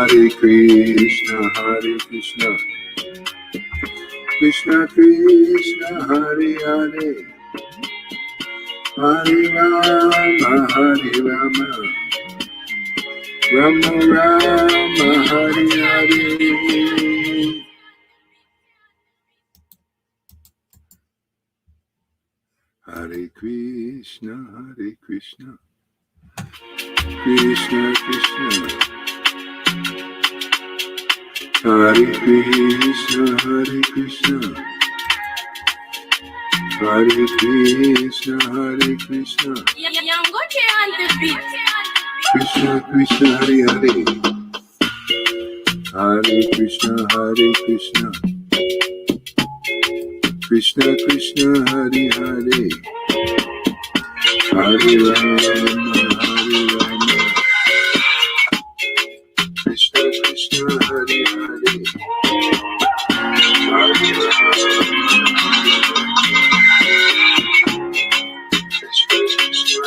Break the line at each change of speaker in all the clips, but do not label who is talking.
Hare Krishna, Krishna Krishna, Hare Hare, Hare Rama, Rama Rama, Hare Hare. Hare Krishna, Krishna Krishna, Hare Krishna, Hare Krishna, Hare Krishna.
Yangoche on the beat.
Krishna Krishna, Hare Hare, Hare Krishna, Krishna Krishna, Hare Hare, Hare Rama, Krishna Krishna, Hare Hare, Hare Rama, Krishna Krishna,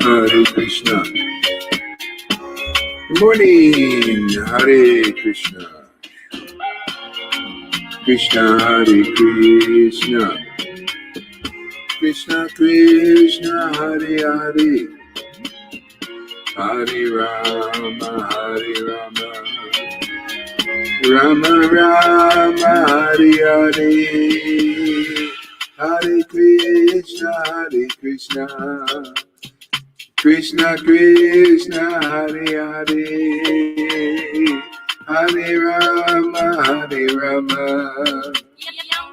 Hare Krishna. Good morning, Hare Krishna. Krishna Hare Krishna, Krishna Krishna, Hare Hare, Hare Rama, Rama Rama, Hare Hare, Hare Krishna, Krishna Krishna, Hare Hare, Hare Rama,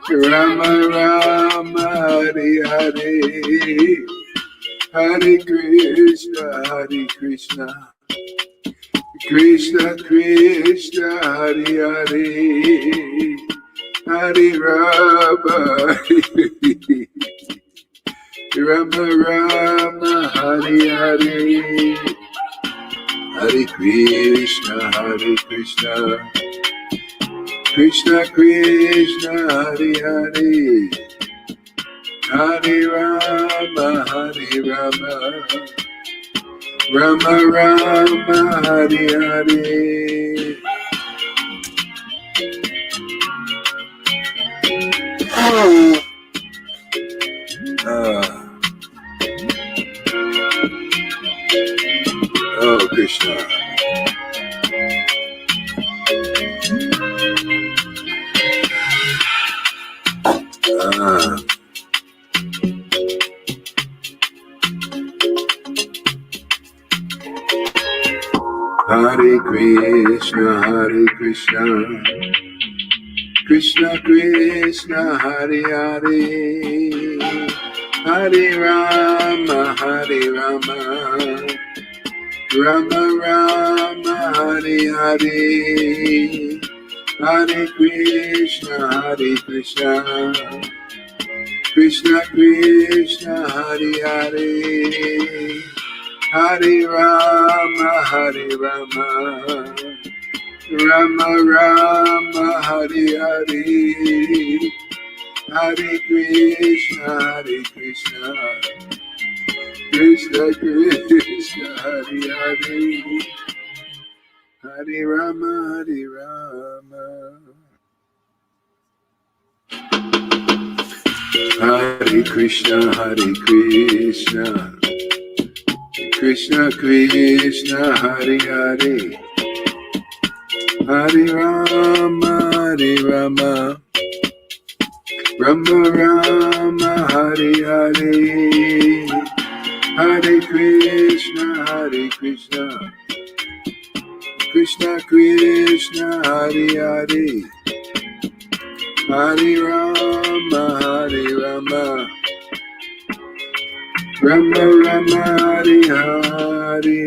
Rama Rama, Hare Hare, Hare Krishna, Krishna Krishna, Hare Hare, Hare Rama, Rama Rama, Hare Hare, Hare Krishna, Krishna Krishna, Hare Hare, Hare Rama, Rama Rama, Hare Hare. Oh, Krishna. Hare Krishna, Krishna Krishna, Hare Hare, Hare Rama, Rama Rama, Hare Hare, Hare Krishna, Krishna Krishna, Hare Hare, Hare Rama, Rama Rama, Hare Hare, Hare Krishna, Krishna Krishna, Hare Hare, Hare Rama, Hare Krishna, Krishna Krishna, Hare Hare, Hare Rama, Rama Rama, Hare Hare, Hare Krishna, Krishna Krishna, Hare Hare, Hare Rama, Rama Rama, Hare Hare,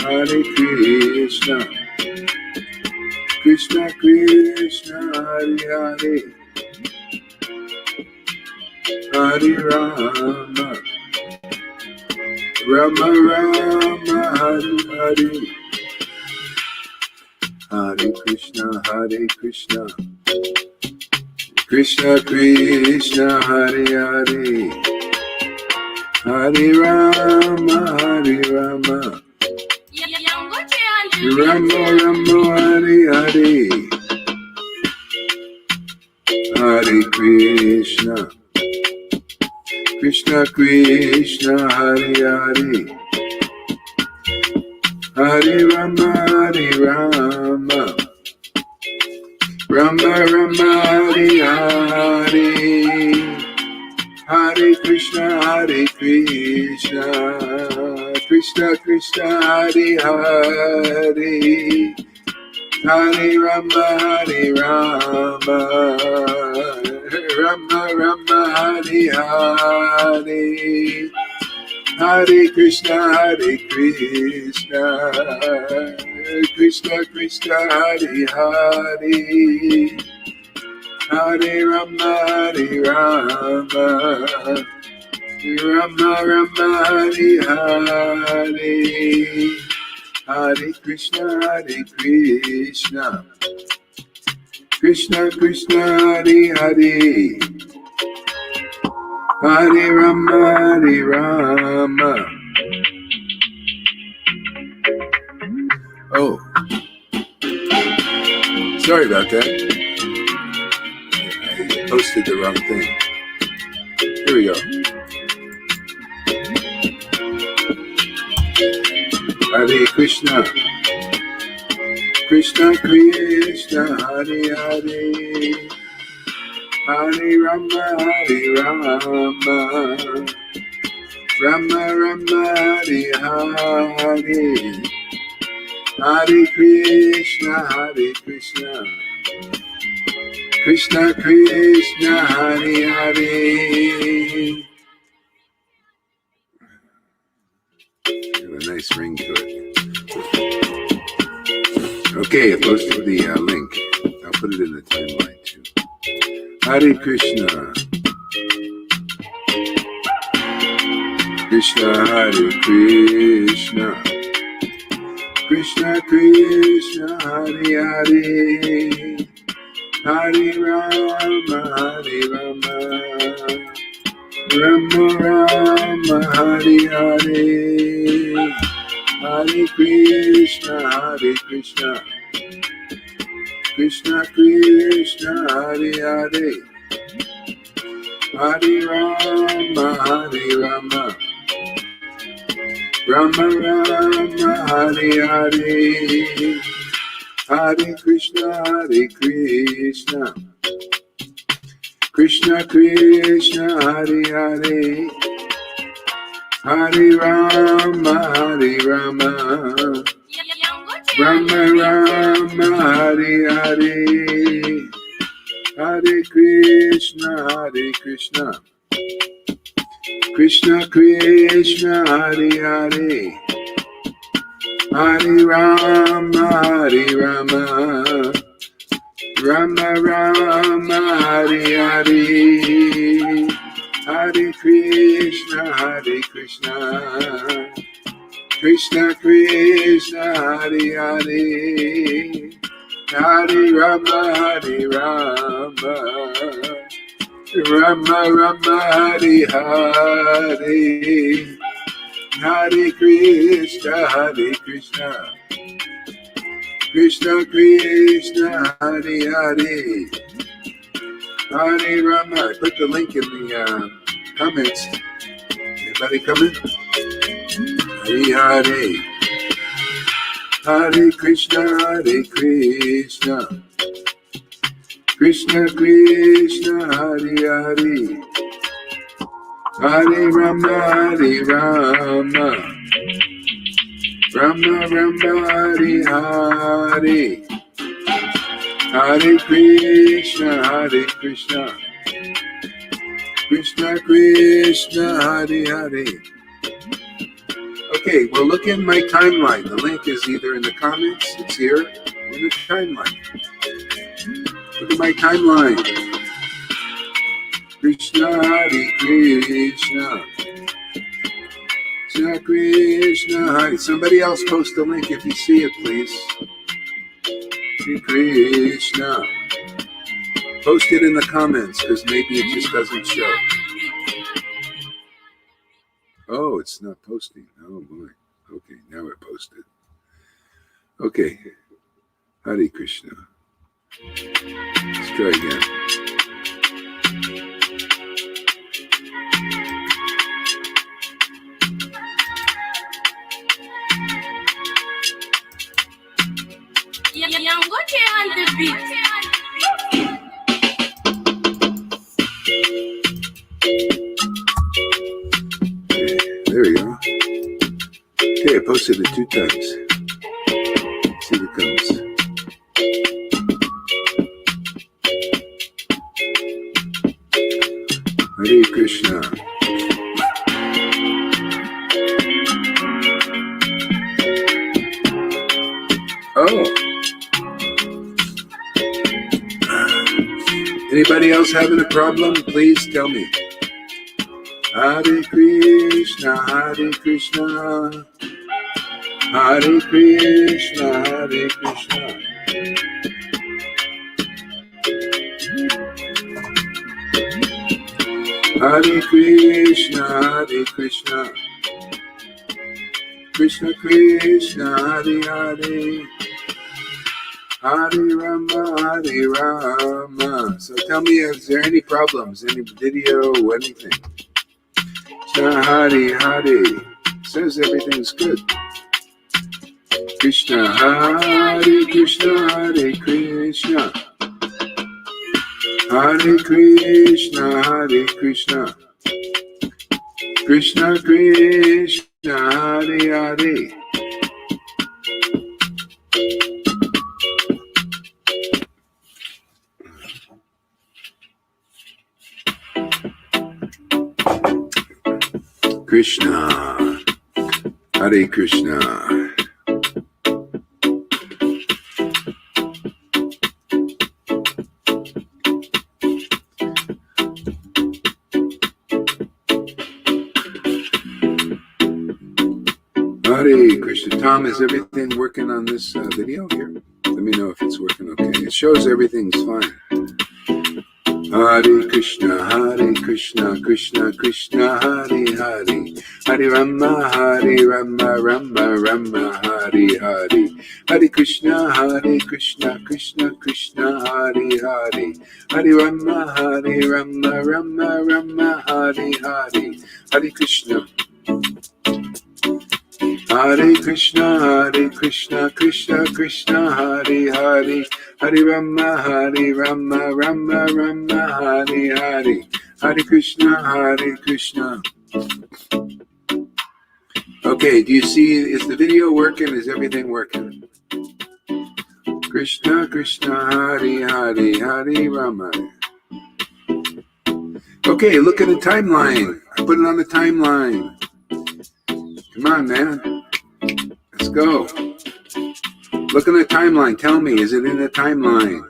Hare Krishna, Krishna Krishna, Hare Hare, Hare Rama, Rama Rama, Hare Hare, Hare Krishna, Krishna Krishna, Hare Hare, Hare Rama, Hare Rama, Rama Rama, Hare Hare, Hare Krishna, Krishna Krishna, Hare Hare, Hare Rama, Hare Rama, Rama Rama, Hare Hare, Hare Krishna, Krishna Krishna, Hare Hare, Hare Rama, Hare Rama, Rama Rama, Hare Hare, Hare Krishna, Krishna Krishna, Hare Hare, Hare Rama, Hare Rama, Rama Rama, Hare Hare, Hare Krishna, Krishna Krishna, Hare Hare, Hare Rama, Hare Rama. Oh, sorry about that. I posted the wrong thing. Here we go. Hare Krishna, Krishna Krishna, Hare Hare, Hare Rama, Hare Rama, Rama Rama, Hare Hare, Hare Krishna, Krishna Krishna, Hare Hare. Got a nice ring to it. Okay, I posted the link. I'll put it in the timeline too. Hare Krishna, Krishna Hare Krishna, Krishna Krishna, Hare Hare, Hare Rama, Hare Rama, Rama Rama, Hare Hare, Hare Krishna, Krishna Krishna, Hare Hare, Hare Rama, Hare Rama, Rama Rama, Hare Hare, Hare Krishna, Krishna Krishna, Hare Hare, Hare Rama, Rama Rama, Hare Hare, Hare Krishna, Krishna Krishna, Hare Hare, Hare Rama, Rama Rama, Hare Hare, Hare Krishna, Krishna Krishna, Hare Hare, Hare Rama, Rama Rama, Hare Hare, Hare Krishna, Krishna Krishna, Hare Hare, Hare Rama. I put the link in the comments. Anybody coming? Hare Hare, Hare Krishna, Krishna Krishna, Hare Hare, Hare Rama, Rama Rama, Hare Hare, Hare Krishna, Krishna Krishna, Hare Hare. Okay, well, look in my timeline. The link is either in the comments, it's here, or in the timeline. Look at my timeline. Krishna, Hare Krishna, Krishna Krishna, Hare. Somebody else post the link if you see it, please. Hare Krishna. Post it in the comments, because maybe it just doesn't show. Oh, it's not posting. Oh boy. Okay, now it posted. Okay. Hare Krishna. Let's try again.
Yangoche on the beat.
Okay, there we go. Okay, I posted it 2 times. Let's see if it comes. Hare Krishna. Oh. Anybody else having a problem? Please tell me. Hare Krishna, Hare Krishna. Hare Krishna, Hare Krishna. Hare Krishna, Hare Krishna. Krishna Krishna, Hare Hare. Hare Rama, Hare Rama. So tell me, is there any problems? Any video, anything? Hare Hare. Says everything's good. Krishna, Hare Krishna, Hare Krishna. Hare Krishna, Hare Krishna. Krishna Krishna, Hare Hare. Krishna, Hare Krishna. Hare Krishna. Tom, is everything working on this video here? Let me know if it's working okay. It shows everything's fine. Hare Krishna, Krishna Krishna, Hare Hare. Hare Rama, Rama Rama, Hare Hare. Hare Krishna, Krishna Krishna, Hare Hare. Hare Rama, Rama Rama, Hare Hare. Hare Krishna. Hare Krishna, Krishna Krishna, Hare Hare. Hare Rama, Rama Rama, Hare Hare. Hare Krishna, Krishna. Okay, do you see, is the video working? Is everything working? Krishna Krishna, Hare Hare, Hare Rama. Okay, look at the timeline. I put it on the timeline. Come on, man. Let's go. Look in the timeline. Tell me, is it in the timeline?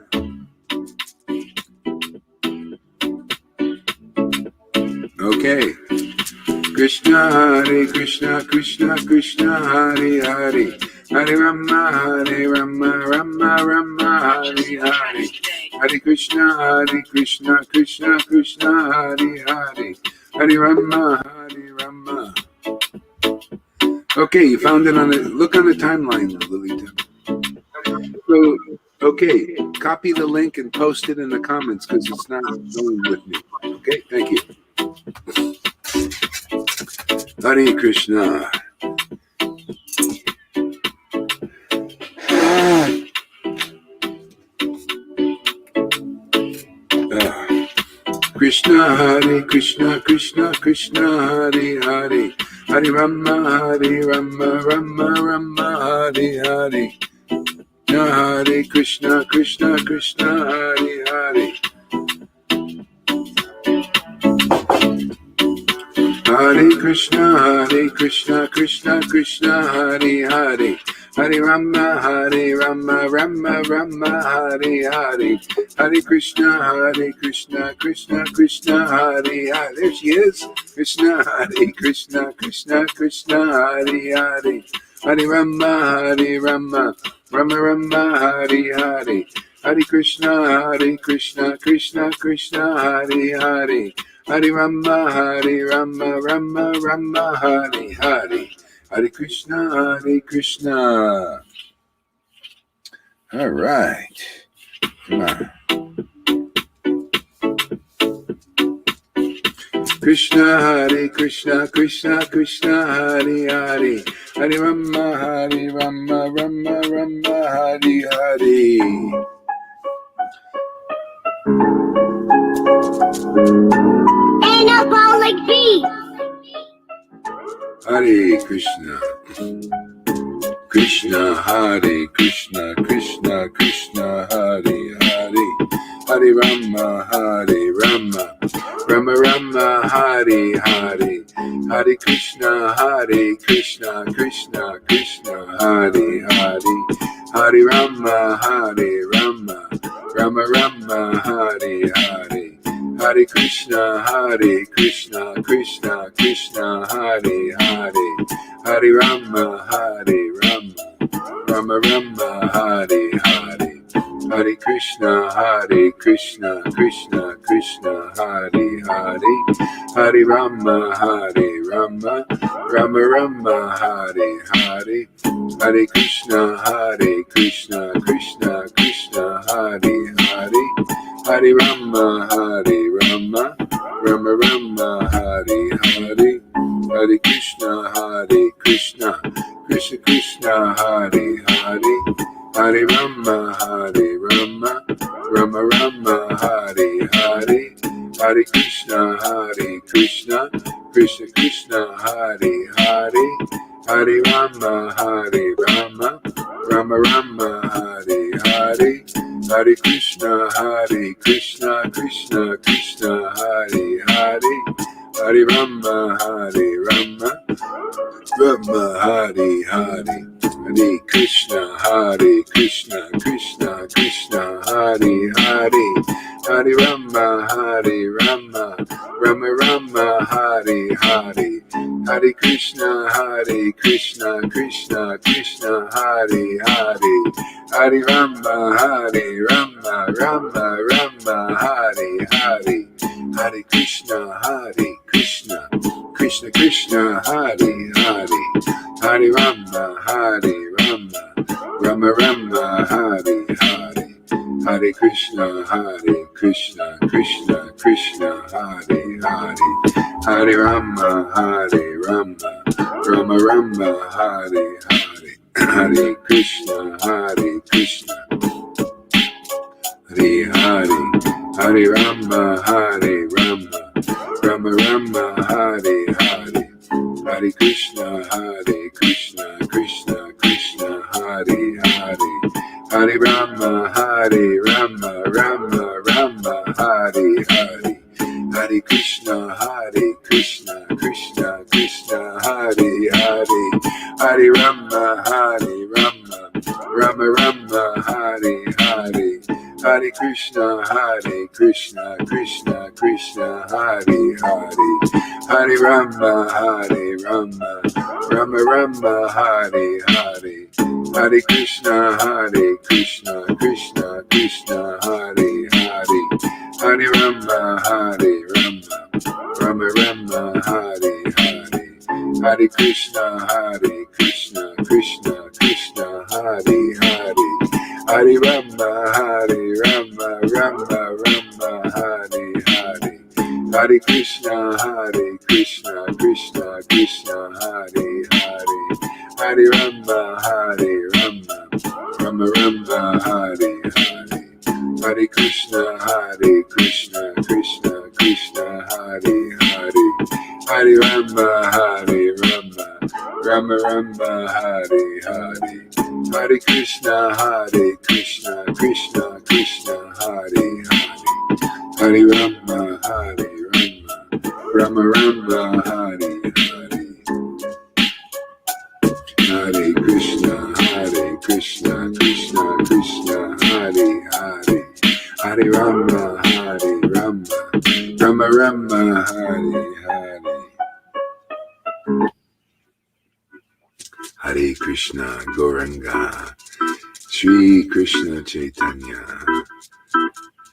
Okay. Krishna, Krishna Krishna, Hare Hare. Hare Rama, Rama Rama, Hare Hare. Hare Krishna, Krishna Krishna, Hare Hare. Hare Rama, Rama. Okay, you found it on the, look on the timeline, Lilita. So, okay, copy the link and post it in the comments because it's not going with me. Okay, thank you. Hare Krishna. Krishna, Hare Krishna Krishna, Hare Hare. Hare Rama, Rama Hare Hare. Hare Krishna Krishna, Hare Hare. Hare Krishna Krishna Hare Hare. Hare Rama, Rama Hare Hare. Hare Krishna Krishna Hare Hare. There she is. Krishna Hare Krishna Hare Hare. Hare Rama, Rama Hare Hare. Hare Krishna Krishna Hare Hare. Hare Rama, Hare Rama, Rama Rama, Hare Hare. Hare Krishna, Hare Krishna. All right. Come on. Krishna, Hare Krishna, Krishna Krishna, Hare Hare. Hare Rama, Hare Rama, Rama Rama, Hare Hare.
Anabolic beat.
Hare Krishna. Krishna, Hare Krishna, Krishna Krishna, Hare Hare. Hare Rama, Hare Rama, Rama Rama, Hare Hare. Hare Krishna, Krishna Krishna, Hare Hare. Hare Rama, Hare Rama, Rama Rama, Hare Hare. Hare Krishna, Krishna Krishna, Hare Hare. Hare Rama, Rama Rama, Hare Hare. Hare Krishna, Krishna Krishna, Hare Hare. Hare Rama, Rama Rama, Hare Hare. Hare Krishna, Krishna Krishna, Hare Hare. Hare Rama, Rama Rama, Hare Hare. Hare Krishna, Krishna Krishna, Hare Hare. Hare Rama, Rama Rama, Hare Hare. Hare Krishna, Krishna Krishna, Hare Hare. Hare Rama, Rama Rama, Hare Hare. Hare Krishna, Krishna Krishna, Hare Hare. Hare Rama, Rama Hare Hare. Hare Krishna, Krishna Krishna, Hare Hare. Hare Rama, Rama Rama, Hare Hare. Hare Krishna, Krishna Krishna, Hare Hare. Hare Rama, Rama Rama, Hare Hare. Hare Krishna, Krishna Krishna, Hare Hare. Hare Rama, Rama Rama, Hare Hare. Hare Krishna, Krishna Krishna, Hare Hare. Hare Rama, Rama Rama, Hare Hare. Hare Krishna, Krishna Hare Hare. Hare Rama, Rama Rama, Hare Hare. Hare Krishna, Krishna Krishna, Hare Hare. Hare Rama, Rama Rama, Hare Hare. Hare Krishna, Krishna Krishna, Hare Hare. Hare Rama, Rama Rama, Hare Hare. Hare Krishna, Krishna Krishna, Hare Hare. Hare Rama, Rama Rama, Hare Hare. Hare Krishna, Krishna Krishna, Hare Hare. Hare Rama, Rama Rama, Hare Hare. Hare Krishna, Krishna Krishna, Hare Hare. Hare Rama, Rama Rama, Hare Hare. Hare Krishna, Krishna Krishna, Hare Hare. Hare Rama, Rama Rama, Hare Hare. Hare Krishna, Krishna Krishna, Hare Hare. Hare Rama, Rama Rama, Hare Hare. Hare Krishna, Krishna Krishna, Hare Hare. Hare Rama, Rama Rama, Hare Hare. Hare Krishna, Krishna Krishna, Hare Hare. Hare Rama, Rama Rama, Hare Hare. Hare Krishna, Gauranga, Shri Krishna Chaitanya.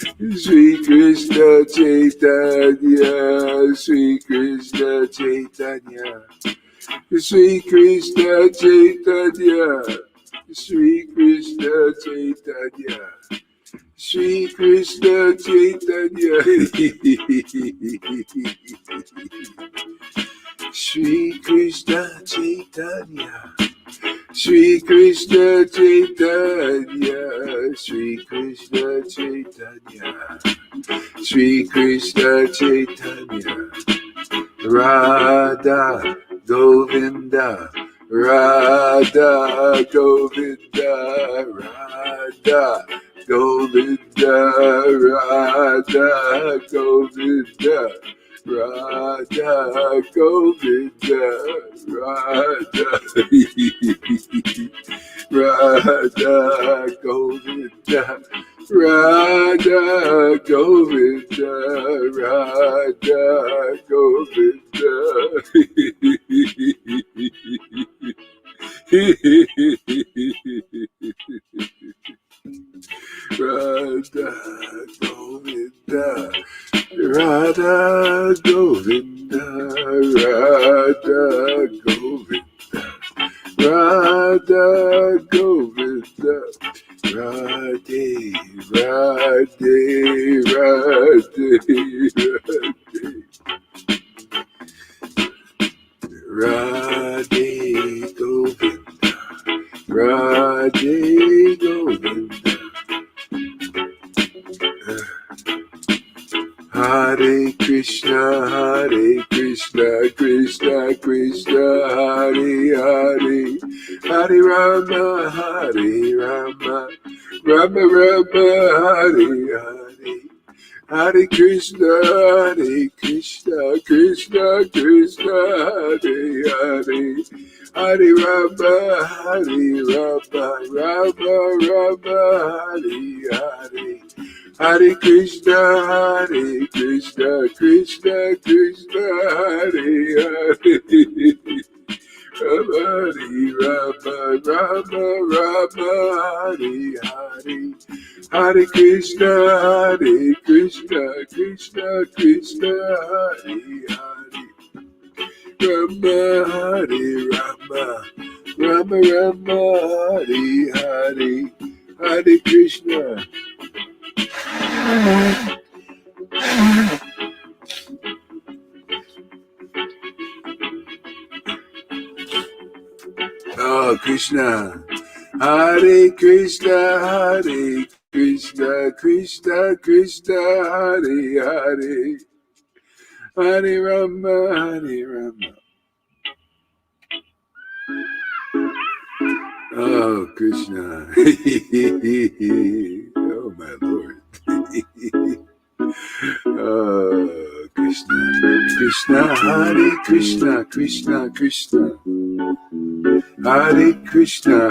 Sri Krishna Chaitanya, Sri Krishna Chaitanya, Sri Krishna Chaitanya, Sri Krishna Chaitanya, Sri Krishna Chaitanya, Sri Krishna Chaitanya, Sri Krishna Chaitanya, Sri Krishna Chaitanya, Sri Krishna Chaitanya, Radha Govinda, Radha Govinda, Radha Govinda, Radha Govinda, Radha Govinda, Radha Radha Govinda, Radha Govinda, Radha Govinda. Radha Govinda, Radha Govinda, Radha Govinda, Radha Govinda, Radhe, Radhe, Radhe, Radhe, Radhe Govinda, Radhe Govinda. Hare Krishna, Krishna Krishna, Hare Hare, Hare Rama, Rama Rama, Hare Hare, Hare Krishna, Krishna Krishna, Hare Hare, Hare Rama, Rama Rama, Hare Hare. Hare Krishna, Krishna Krishna, Hare Hare, Hare Rama, Rama Rama, Hare Hare, Hare Krishna, Krishna Krishna, Hare Hare, Rama, Hare Rama, Rama Rama, Hare Hare, Hare Krishna. Oh, Krishna. Hare Krishna, Krishna Krishna, Hare Hare, Hare Rama, Hare Rama. Oh, Krishna. Oh, my Lord. Oh, Krishna. Krishna, Hare Krishna, Krishna Krishna. Hare Krishna,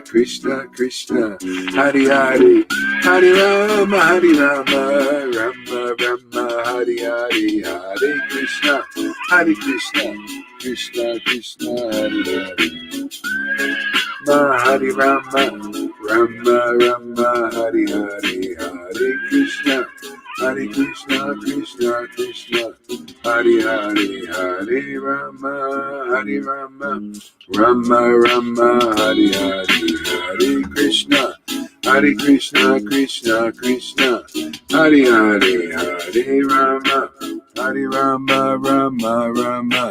Krishna Krishna, Hare Hare, Hare Rama, Rama Rama, Hare Hare, Hare Krishna, Krishna Krishna, Hare Hare, Hare Rama, Rama Rama, Hare Hare, Hare Krishna, Krishna Krishna, Hare Hare, Hare Rama, Rama Rama, Hare Hare, Hare Krishna, Krishna Krishna, Hare Hare, Hare Rama, Rama Rama,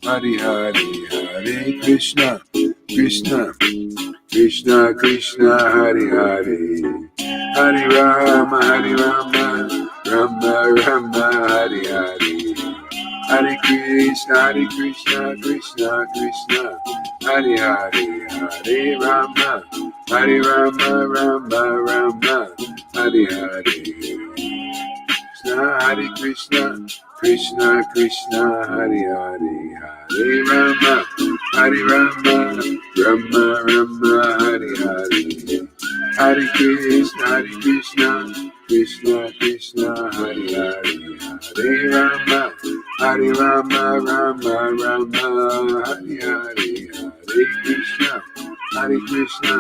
Hare Hare, Hare Krishna, Krishna Krishna, Hare Hare, Hare Rama, Rama Rama, Hare Hare, Hare Krishna, Krishna Krishna, Hare Hare, Hare Rama, Rama Rama, Hare Hare, Hare Krishna, Krishna Hare Hare, Hare Rama, Rama Rama, Hare Hare, Hare Krishna, Krishna Krishna, Hare Hare, Hare Rama, Rama Rama, Hare Hare, Hare Krishna,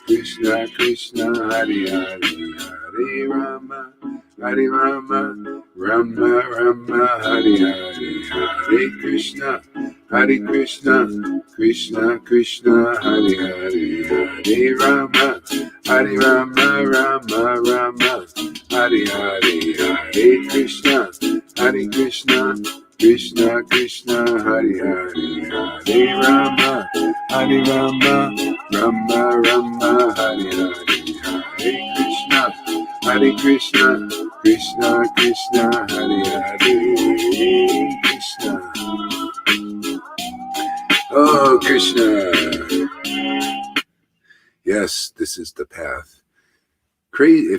Krishna Krishna, Hare Hare, Hare Hare Rama, Hare Rama, Rama Rama, Hare Hare, Hare Krishna, Hare Krishna, Krishna Krishna, Hare Hare, Hare Rama, Hare Rama, Rama Rama, Hare Hare, Hare Krishna, Hare Krishna, Krishna Krishna, Hare Hare, Hare Rama, Hare Rama, Rama Rama, Hare Hare, Hare Krishna, Hare Krishna, Krishna Krishna, Hare Hare, Krishna. Oh, Krishna. Yes, this is the path. Crazy.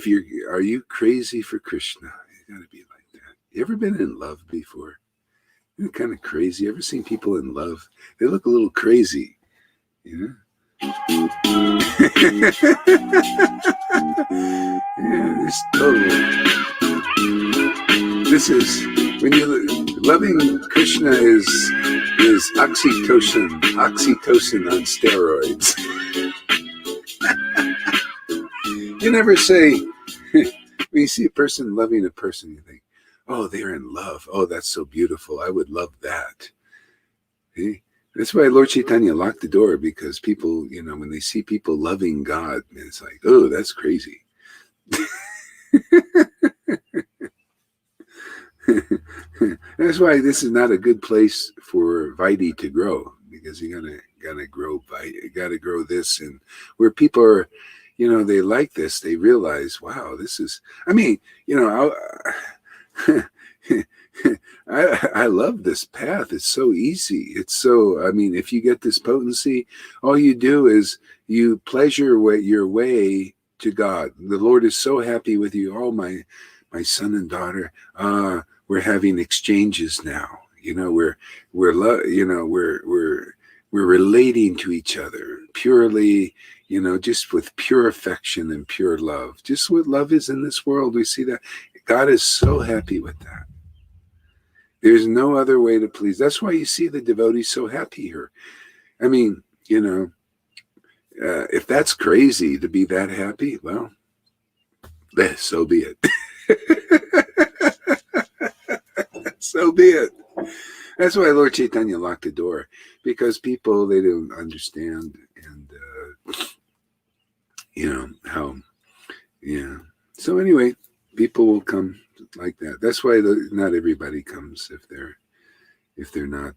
Are you crazy for Krishna? You gotta be like that. You ever been in love before? Isn't it kind of crazy? You ever seen people in love? They look a little crazy, you know? Yeah, this totally. This is when you loving Krishna is oxytocin on steroids. You never say when you see a person loving a person, you think, oh, they're in love. Oh, that's so beautiful. I would love that. See? That's why Lord Chaitanya locked the door, because people, you know, when they see people loving God, it's like, oh, that's crazy. That's why this is not a good place for Vaidhi to grow, because you gotta grow Vaidhi, you gotta grow this, and where people are, you know, they like this, they realize, wow, this is. I mean, you know, I love this path. It's so easy. It's so. I mean, if you get this potency, all you do is you pleasure your way to God. The Lord is so happy with you. Oh, my son and daughter. We're having exchanges now. You know, we're relating to each other purely. You know, just with pure affection and pure love. Just what love is in this world. We see that God is so happy with that. There's no other way to please. That's why you see the devotees so happy here. I mean, you know, if that's crazy to be that happy, well, so be it. So be it. That's why Lord Chaitanya locked the door, because people, they don't understand, and you know how. Yeah. So anyway, people will come like that. That's why not everybody comes if they're not,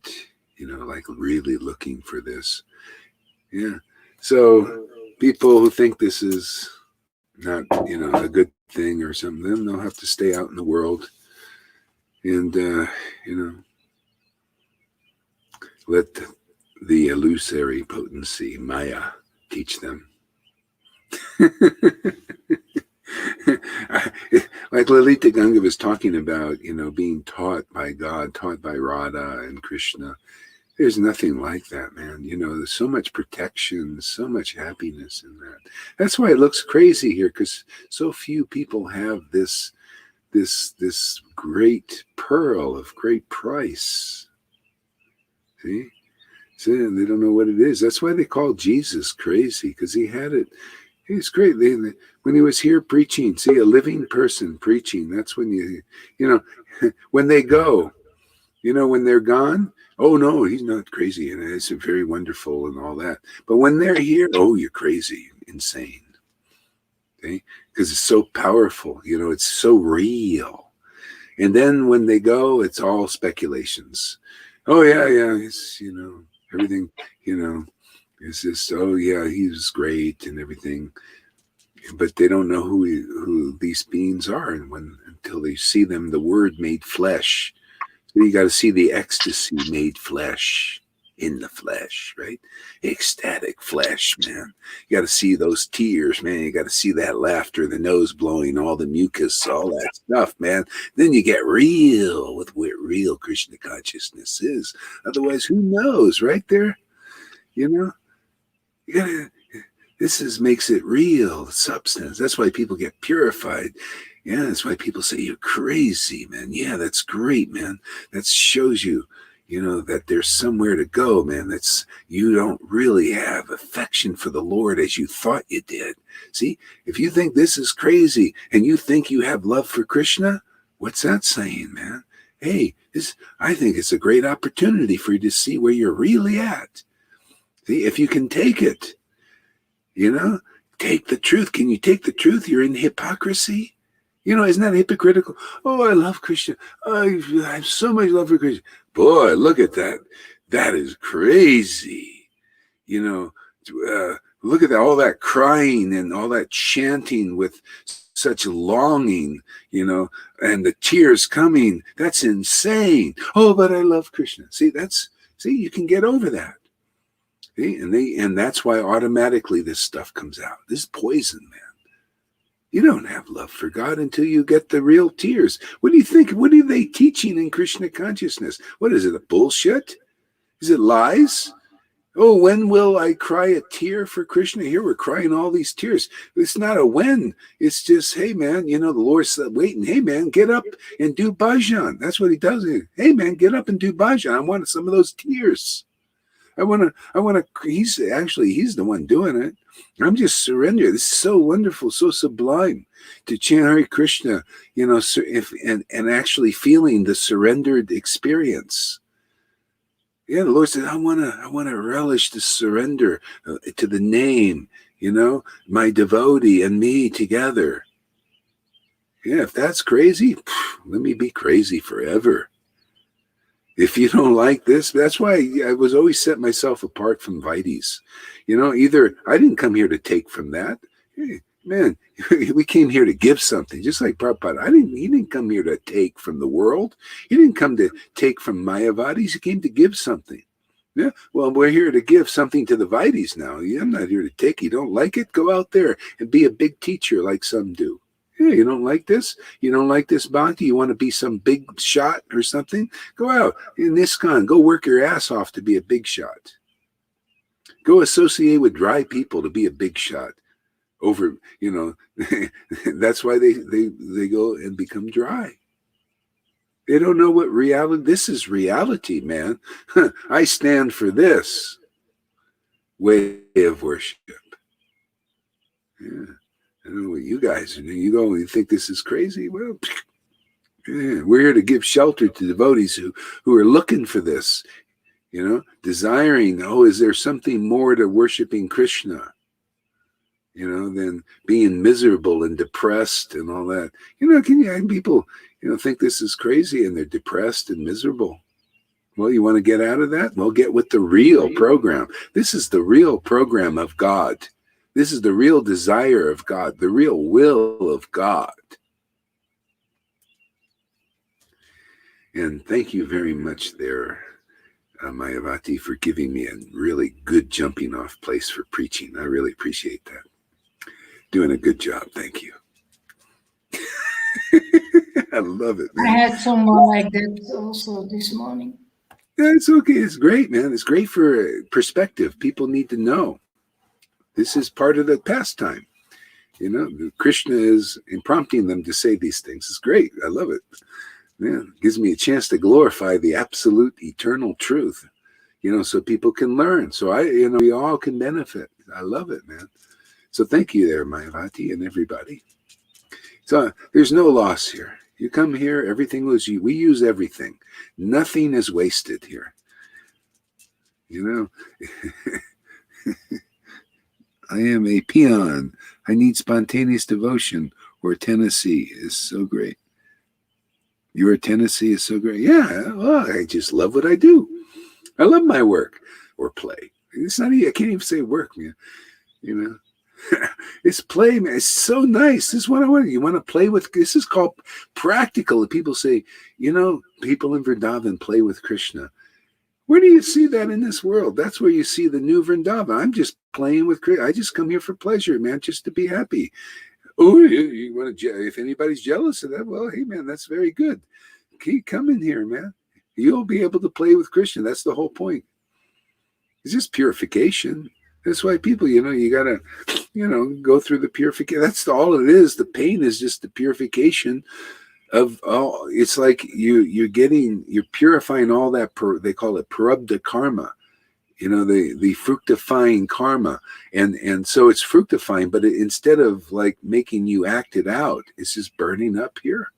you know, like really looking for this. Yeah. So people who think this is not, you know, a good thing or something, then they'll have to stay out in the world and, you know, let the illusory potency, Maya, teach them. Like Lalita Ganga was talking about, you know, being taught by God, taught by Radha and Krishna. There's nothing like that, man. You know, there's so much protection, so much happiness in that. That's why it looks crazy here, because so few people have this great pearl of great price. See? So they don't know what it is. That's why they call Jesus crazy, because he had it. He's great. When he was here preaching, see, a living person preaching, that's when you know, when they go, you know, when they're gone, oh, no, he's not crazy. And it's very wonderful and all that. But when they're here, oh, you're crazy, insane. Okay? Because it's so powerful. You know, it's so real. And then when they go, it's all speculations. Oh, yeah, it's, you know, everything, you know. It's just, oh yeah, he was great and everything, but they don't know who these beings are, and until they see them, the Word made flesh. So you got to see the ecstasy made flesh, in the flesh, right? Ecstatic flesh, man. You got to see those tears, man. You got to see that laughter, the nose blowing, all the mucus, all that stuff, man. Then you get real with what real Krishna consciousness is. Otherwise, who knows, right there? You know. This makes it real, substance. That's why people get purified. Yeah, that's why people say you're crazy, man. Yeah, that's great, man. That shows you, that there's somewhere to go, man. That's you don't really have affection for the Lord as you thought you did. See, if you think this is crazy and you think you have love for Krishna, what's that saying, man? Hey, I think it's a great opportunity for you to see where you're really at. See, if you can take it, take the truth. Can you take the truth? You're in hypocrisy. Isn't that hypocritical? Oh, I love Krishna. I have so much love for Krishna. Boy, look at that. That is crazy. Look at that, all that crying and all that chanting with such longing, and the tears coming. That's insane. Oh, but I love Krishna. See, you can get over that. See? And that's why automatically this stuff comes out. This is poison, man. You don't have love for God until you get the real tears. What do you think? What are they teaching in Krishna consciousness? What is it, a bullshit? Is it lies? Oh, when will I cry a tear for Krishna? Here we're crying all these tears. It's not a when. It's just, hey, man, the Lord's waiting. Hey, man, get up and do bhajan. That's what he does. Hey, man, get up and do bhajan. I want some of those tears. I want to, he's the one doing it. I'm just surrender. This is so wonderful, so sublime to chant Hare Krishna, and actually feeling the surrendered experience. Yeah, the Lord said, I want to relish the surrender to the name, my devotee and me together. Yeah, if that's crazy, let me be crazy forever. If you don't like this, that's why I was always set myself apart from Vaides. Either I didn't come here to take from that. Hey, man, we came here to give something, just like Prabhupada. He didn't come here to take from the world. He didn't come to take from Mayavadis. He came to give something. Yeah, well, we're here to give something to the Vaides now. I'm not here to take. You don't like it? Go out there and be a big teacher like some do. Yeah, you don't like this? You don't like this bhakti? You want to be some big shot or something? Go out in ISKCON. Go work your ass off to be a big shot. Go associate with dry people to be a big shot. Over, that's why they go and become dry. They don't know what reality. This is reality, man. I stand for this way of worship. Yeah. I don't know what you guys are doing. You go and you think this is crazy? Well, yeah, we're here to give shelter to devotees who are looking for this, desiring, is there something more to worshiping Krishna, than being miserable and depressed and all that. People, think this is crazy and they're depressed and miserable. Well, you want to get out of that? Well, get with the real program. This is the real program of God. This is the real desire of God, the real will of God. And thank you very much there, Mayavati, for giving me a really good jumping off place for preaching. I really appreciate that. Doing a good job. Thank you. I love it, man.
I had someone like that also this morning.
Yeah, it's okay. It's great, man. It's great for perspective. People need to know. This is part of the pastime. Krishna is prompting them to say these things. It's great. I love it. Man, it gives me a chance to glorify the absolute eternal truth, so people can learn. So we all can benefit. I love it, man. So thank you there, Mayavati, and everybody. So there's no loss here. You come here, everything we use everything. Nothing is wasted here. I am a peon. I need spontaneous devotion. Or Tennessee is so great. Your Tennessee is so great. Yeah, well, I just love what I do. I love my work or play. It's not. I can't even say work, man. It's play, man. It's so nice. This is what I want. You want to play with. This is called practical. People say, people in Vrindavan play with Krishna. Where do you see that in this world? That's where you see the new Vrindavan. I'm just playing with Krishna. I just come here for pleasure, man, just to be happy. Oh, you want to? If anybody's jealous of that, well, hey, man, that's very good. Keep coming here, man. You'll be able to play with Krishna. That's the whole point. It's just purification. That's why people, you got to, go through the purification. That's all it is. The pain is just the purification of all. It's like you're purifying all that. They call it parubdha karma. The fructifying karma, and so it's fructifying, but instead of like making you act it out, it's just burning up here.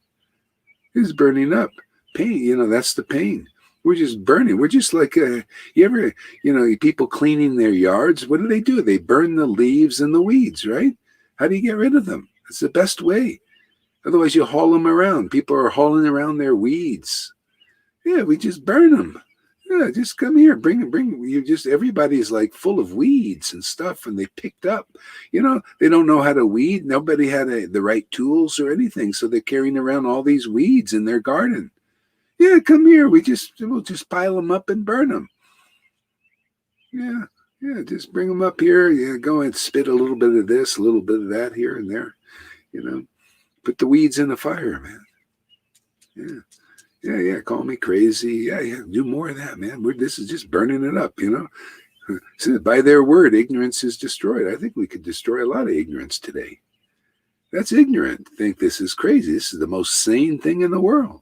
It's burning up. Pain, that's the pain. We're just burning. We're just like, you ever, people cleaning their yards, what do? They burn the leaves and the weeds, right? How do you get rid of them? It's the best way. Otherwise, you haul them around. People are hauling around their weeds. Yeah, we just burn them. Yeah, just come here, bring. Everybody's like full of weeds and stuff, and they picked up. They don't know how to weed. Nobody had the right tools or anything, so they're carrying around all these weeds in their garden. Yeah, come here. We'll just pile them up and burn them. Yeah, just bring them up here. Yeah, go and spit a little bit of this, a little bit of that here and there. Put the weeds in the fire, man. Yeah, call me crazy. Yeah, do more of that, man. This is just burning it up, So by their word, ignorance is destroyed. I think we could destroy a lot of ignorance today. That's ignorant. Think this is crazy. This is the most sane thing in the world.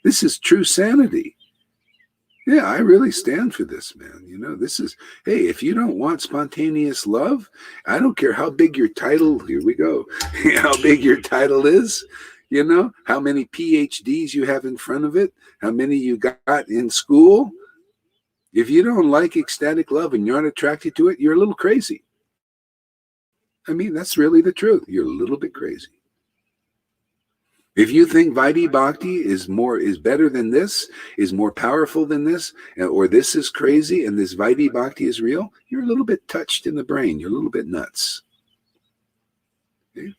This is true sanity. Yeah, I really stand for this, man. This is, hey, if you don't want spontaneous love, I don't care how big your title, here we go, how big your title is, how many PhDs you have in front of it, how many you got in school. If you don't like ecstatic love and you're not attracted to it, you're a little crazy. I mean, that's really the truth. You're a little bit crazy. If you think Vaidhi Bhakti is better than this, is more powerful than this, or this is crazy and this Vaidhi Bhakti is real, you're a little bit touched in the brain. You're a little bit nuts. Okay?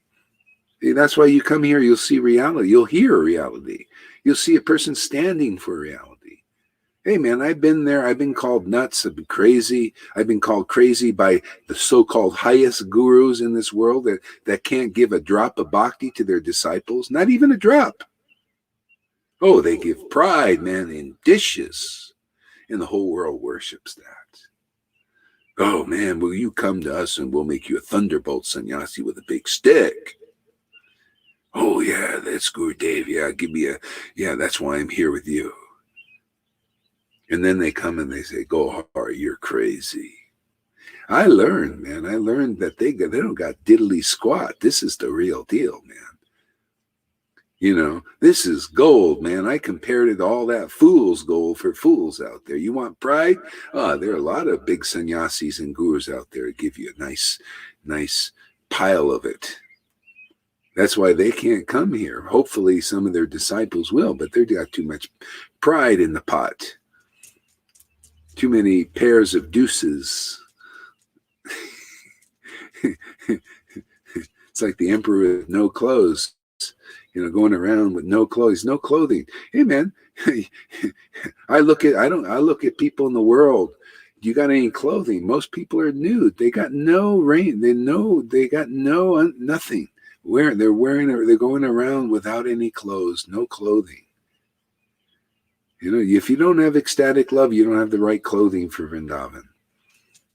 That's why you come here, you'll see reality. You'll hear reality. You'll see a person standing for reality. Hey, man, I've been there. I've been called nuts. I've been crazy. I've been called crazy by the so-called highest gurus in this world that can't give a drop of bhakti to their disciples. Not even a drop. Oh, they give pride, man, in dishes. And the whole world worships that. Oh, man, will you come to us and we'll make you a thunderbolt sannyasi with a big stick? Oh, yeah, that's Gurudev. Yeah, that's why I'm here with you. And then they come and they say, Gohar, you're crazy. I learned that they don't got diddly squat. This is the real deal, man. This is gold, man. I compared it to all that fool's gold for fools out there. You want pride? There are a lot of big sannyasis and gurus out there to give you a nice pile of it. That's why they can't come here. Hopefully some of their disciples will, but they've got too much pride in the pot. Too many pairs of deuces. It's like the emperor with no clothes, going around with no clothes, no clothing. Hey, man, I look at people in the world. You got any clothing? Most people are nude. They got no rain. They got nothing. They're going around without any clothes, no clothing. If you don't have ecstatic love, you don't have the right clothing for Vrindavan.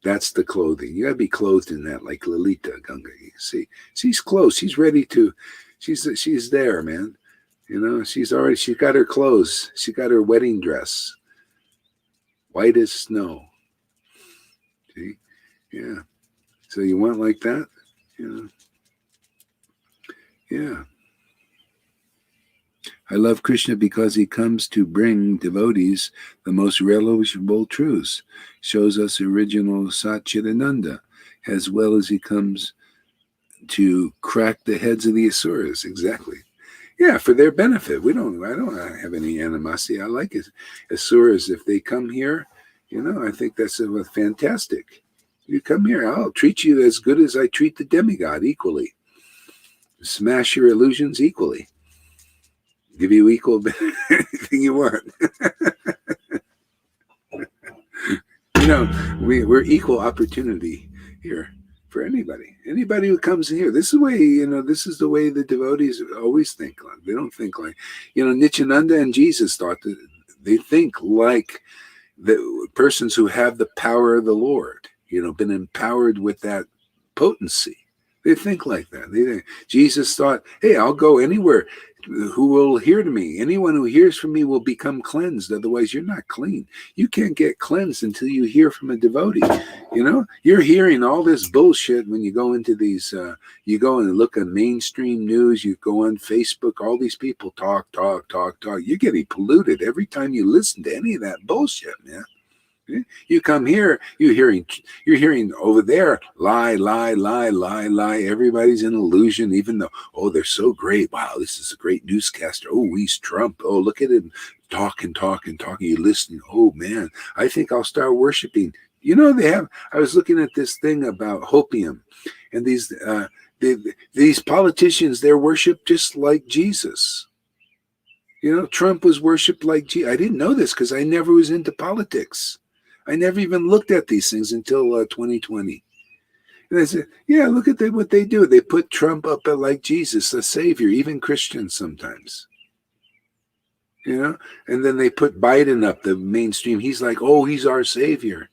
That's the clothing. You got to be clothed in that, like Lalita Ganga. You see, she's close. She's ready to. She's there, man. She's got her clothes. She got her wedding dress, white as snow. See, yeah. So you want like that, yeah. I love Krishna because he comes to bring devotees the most relishable truths, shows us original Satchidananda, as well as he comes to crack the heads of the asuras. Exactly. Yeah, for their benefit. I don't have any animosity. I like it. Asuras, if they come here, I think that's fantastic. You come here, I'll treat you as good as I treat the demigod, equally. Smash your illusions equally. Give you equal anything you want. We're equal opportunity here for anybody. Anybody who comes here. This is the way the devotees always think. They don't think like, Nityananda and Jesus thought that they think like the persons who have the power of the Lord, been empowered with that potency. They think like that. Jesus thought, hey, I'll go anywhere who will hear to me. Anyone who hears from me will become cleansed. Otherwise, you're not clean. You can't get cleansed until you hear from a devotee. You're hearing all this bullshit when you go into these, you go and look at mainstream news, you go on Facebook, all these people talk. You're getting polluted every time you listen to any of that bullshit, man. You come here, you're hearing over there, lie. Everybody's an illusion, even though, they're so great. Wow, this is a great newscaster. Oh, he's Trump. Oh, look at him talking. You listen. Oh man, I think I'll start worshiping. I was looking at this thing about hopium, and these politicians, they're worshipped just like Jesus. Trump was worshipped like Jesus. I didn't know this because I never was into politics. I never even looked at these things until 2020. And I said, yeah, look at what they do. They put Trump up like Jesus, a savior, even Christians sometimes. And then they put Biden up, the mainstream. He's like, oh, he's our savior.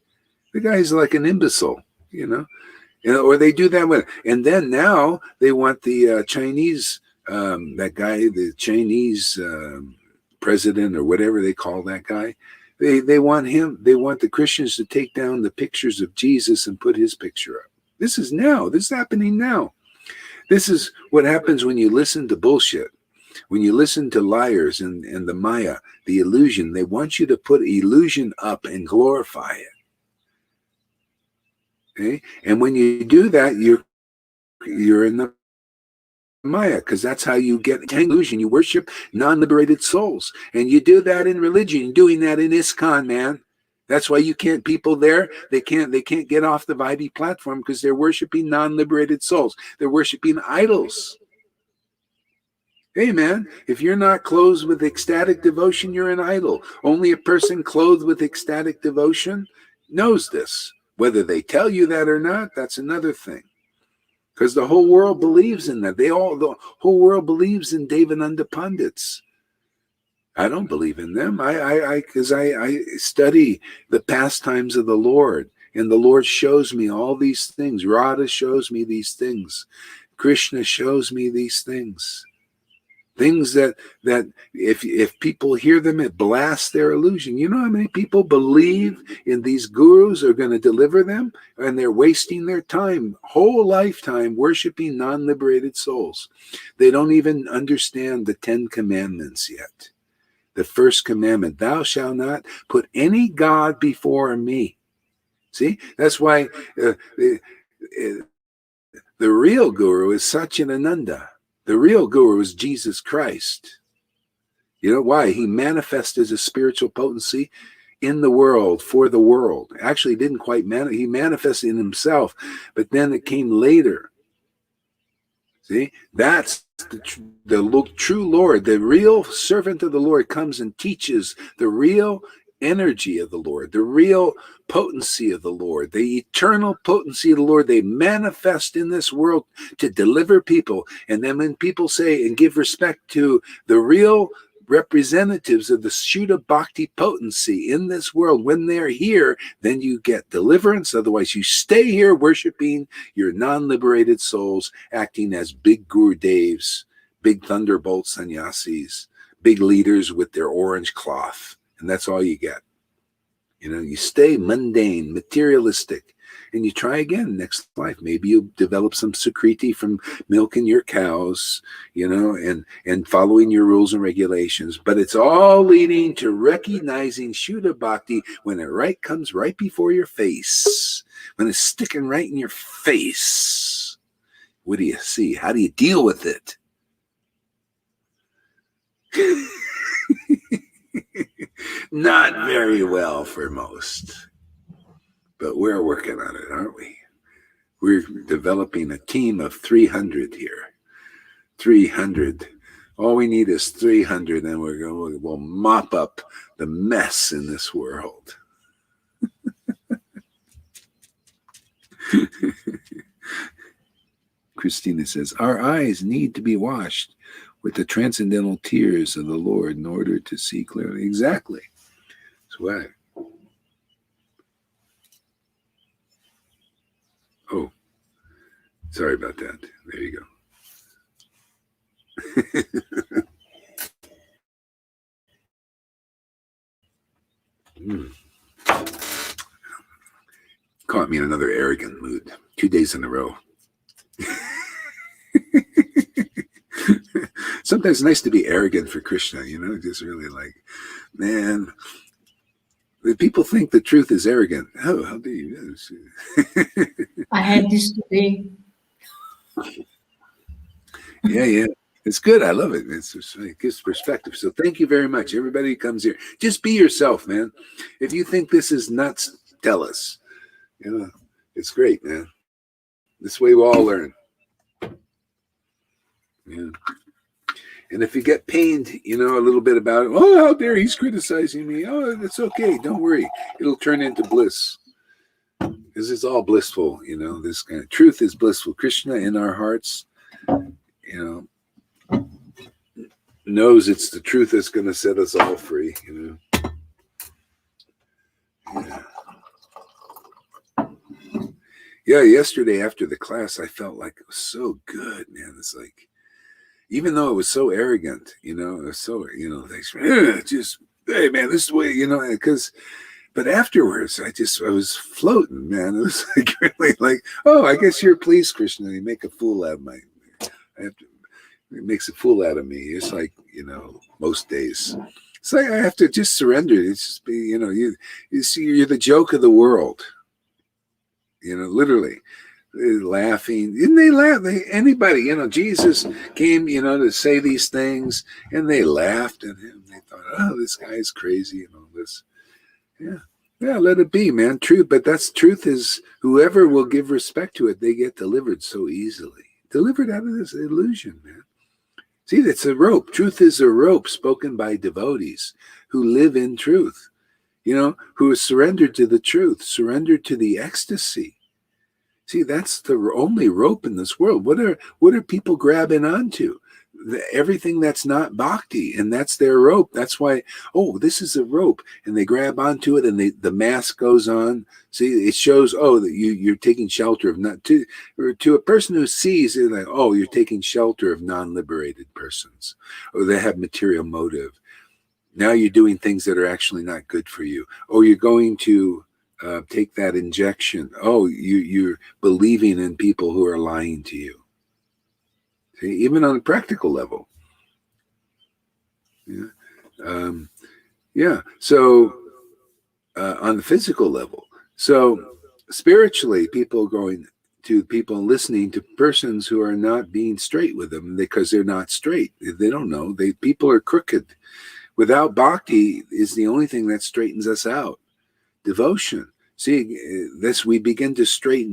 The guy's like an imbecile, or they do that with. And then now they want the Chinese, that guy, the Chinese president or whatever they call that guy. They want him. They want the Christians to take down the pictures of Jesus and put his picture up. This is happening now. This is what happens when you listen to bullshit. When you listen to liars and the Maya, the illusion, they want you to put illusion up and glorify it. Okay? And when you do that, you're in the Maya, because that's how you get illusion. You worship non-liberated souls, and you do that in religion. You're doing that in ISKCON, man. That's why you can't. People there, they can't get off the Vaidy platform because they're worshiping non-liberated souls. They're worshiping idols. Hey, man, if you're not clothed with ecstatic devotion, you're an idol. Only a person clothed with ecstatic devotion knows this. Whether they tell you that or not, that's another thing. Because the whole world believes in that. The whole world believes in Devananda Pandits. I don't believe in them. Because I study the pastimes of the Lord, and the Lord shows me all these things. Radha shows me these things. Krishna shows me these things. Things that if people hear them, it blasts their illusion. You know how many people believe in these gurus are going to deliver them, and they're wasting their time, whole lifetime, worshiping non-liberated souls. They don't even understand the 10 Commandments yet. The first commandment, thou shalt not put any God before me. See, that's why the real guru is Satchidananda. The real guru is Jesus Christ. You know why? He manifested as a spiritual potency in the world, for the world. Actually, he didn't quite he manifested in himself, but then it came later. See, that's the true Lord. The real servant of the Lord comes and teaches the real energy of the Lord, the real potency of the Lord, the eternal potency of the Lord. They manifest in this world to deliver people. And then when people say and give respect to the real representatives of the Shuddha Bhakti potency in this world, when they're here, then you get deliverance. Otherwise, you stay here worshiping your non-liberated souls, acting as big Gurudevs, big thunderbolt sannyasis, big leaders with their orange cloth. And that's all you get. You stay mundane, materialistic, and you try again next life. Maybe you develop some sukriti from milking your cows, and following your rules and regulations. But it's all leading to recognizing Shuddha Bhakti when it comes right before your face, when it's sticking right in your face. What do you see? How do you deal with it? Not very well for most, but we're working on it, aren't we? We're developing a team of 300 here. 300. All we need is 300, and we'll mop up the mess in this world. Christina says, our eyes need to be washed with the transcendental tears of the Lord in order to see clearly. Exactly. That's why. Oh, sorry about that. There you go. Mm. Caught me in another arrogant mood. 2 days in a row. Sometimes it's nice to be arrogant for Krishna, just really like, man, the people think the truth is arrogant. Oh, how do you?
I had this today.
Yeah. It's good. I love it. It gives perspective. So thank you very much. Everybody who comes here, just be yourself, man. If you think this is nuts, tell us. It's great, man. This way we all learn. Yeah. And if you get pained, a little bit about it, oh, how dare he's criticizing me. Oh, that's okay. Don't worry. It'll turn into bliss. Because it's all blissful, this kind of truth is blissful. Krishna in our hearts, knows it's the truth that's going to set us all free, Yeah, yesterday after the class, I felt like it was so good, man. It's like, even though it was so arrogant, it was so, just, hey, man, this is the way, but afterwards, I was floating, man. It was like really like, oh, I guess you're pleased, Krishna. You make a fool out of it makes a fool out of me. It's like, most days. It's like I have to just surrender. It's just be, you see, you're the joke of the world. Literally. They're laughing. Didn't they laugh? Anybody, Jesus came, to say these things, and they laughed at him. They thought, oh, this guy's crazy and all this. Yeah, let it be, man. Truth, but that's truth is whoever will give respect to it, they get delivered so easily. Delivered out of this illusion, man. See, it's a rope. Truth is a rope spoken by devotees who live in truth, who are surrendered to the truth, surrendered to the ecstasy. See, that's the only rope in this world. What are people grabbing onto? Everything that's not bhakti, and that's their rope. That's why, oh, this is a rope, and they grab onto it, and the mask goes on. See, it shows, oh, that you're taking shelter of not to a person who sees it, like, oh, you're taking shelter of non-liberated persons, or they have material motive. Now you're doing things that are actually not good for you, or you're going to take that injection. Oh, you're believing in people who are lying to you. See, even on a practical level. So on the physical level. So spiritually, people going to people listening to persons who are not being straight with them because they're not straight. They don't know. People are crooked. Without bhakti is the only thing that straightens us out. Devotion. See, this we begin to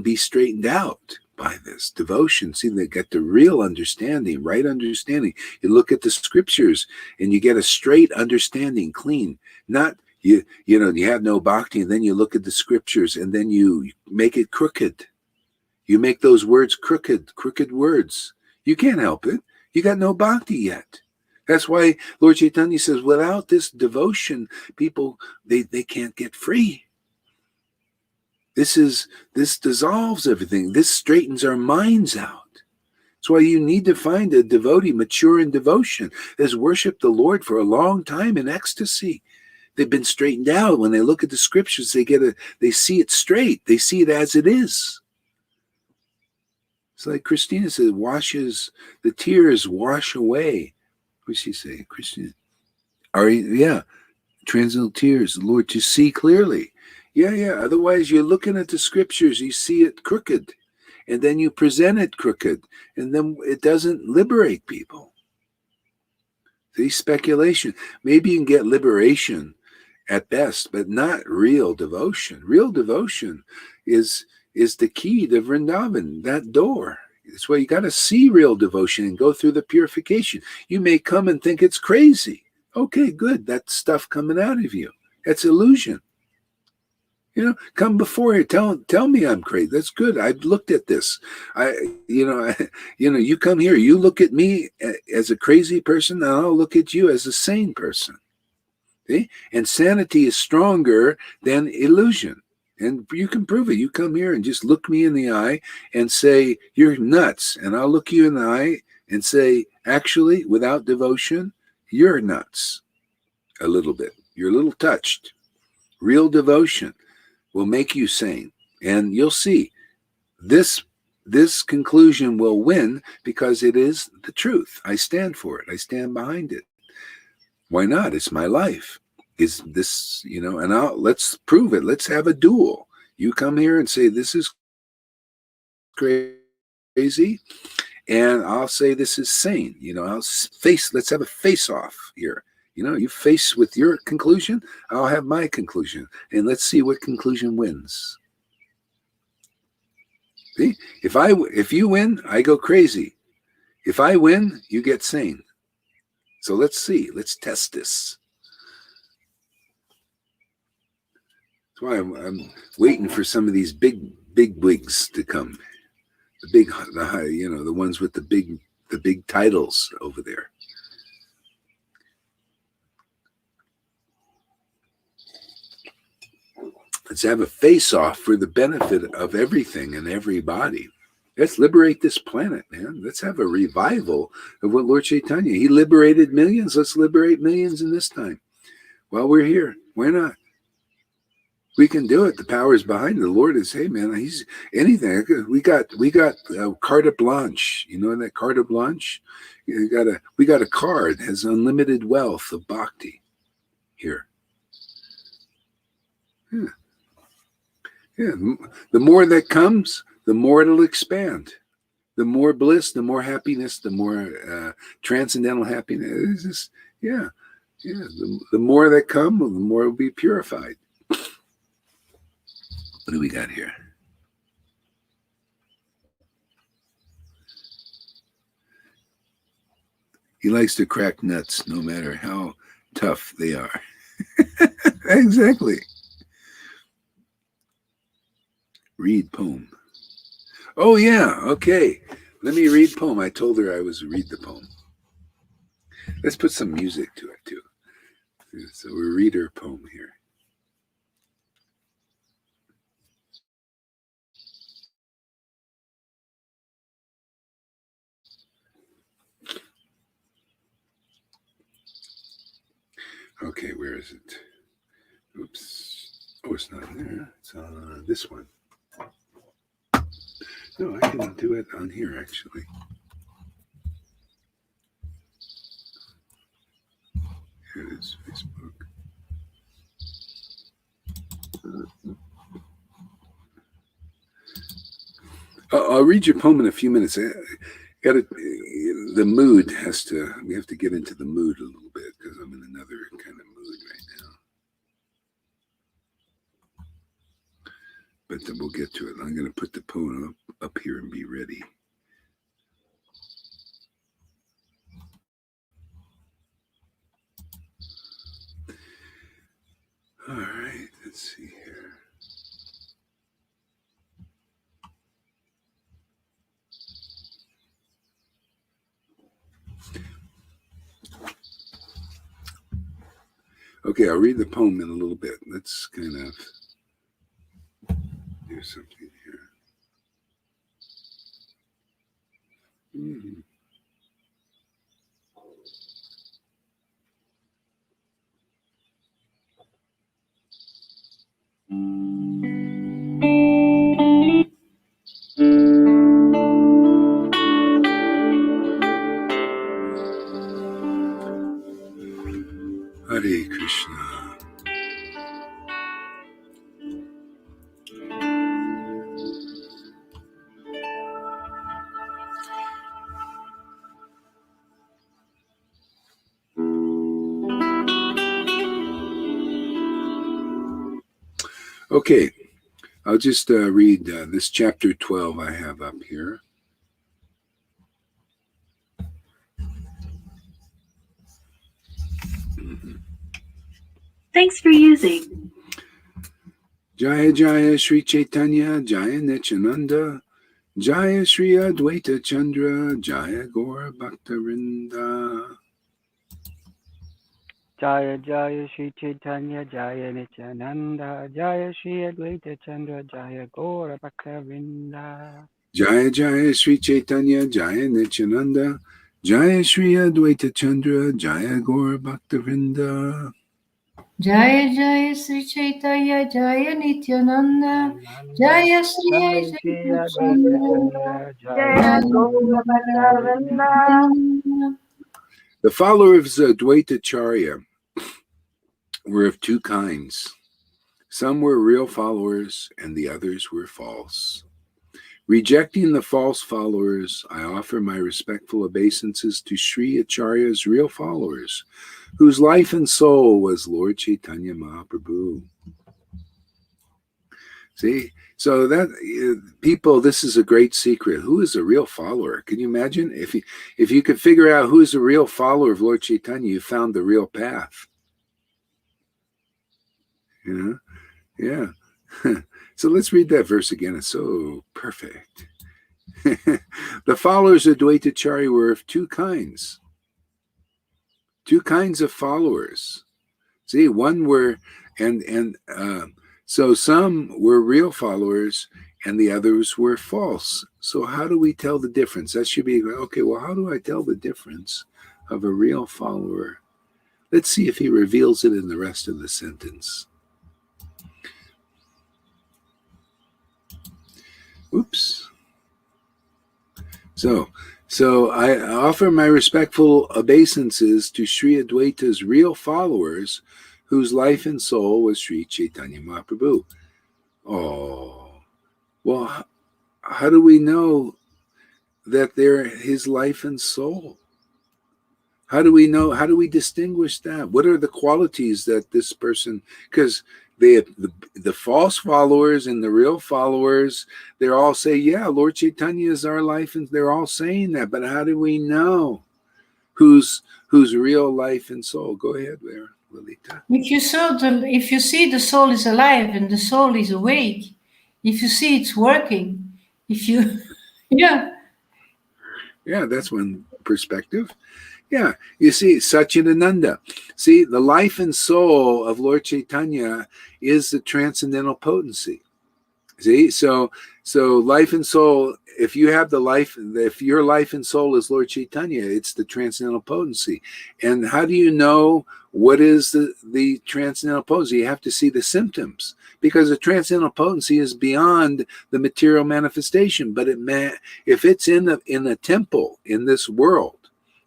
be straightened out by this devotion. See, they get the real understanding, right understanding. You look at the scriptures and you get a straight understanding, clean. Not you have no bhakti, and then you look at the scriptures and then you make it crooked. You make those words crooked words. You can't help it. You got no bhakti yet. That's why Lord Chaitanya says, without this devotion, people, they can't get free. This dissolves everything. This straightens our minds out. That's why you need to find a devotee mature in devotion, has worshiped the Lord for a long time in ecstasy. They've been straightened out. When they look at the scriptures, they see it straight. They see it as it is. It's like Christina said, the tears wash away. What does she say? Christina? Transcendental tears, Lord, to see clearly. Yeah. Otherwise, you're looking at the scriptures, you see it crooked, and then you present it crooked, and then it doesn't liberate people. See, speculation. Maybe you can get liberation at best, but not real devotion. Real devotion is the key to Vrindavan, that door. That's why you got to see real devotion and go through the purification. You may come and think it's crazy. Okay, good. That's stuff coming out of you. That's illusion. Come before you. Tell me I'm crazy. That's good. I've looked at this. You come here. You look at me as a crazy person, and I'll look at you as a sane person. See? And sanity is stronger than illusion. And you can prove it. You come here and just look me in the eye and say, you're nuts. And I'll look you in the eye and say, actually, without devotion, you're nuts. A little bit. You're a little touched. Real devotion will make you sane. And you'll see this conclusion will win because it is the truth. I stand for it. I stand behind it. Why not? It's my life. Is this, and let's prove it. Let's have a duel. You come here and say, this is crazy. And I'll say, this is sane. Let's have a face off here. You face with your conclusion. I'll have my conclusion. And let's see what conclusion wins. See? If you win, I go crazy. If I win, you get sane. So let's see. Let's test this. That's why I'm waiting for some of these big wigs to come. The ones with the big titles over there. Let's have a face-off for the benefit of everything and everybody. Let's liberate this planet, man. Let's have a revival of what Lord Chaitanya, he liberated millions. Let's liberate millions in this time. While we're here, why not? We can do it. The power is behind it. The Lord is, hey, man, he's anything. We got carte blanche. You know that carte blanche? We got a card that has unlimited wealth of bhakti here. Yeah. Yeah, the more that comes, the more it'll expand. The more bliss, the more happiness, the more transcendental happiness. It's just, yeah. The more that come, the more it will be purified. What do we got here? He likes to crack nuts, no matter how tough they are. Exactly. Read poem. Oh, yeah. Okay. Let me read poem. I told her I was read the poem. Let's put some music to it, too. So we read her poem here. Okay, where is it? Oops. Oh, it's not there. It's on this one. No, I can do it on here, actually. Here it is, Facebook. I'll read your poem in a few minutes. The mood we have to get into the mood a little bit because I'm in another kind of mood right now. But then we'll get to it. I'm going to put the poem up here and be ready. All right, let's see here. Okay, I'll read the poem in a little bit. Let's kind of do something here. Hare Krishna. Okay, I'll just read this chapter 12 I have up here.
Thanks for using.
Jaya Jaya Sri Chaitanya Jaya Nityananda Jaya Sri Advaita Chandra Jaya Gaura Bhaktarinda.
Jaya Jaya Sri Chaitanya Jaya Nityananda Jaya Sri Advaita Chandra Jaya Gaura Bhaktavinda.
Jaya Jaya Sri Chaitanya Jaya Nityananda Jaya Sri Advaita Chandra Jaya Gaura Bhaktavinda.
Jaya Jaya Sri Chaitanya Jaya Nityananda
Nanda
Jaya Sri
Jaya Shri Advaita Chandra Jaya
Jaya
Gaura Bhattacharya.
Nityananda.
The followers of Advaitacharya were of two kinds. Some were real followers, and the others were false. Rejecting the false followers, I offer my respectful obeisances to Sri Acharya's real followers, whose life and soul was Lord Chaitanya Mahaprabhu. See, so that people, this is a great secret. Who is a real follower? Can you imagine if you could figure out who is a real follower of Lord Chaitanya, you found the real path. You know, yeah. So let's read that verse again. It's so perfect. The followers of Advaitacharya were of two kinds of followers. See, one were, so some were real followers and the others were false. So how do we tell the difference? That should be, okay, well, how do I tell the difference of a real follower? Let's see if he reveals it in the rest of the sentence. Oops. So I offer my respectful obeisances to Sri Advaita's real followers, whose life and soul was Sri Chaitanya Mahaprabhu. Oh, well, how do we know that they're his life and soul? How do we know? How do we distinguish that? What are the qualities that this person? Because the false followers and the real followers, they're all say, yeah, Lord Chaitanya is our life, and they're all saying that. But how do we know who's real life and soul? Go ahead there, Lalita.
If you see the soul is alive and the soul is awake, if you see it's working, if you, yeah.
Yeah, that's one perspective. Yeah, you see, Satchidananda. See, the life and soul of Lord Chaitanya is the transcendental potency. See, so life and soul, if you have if your life and soul is Lord Chaitanya, it's the transcendental potency. And how do you know what is the transcendental potency? You have to see the symptoms, because the transcendental potency is beyond the material manifestation. But if it's in a temple in this world,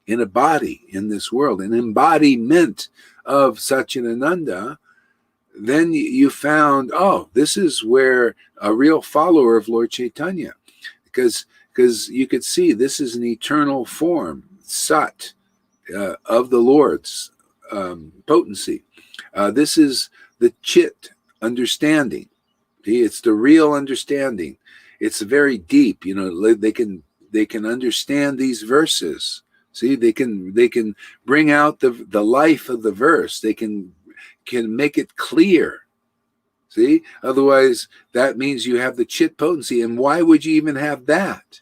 in a body in this world, an embodiment of Satchidananda, then you found, oh, this is where a real follower of Lord Chaitanya, because you could see this is an eternal form, Sat, of the Lord's potency. This is the Chit, understanding. See, it's the real understanding. It's very deep. You know, they can understand these verses. See, they can bring out the life of the verse. They can make it clear. See, otherwise that means you have the chit potency. And why would you even have that?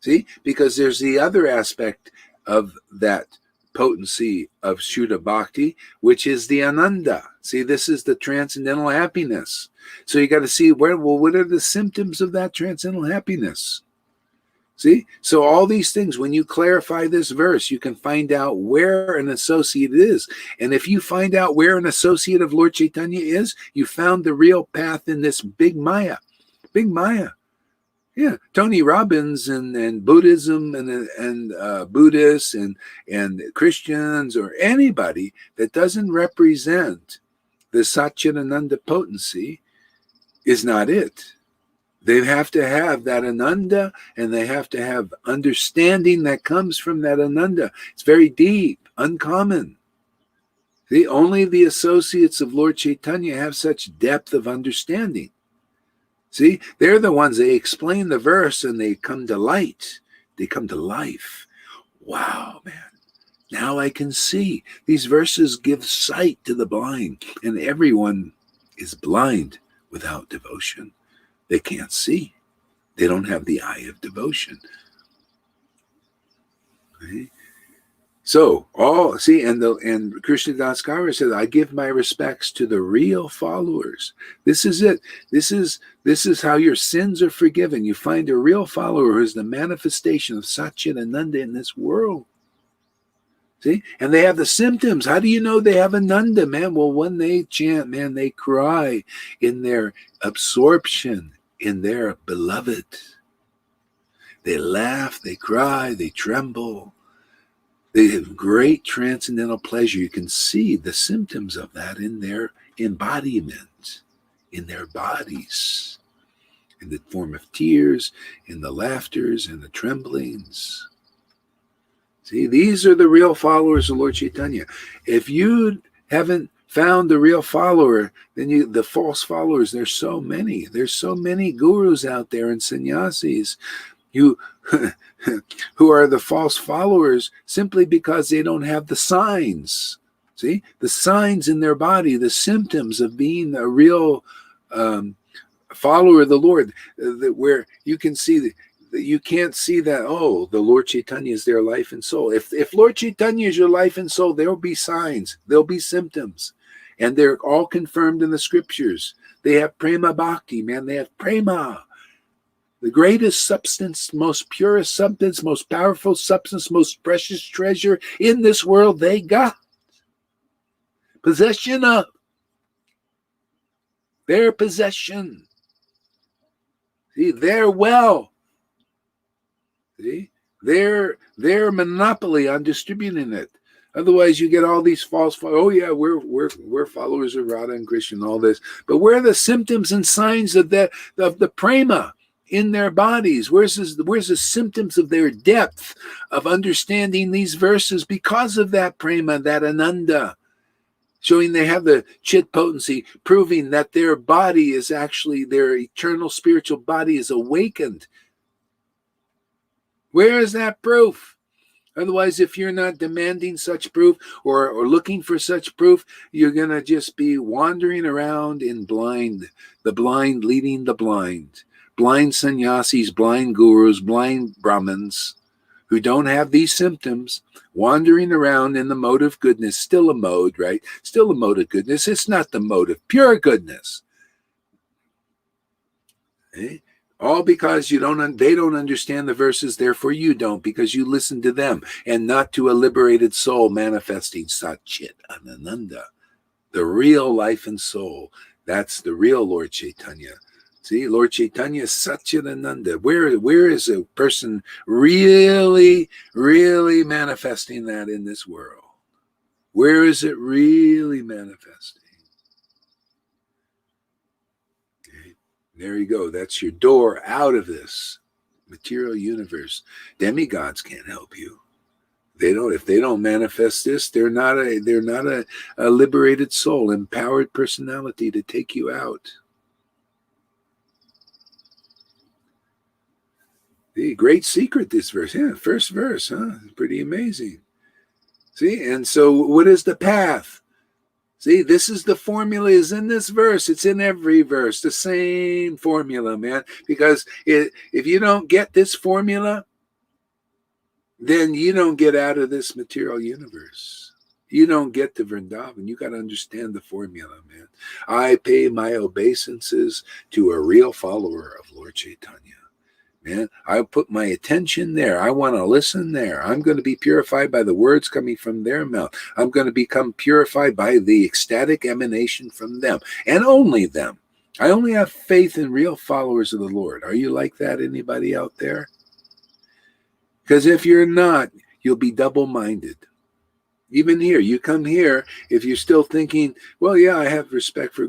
See, because there's the other aspect of that potency of Shuddha Bhakti, which is the Ananda. See, this is the transcendental happiness. So you got to see what are the symptoms of that transcendental happiness? See, so all these things, when you clarify this verse, you can find out where an associate is. And if you find out where an associate of Lord Chaitanya is, you found the real path in this big Maya. Big Maya. Yeah, Tony Robbins and Buddhism and Buddhists and Christians or anybody that doesn't represent the Satchidananda potency is not it. They have to have that Ananda, and they have to have understanding that comes from that Ananda. It's very deep, uncommon. See, only the associates of Lord Chaitanya have such depth of understanding. See, they're the ones, they explain the verse and they come to light. They come to life. Wow, man. Now I can see. These verses give sight to the blind, and everyone is blind without devotion. They can't see. They don't have the eye of devotion. Okay? So and Krishna Das Kaviraj says, I give my respects to the real followers. This is it. This is how your sins are forgiven. You find a real follower who is the manifestation of Satchidananda in this world. See? And they have the symptoms. How do you know they have Ananda, man? Well, when they chant, man, they cry in their absorption in their beloved. They laugh, they cry, they tremble. They have great transcendental pleasure. You can see the symptoms of that in their embodiment, in their bodies, in the form of tears, in the laughters, in the tremblings. See, these are the real followers of Lord Chaitanya. If you haven't found the real follower, then the false followers, there's so many. There's so many gurus out there and sannyasis who are the false followers simply because they don't have the signs. See, the signs in their body, the symptoms of being a real follower of the Lord, where you can see you can't see that, oh, the Lord Chaitanya is their life and soul. If Lord Chaitanya is your life and soul, there will be signs, there'll be symptoms, and they're all confirmed in the scriptures. They have prema bhakti, man. They have prema, the greatest substance, most purest substance, most powerful substance, most precious treasure in this world. They got possession of their possession. See, their well. See, their monopoly on distributing it. Otherwise, you get all these false. Oh yeah, we're followers of Radha and Krishna and all this. But where are the symptoms and signs of the prema in their bodies? Where's the symptoms of their depth of understanding these verses because of that prema, that ananda, showing they have the chit potency, proving that their body is actually their eternal spiritual body is awakened. Where is that proof? Otherwise, if you're not demanding such proof or looking for such proof, you're going to just be wandering around in blind, the blind leading the blind. Blind sannyasis, blind gurus, blind Brahmins who don't have these symptoms, wandering around in the mode of goodness. Still a mode, right? Still a mode of goodness. It's not the mode of pure goodness. Okay? All because they don't understand the verses, therefore you don't, because you listen to them and not to a liberated soul manifesting Satchit Ananda, the real life and soul. That's the real Lord Chaitanya. See, Lord Chaitanya is Satchit Ananda. Where is a person really, really manifesting that in this world? Where is it really manifesting? There you go. That's your door out of this material universe. Demigods can't help you. If they don't manifest this, they're not a liberated soul, empowered personality to take you out. The great secret, this verse. Yeah, first verse, huh? Pretty amazing. See, and so what is the path? See, this is the formula is in this verse. It's in every verse, the same formula, man. Because if you don't get this formula, then you don't get out of this material universe. You don't get to Vrindavan. You got to understand the formula, man. I pay my obeisances to a real follower of Lord Chaitanya. Man, I put my attention there. I want to listen there. I'm going to be purified by the words coming from their mouth. I'm going to become purified by the ecstatic emanation from them, and only them. I only have faith in real followers of the Lord. Are you like that, anybody out there? Because if you're not, you'll be double-minded. Even here, you come here, if you're still thinking, well, yeah, I have respect for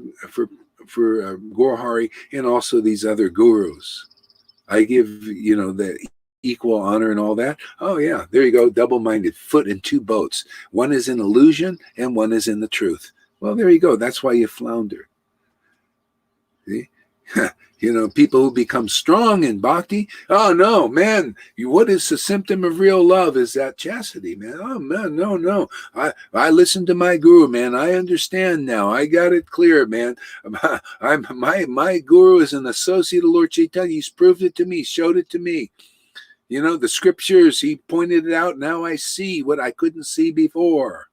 Gaurahari and also these other gurus. I give, the equal honor and all that. Oh, yeah, there you go, double-minded, foot in two boats. One is in illusion and one is in the truth. Well, there you go. That's why you flounder. See? People who become strong in bhakti, oh, no, man, what is the symptom of real love is that chastity, man. Oh, man, no. I listened to my guru, man. I understand now. I got it clear, man. My guru is an associate of Lord Chaitanya. He's proved it to me, showed it to me. The scriptures, he pointed it out. Now I see what I couldn't see before.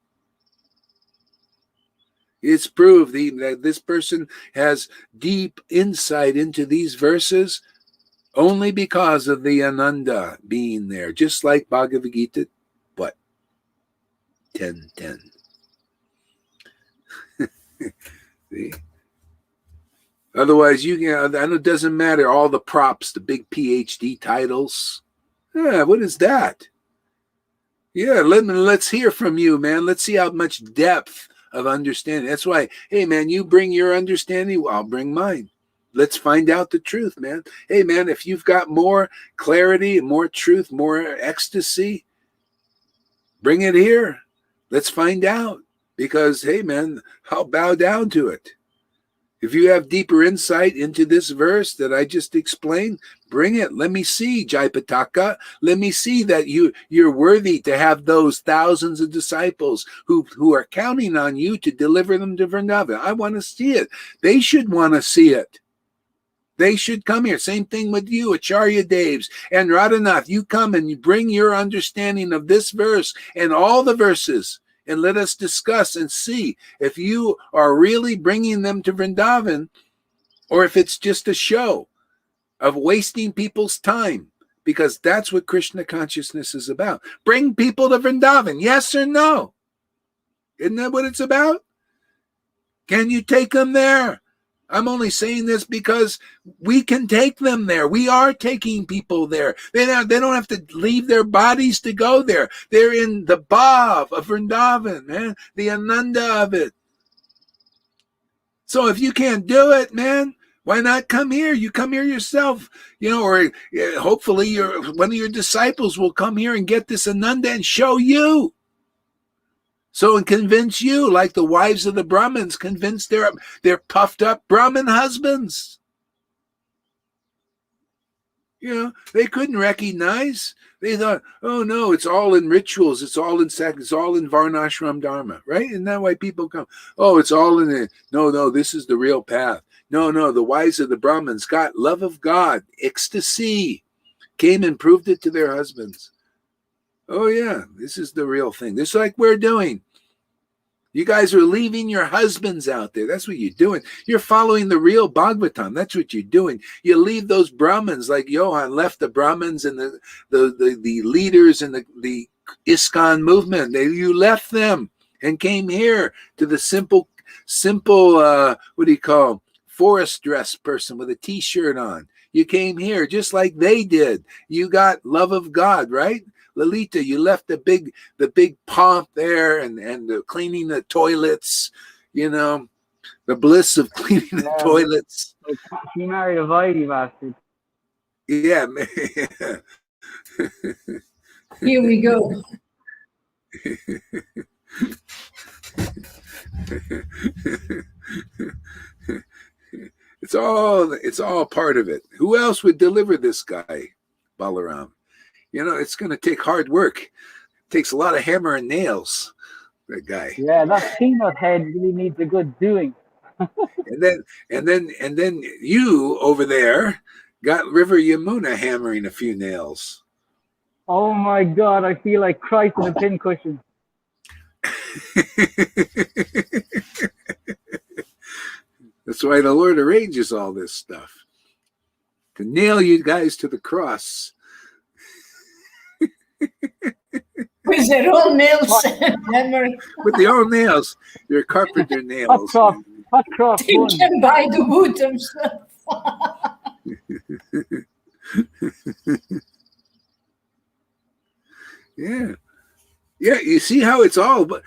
It's proved that this person has deep insight into these verses only because of the Ananda being there, just like Bhagavad Gita. What? 10, 10. See? Otherwise, I know it doesn't matter all the props, the big PhD titles. Yeah, what is that? Yeah, let's hear from you, man. Let's see how much depth of understanding. That's why, hey, man, you bring your understanding, I'll bring mine. Let's find out the truth, man. Hey, man, if you've got more clarity, more truth, more ecstasy, bring it here. Let's find out. Because, hey, man, I'll bow down to it. If you have deeper insight into this verse that I just explained, bring it. Let me see, Jaipataka. Let me see that you're worthy to have those thousands of disciples who are counting on you to deliver them to Vrindavan. I want to see it. They should want to see it. They should come here. Same thing with you, Acharya Devs and Radhanath. You come and you bring your understanding of this verse and all the verses, and let us discuss and see if you are really bringing them to Vrindavan or if it's just a show of wasting people's time, because that's what Krishna consciousness is about. Bring people to Vrindavan, yes or no? Isn't that what it's about? Can you take them there? I'm only saying this because we can take them there. We are taking people there. They don't have to leave their bodies to go there. They're in the bhav of Vrindavan, man, the ananda of it. So if you can't do it, man, why not come here? You come here yourself, or hopefully one of your disciples will come here and get this ananda and show you. So, and convince you, like the wives of the Brahmins convinced their puffed up Brahmin husbands. They couldn't recognize. They thought, oh no, it's all in rituals, it's all in sex, it's all in varnashram dharma, right? Isn't that why people come? Oh, it's all in it. No, this is the real path. No, the wives of the Brahmins got love of God, ecstasy, came and proved it to their husbands. Oh yeah, this is the real thing. This is like we're doing. You guys are leaving your husbands out there. That's what you're doing. You're following the real Bhagavatam. That's what you're doing. You leave those Brahmins, like Johan left the Brahmins and the leaders in the ISKCON movement. You left them and came here to the simple, what do you call, forest dress person with a T-shirt on. You came here just like they did. You got love of God, right? Lalita, you left the big pomp there and the cleaning the toilets, the bliss of cleaning the toilets.
He married a Vaidi bastard.
Yeah.
Here we go.
It's all part of it. Who else would deliver this guy, Balaram? It's going to take hard work. It takes a lot of hammer and nails, that guy.
Yeah, that peanut head really needs a good doing.
and then you over there got River Yamuna hammering a few nails.
Oh my God, I feel like Christ in a pincushion.
That's why the Lord arranges all this stuff, to nail you guys to the cross.
With their own nails and hammer.
With their own nails. Your carpenter nails.
Hot cross
They can buy the wood themselves.
Yeah, you see how it's all, but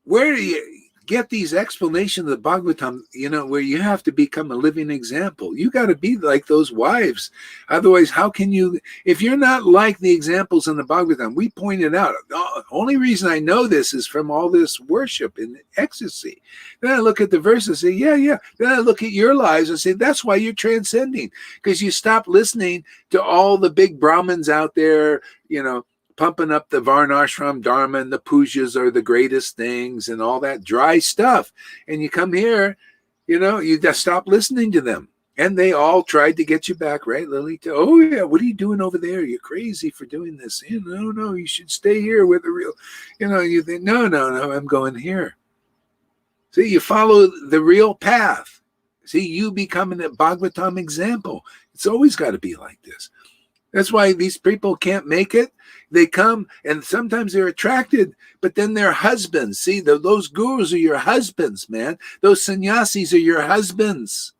where do you get these explanations of the Bhagavatam, where you have to become a living example? You got to be like those wives. Otherwise, how can you, if you're not like the examples in the Bhagavatam? We pointed out, the only reason I know this is from all this worship and ecstasy. Then I look at the verse and say, yeah. Then I look at your lives and say, that's why you're transcending, because you stop listening to all the big Brahmins out there, pumping up the Varnashram Dharma and the pujas are the greatest things and all that dry stuff. And you come here, you just stop listening to them. And they all tried to get you back, right, Lalita? Oh, yeah, what are you doing over there? You're crazy for doing this. No, you should stay here with the real, you think, no, I'm going here. See, you follow the real path. See, you becoming a Bhagavatam example. It's always got to be like this. That's why these people can't make it. They come and sometimes they're attracted, but then they're husbands. See, those gurus are your husbands, man. Those sannyasis are your husbands.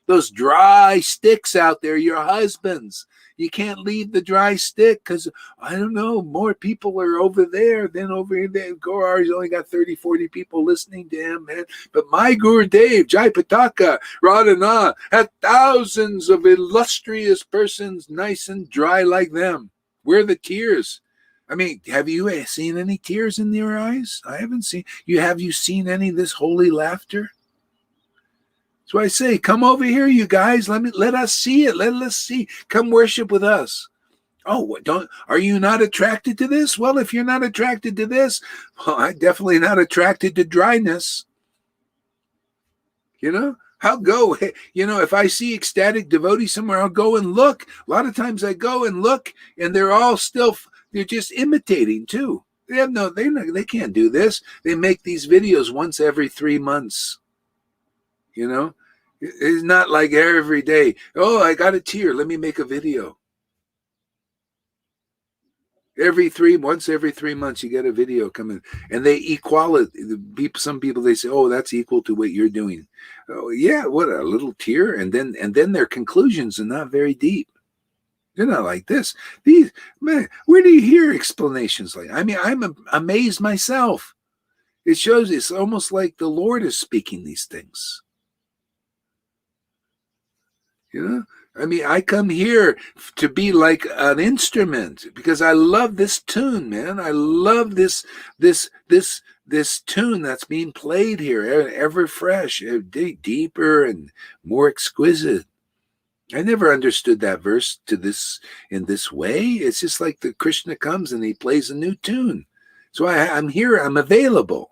Those dry sticks out there, your husbands. You can't leave the dry stick because, I don't know, more people are over there than over here. Gora's only got 30, 40 people listening to him, man. But my Guru Dev, Jai Pataka, Radhana, had thousands of illustrious persons nice and dry like them. Where are the tears? I mean, have you seen any tears in their eyes? I haven't seen. Have you seen any of this holy laughter? So I say, come over here, you guys. Let us see it. Let us see. Come worship with us. Oh, are you not attracted to this? Well, if you're not attracted to this, well, I'm definitely not attracted to dryness. I'll go. If I see ecstatic devotees somewhere, I'll go and look. A lot of times I go and look, and they're all they're just imitating too. They can't do this. They make these videos once every 3 months. It's not like every day. Oh, I got a tear. Let me make a video. Once every 3 months, you get a video coming, and they equal it. Some people, they say, "Oh, that's equal to what you're doing." Oh, yeah, what a little tear, and then their conclusions are not very deep. They're not like this. Man, where do you hear explanations like? I mean, I'm amazed myself. It shows it's almost like the Lord is speaking these things. I mean, I come here to be like an instrument because I love this tune, man. I love this tune that's being played here, ever fresh, deeper and more exquisite. I never understood that verse in this way. It's just like the Krishna comes and he plays a new tune. So I'm here. I'm available.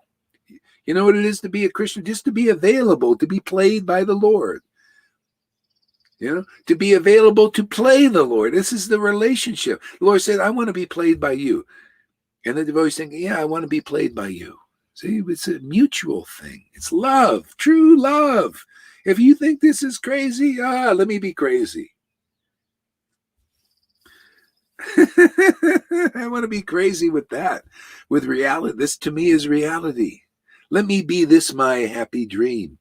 You know what it is to be a Krishna? Just to be available, to be played by the Lord. To be available to play the Lord. This is the relationship. The Lord said, I want to be played by you. And the devotee's thinking, yeah, I want to be played by you. See, it's a mutual thing. It's love, true love. If you think this is crazy, let me be crazy. I want to be crazy with that, with reality. This to me is reality. Let me be this my happy dream.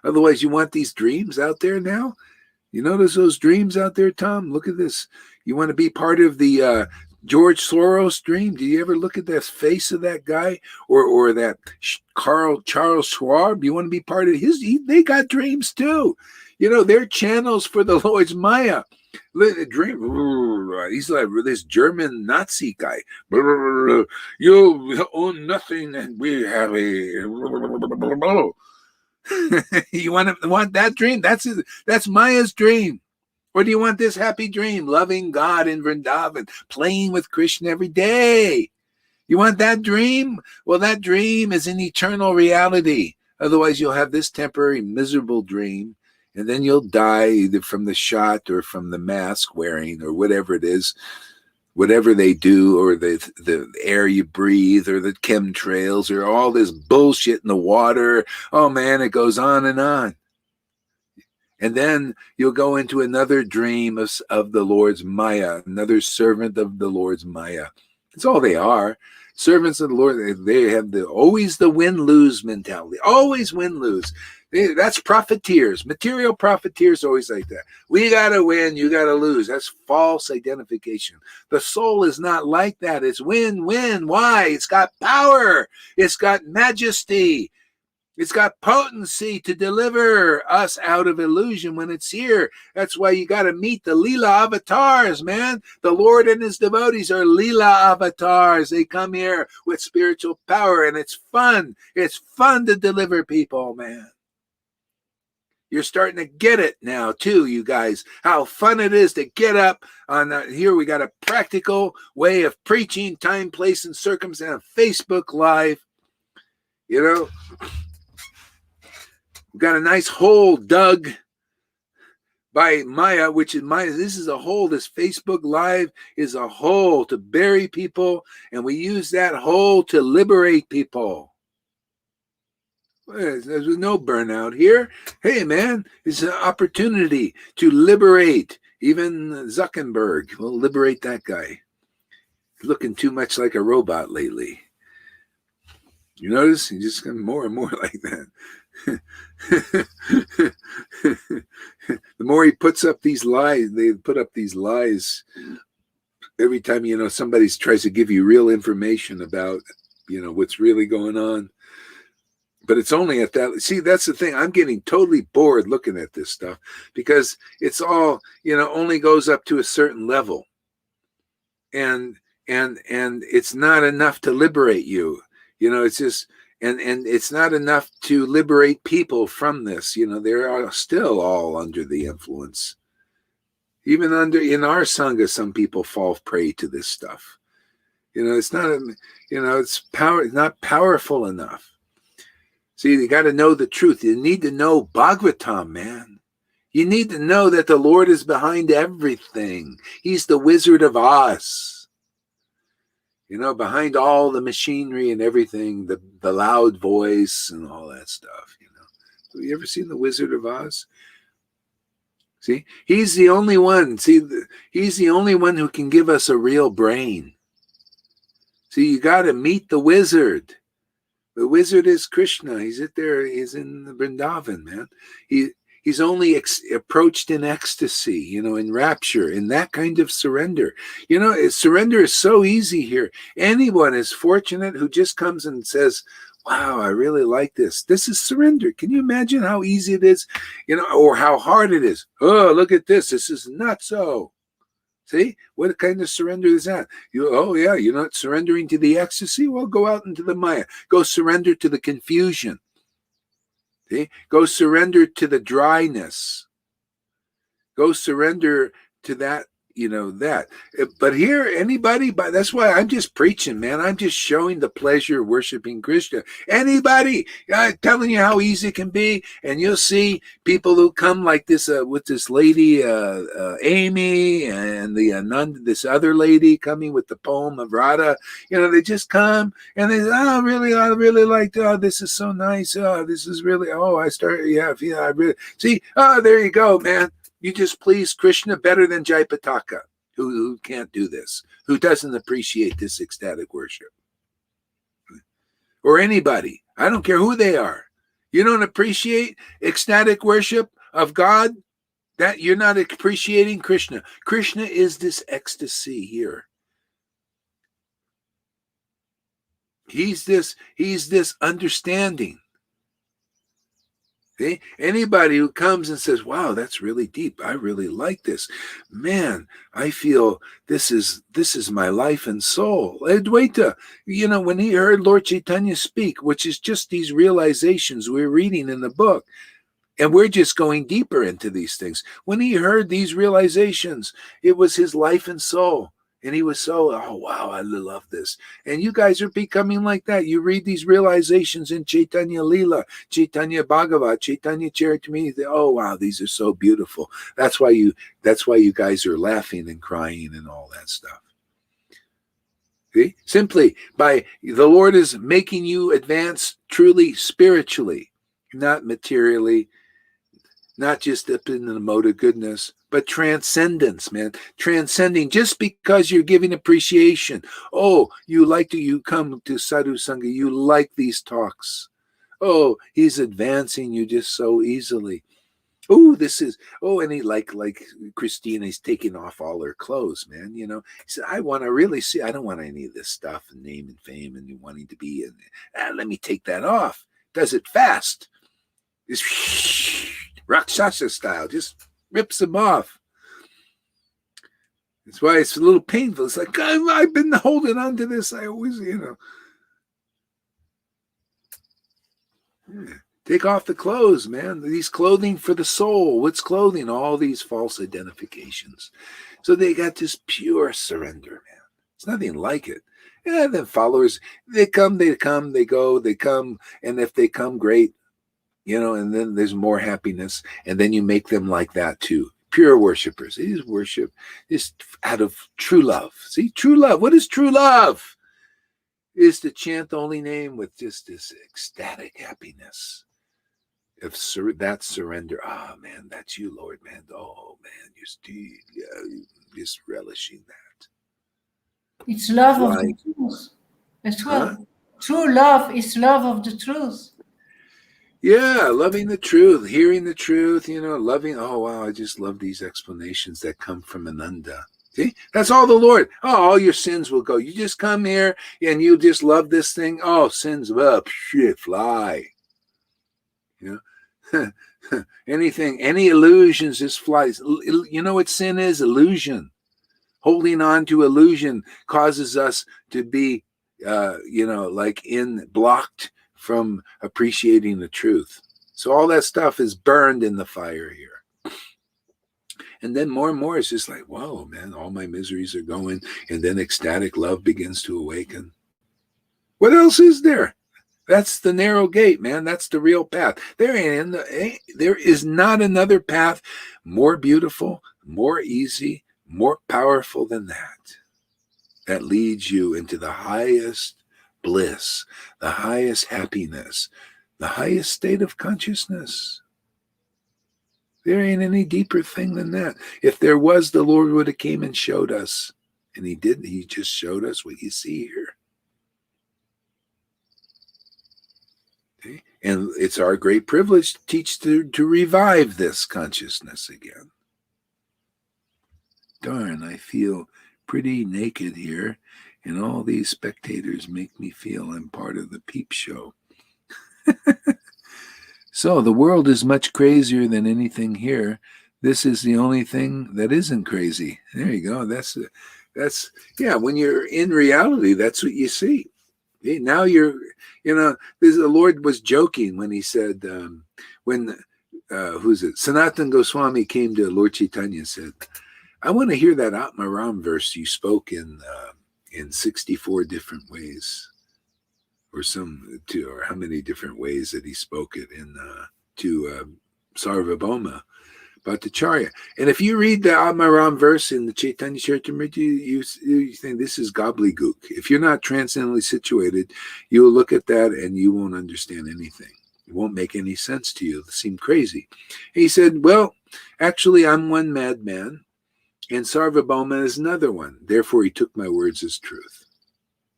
Otherwise you want these dreams out there now? You notice those dreams out there, Tom? Look at this. You want to be part of the George Soros dream? Do you ever look at the face of that guy or that Charles Schwab? You want to be part of they got dreams too. They're channels for the Lord's Maya. Dream. He's like this German Nazi guy. You own nothing and we have a... You want that dream? That's Maya's dream. Or do you want this happy dream, loving God in Vrindavan, playing with Krishna every day? You want that dream? Well, that dream is an eternal reality. Otherwise, you'll have this temporary miserable dream, and then you'll die either from the shot or from the mask wearing or whatever it is. Whatever they do, or the air you breathe, or the chemtrails, or all this bullshit in the water. Oh man, it goes on and on. And then you'll go into another dream of the Lord's Maya, another servant of the Lord's Maya. That's all they are. Servants of the Lord, they have always the win-lose mentality. Always win-lose. That's profiteers. Material profiteers always like that. We got to win, you got to lose. That's false identification. The soul is not like that. It's win-win. Why? It's got power. It's got majesty. It's got potency to deliver us out of illusion when it's here. That's why you got to meet the Leela avatars, man. The Lord and his devotees are Leela avatars. They come here with spiritual power, and it's fun. It's fun to deliver people, man. You're starting to get it now, too, you guys, how fun it is to get up on here. We got a practical way of preaching, time, place, and circumstance, Facebook Live. We've got a nice hole dug by Maya, which is Maya. This is a hole. This Facebook Live is a hole to bury people, and we use that hole to liberate people. There's no burnout here. Hey, man, it's an opportunity to liberate Even Zuckerberg will liberate that guy. Looking too much like a robot lately. You notice? He's just getting more and more like that. The more he puts up these lies, they put up these lies every time, somebody tries to give you real information about, what's really going on. But it's only at that. See, that's the thing. I'm getting totally bored looking at this stuff because it's all, only goes up to a certain level. And it's not enough to liberate you. It's just, and it's not enough to liberate people from this. They're still all under the influence. Even in our Sangha, some people fall prey to this stuff. It's not, it's not powerful enough. See, you got to know the truth. You need to know Bhagavatam, man. You need to know that the Lord is behind everything. He's the Wizard of Oz. Behind all the machinery and everything, the loud voice and all that stuff, Have you ever seen the Wizard of Oz? See, he's the only one. See, he's the only one who can give us a real brain. See, you got to meet the wizard. The wizard is Krishna. He's in the Vrindavan, man. He's only approached in ecstasy, in rapture, in that kind of surrender. Surrender is so easy here. Anyone is fortunate who just comes and says, wow, I really like this. This is surrender. Can you imagine how easy it is, or how hard it is? Oh, look at this. This is not so. See, what kind of surrender is that? You're not surrendering to the ecstasy? Well, go out into the Maya. Go surrender to the confusion. See? Go surrender to the dryness. Go surrender to that, that. But here, anybody, that's why I'm just preaching, man. I'm just showing the pleasure of worshiping Krishna. Anybody, I'm telling you how easy it can be. And you'll see people who come like this, with this lady, Amy, and this other lady coming with the poem of Radha. They just come and they say, I really liked, this is so nice. This is really, I really, see, there you go, man. You just please Krishna better than Jayapataka, who can't do this, who doesn't appreciate this ecstatic worship. Or anybody. I don't care who they are. You don't appreciate ecstatic worship of God, that you're not appreciating Krishna. Krishna is this ecstasy here. He's this understanding. Okay? Anybody who comes and says, wow, that's really deep. I really like this. Man, I feel this is my life and soul. Advaita, when he heard Lord Chaitanya speak, which is just these realizations we're reading in the book, and we're just going deeper into these things. When he heard these realizations, it was his life and soul. And he was so, oh, wow, I love this. And you guys are becoming like that. You read these realizations in Chaitanya Leela, Chaitanya Bhagavat, Chaitanya Charitamrita. Oh, wow, these are so beautiful. That's why you guys are laughing and crying and all that stuff. See? Simply by the Lord is making you advance truly spiritually, not materially, not just up in the mode of goodness, but transcendence, man. Transcending just because you're giving appreciation. Oh, you come to Sadhu Sangha, you like these talks. Oh, he's advancing you just so easily. Oh, and he like Christina, he's taking off all her clothes, man. He said, I want to really see, I don't want any of this stuff and name and fame and wanting to be let me take that off. Does it fast. It's Rakshasa style, just rips them off. That's why it's a little painful. It's like, I've been holding on to this. I always, take off the clothes, man. These clothing for the soul. What's clothing? All these false identifications. So they got this pure surrender, man. It's nothing like it. Yeah, the followers, they come, they go, they come. And if they come, great. And then there's more happiness. And then you make them like that too. Pure worshipers. They just worship just out of true love. See, true love. What is true love? It is to chant the holy name with just this ecstatic happiness. that surrender. Ah, man, that's you, Lord, man. Oh, man, just relishing that.
It's love of the
Like,
truth as
huh?
well. True love is love of the truth.
Yeah, loving the truth, hearing the truth, loving. Oh, wow, I just love these explanations that come from Ananda. See, that's all the Lord. Oh, all your sins will go. You just come here and you just love this thing. Oh, sins up, shit, fly. You know, anything, any illusions just flies. You know what sin is? Illusion. Holding on to illusion causes us to be, blocked from appreciating the truth. So all that stuff is burned in the fire here. And then more and more, it's just like, whoa, man, all my miseries are going. And then ecstatic love begins to awaken. What else is there? That's the narrow gate, man. That's the real path. There is not another path more beautiful, more easy, more powerful than that leads you into the highest bliss, the highest happiness, the highest state of consciousness. There ain't any deeper thing than that. If there was, the Lord would have came and showed us. And he didn't. He just showed us what you see here. Okay? And it's our great privilege to teach to revive this consciousness again. Darn, I feel pretty naked here, and all these spectators make me feel I'm part of the peep show. So the world is much crazier than anything here. This is the only thing that isn't crazy. There you go. That's when you're in reality, that's what you see. Now the Lord was joking when he said, Sanatan Goswami came to Lord Chaitanya and said, I want to hear that Atmaram verse you spoke in 64 different ways, or how many different ways that he spoke it to Sarvabhauma Bhattacharya. And if you read the Atmaram verse in the Chaitanya Charitamrita, you think this is gobbledygook. If you're not transcendently situated, you will look at that and you won't understand anything. It won't make any sense to you. It'll seem crazy. And he said, well, actually, I'm one madman. And Sarvabhauma is another one. Therefore, he took my words as truth.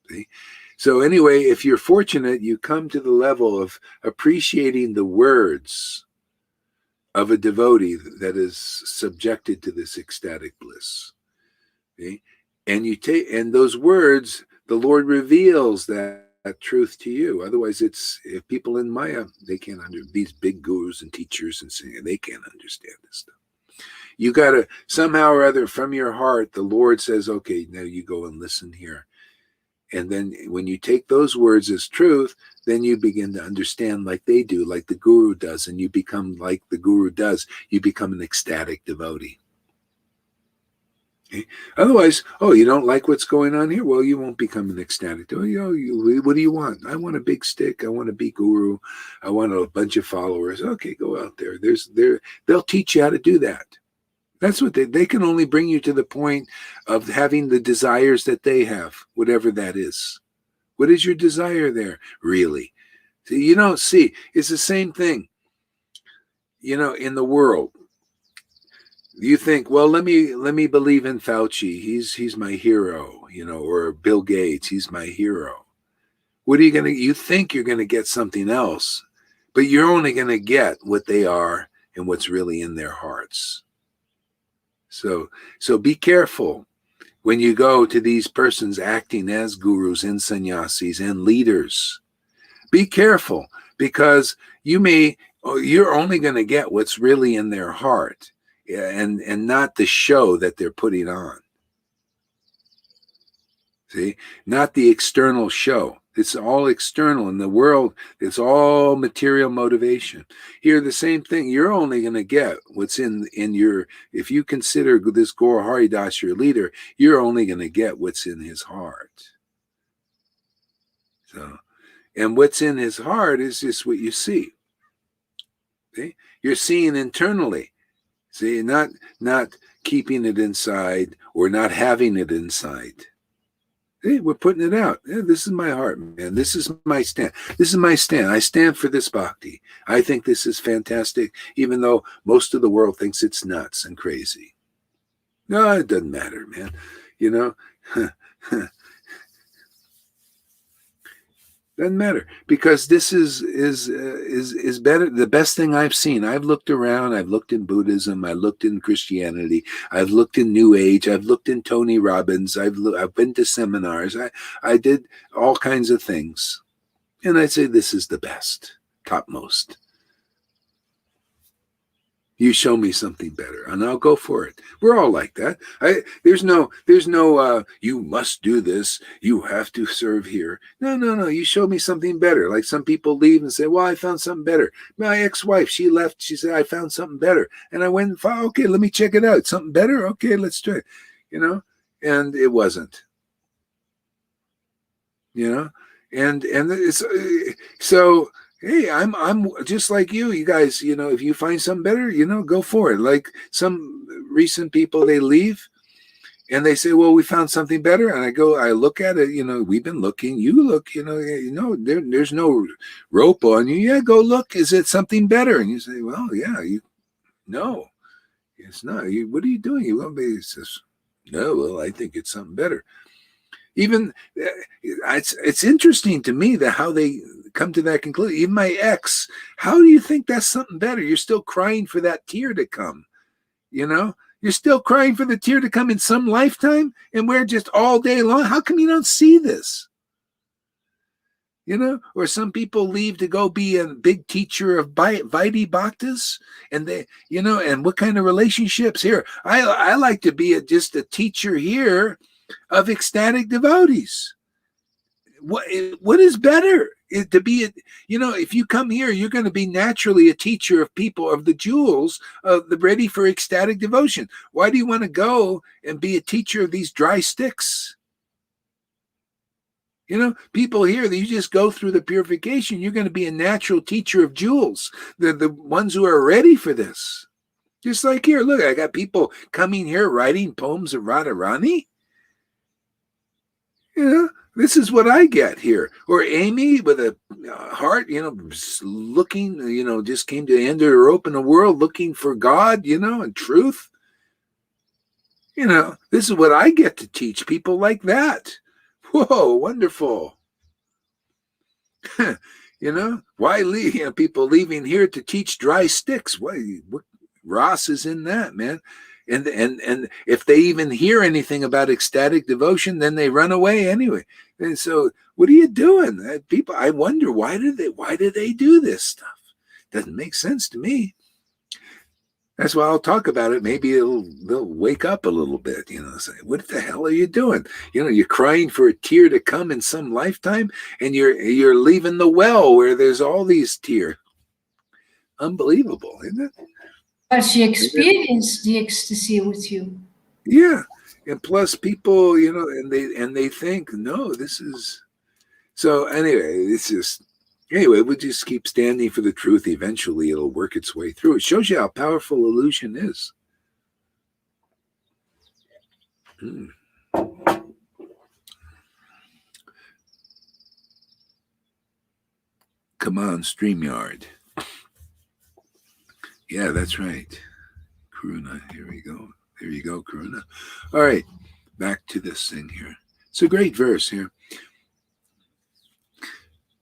See? So anyway, if you're fortunate, you come to the level of appreciating the words of a devotee that is subjected to this ecstatic bliss. See? And those words, the Lord reveals that truth to you. Otherwise, if people in Maya, they can't these big gurus and teachers they can't understand this stuff. You got to somehow or other from your heart, the Lord says, okay, now you go and listen here. And then when you take those words as truth, then you begin to understand like they do, like the guru does, and you become like the guru does. You become an ecstatic devotee. Okay? Otherwise, you don't like what's going on here? Well, you won't become an ecstatic devotee. What do you want? I want a big stick. I want to be guru. I want a bunch of followers. Okay, go out there. They'll teach you how to do that. That's what they can only bring you to the point of having the desires that they have, whatever that is. What is your desire there, really? See, you don't see. It's the same thing, in the world. You think, well, let me believe in Fauci. He's my hero, or Bill Gates. He's my hero. What are you think you're going to get something else, but you're only going to get what they are and what's really in their hearts. So be careful when you go to these persons acting as gurus and sannyasis and leaders. Be careful, because you're only going to get what's really in their heart, and not the show that they're putting on. See, not the external show. It's all external in the world. It's all material motivation. Here, the same thing. You're only going to get what's in your. If you consider this Gaura Haridas your leader, you're only going to get what's in his heart. So, and what's in his heart is just what you see. See? You're seeing internally. See, not keeping it inside or not having it inside. Hey, we're putting it out. Yeah, this is my heart, man. This is my stand. This is my stand. I stand for this bhakti. I think this is fantastic, even though most of the world thinks it's nuts and crazy. No, it doesn't matter, man. You know, doesn't matter, because this is better. The best thing I've seen. I've looked around. I've looked in Buddhism. I looked in Christianity. I've looked in New Age. I've looked in Tony Robbins. I've been to seminars. I did all kinds of things, and I'd say this is the best, topmost. You show me something better, and I'll go for it. We're all like that. There's no, you must do this. You have to serve here. No. You show me something better. Like some people leave and say, well, I found something better. My ex-wife, she left. She said, I found something better. And I went, okay, let me check it out. Something better? Okay, let's try it. And it wasn't, and it's so. Hey, I'm just like you guys, if you find something better, go for it. Like some recent people, they leave and they say, well, we found something better. And I look at it, we've been looking, you look, there's no rope on you. Yeah, go look. Is it something better? And you say, well, yeah, no, it's not. What are you doing? He says, no, well, I think it's something better. Even it's interesting to me that how they come to that conclusion. Even my ex, how do you think that's something better? You're still crying for that tear to come. You're still crying for the tear to come in some lifetime, and we're just all day long. How come you don't see this? Or some people leave to go be a big teacher of Vaidhi Bhaktas, and they, and what kind of relationships here? I like to be just a teacher here of ecstatic devotees. What is better to be if you come here, you're going to be naturally a teacher of people, of the jewels of the ready for ecstatic devotion. Why do you want to go and be a teacher of these dry sticks? People here that you just go through the purification, you're going to be a natural teacher of jewels, the ones who are ready for this. Just like here, look, I got people coming here writing poems of Radharani. This is what I get here. Or Amy with a heart, looking, just came to the end of her rope in the world, looking for God, and truth. This is what I get to teach people like that. Whoa, wonderful. Why leave? People leaving here to teach dry sticks. What Ross is in that, man. And if they even hear anything about ecstatic devotion, then they run away anyway. And so, what are you doing? People, I wonder why do they do this stuff? Doesn't make sense to me. That's why I'll talk about it. Maybe they'll wake up a little bit. Say, what the hell are you doing? You're crying for a tear to come in some lifetime, and you're leaving the well where there's all these tears. Unbelievable, isn't it?
But she experienced the ecstasy with you.
Yeah, and plus people, and they think, no, this is. So anyway, we'll just keep standing for the truth. Eventually, it'll work its way through. It shows you how powerful illusion is. Come on, StreamYard. Yeah, that's right. Karuna, here we go. There you go, Karuna. All right, back to this thing here. It's a great verse here.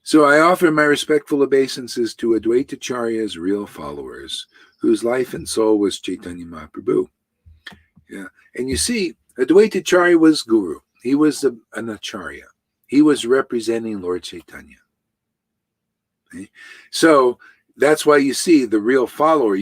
So I offer my respectful obeisances to Advaitacharya's real followers, whose life and soul was Chaitanya Mahaprabhu. Yeah, and you see, Advaitacharya was guru. He was an acharya. He was representing Lord Chaitanya. Okay? So that's why you see the real follower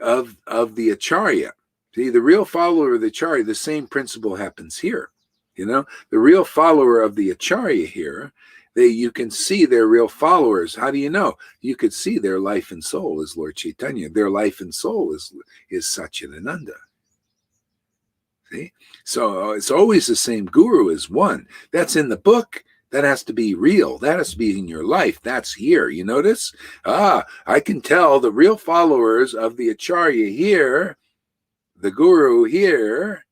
of the acharya. See, the real follower of the acharya, the same principle happens here. The real follower of the acharya here, you can see their real followers. How do you know? You could see their life and soul is Lord Chaitanya. Their life and soul is Satchidananda. See? So it's always the same guru as one. That's in the book. That has to be real. That has to be in your life. That's here. You notice? I can tell the real followers of the acharya here, the guru here,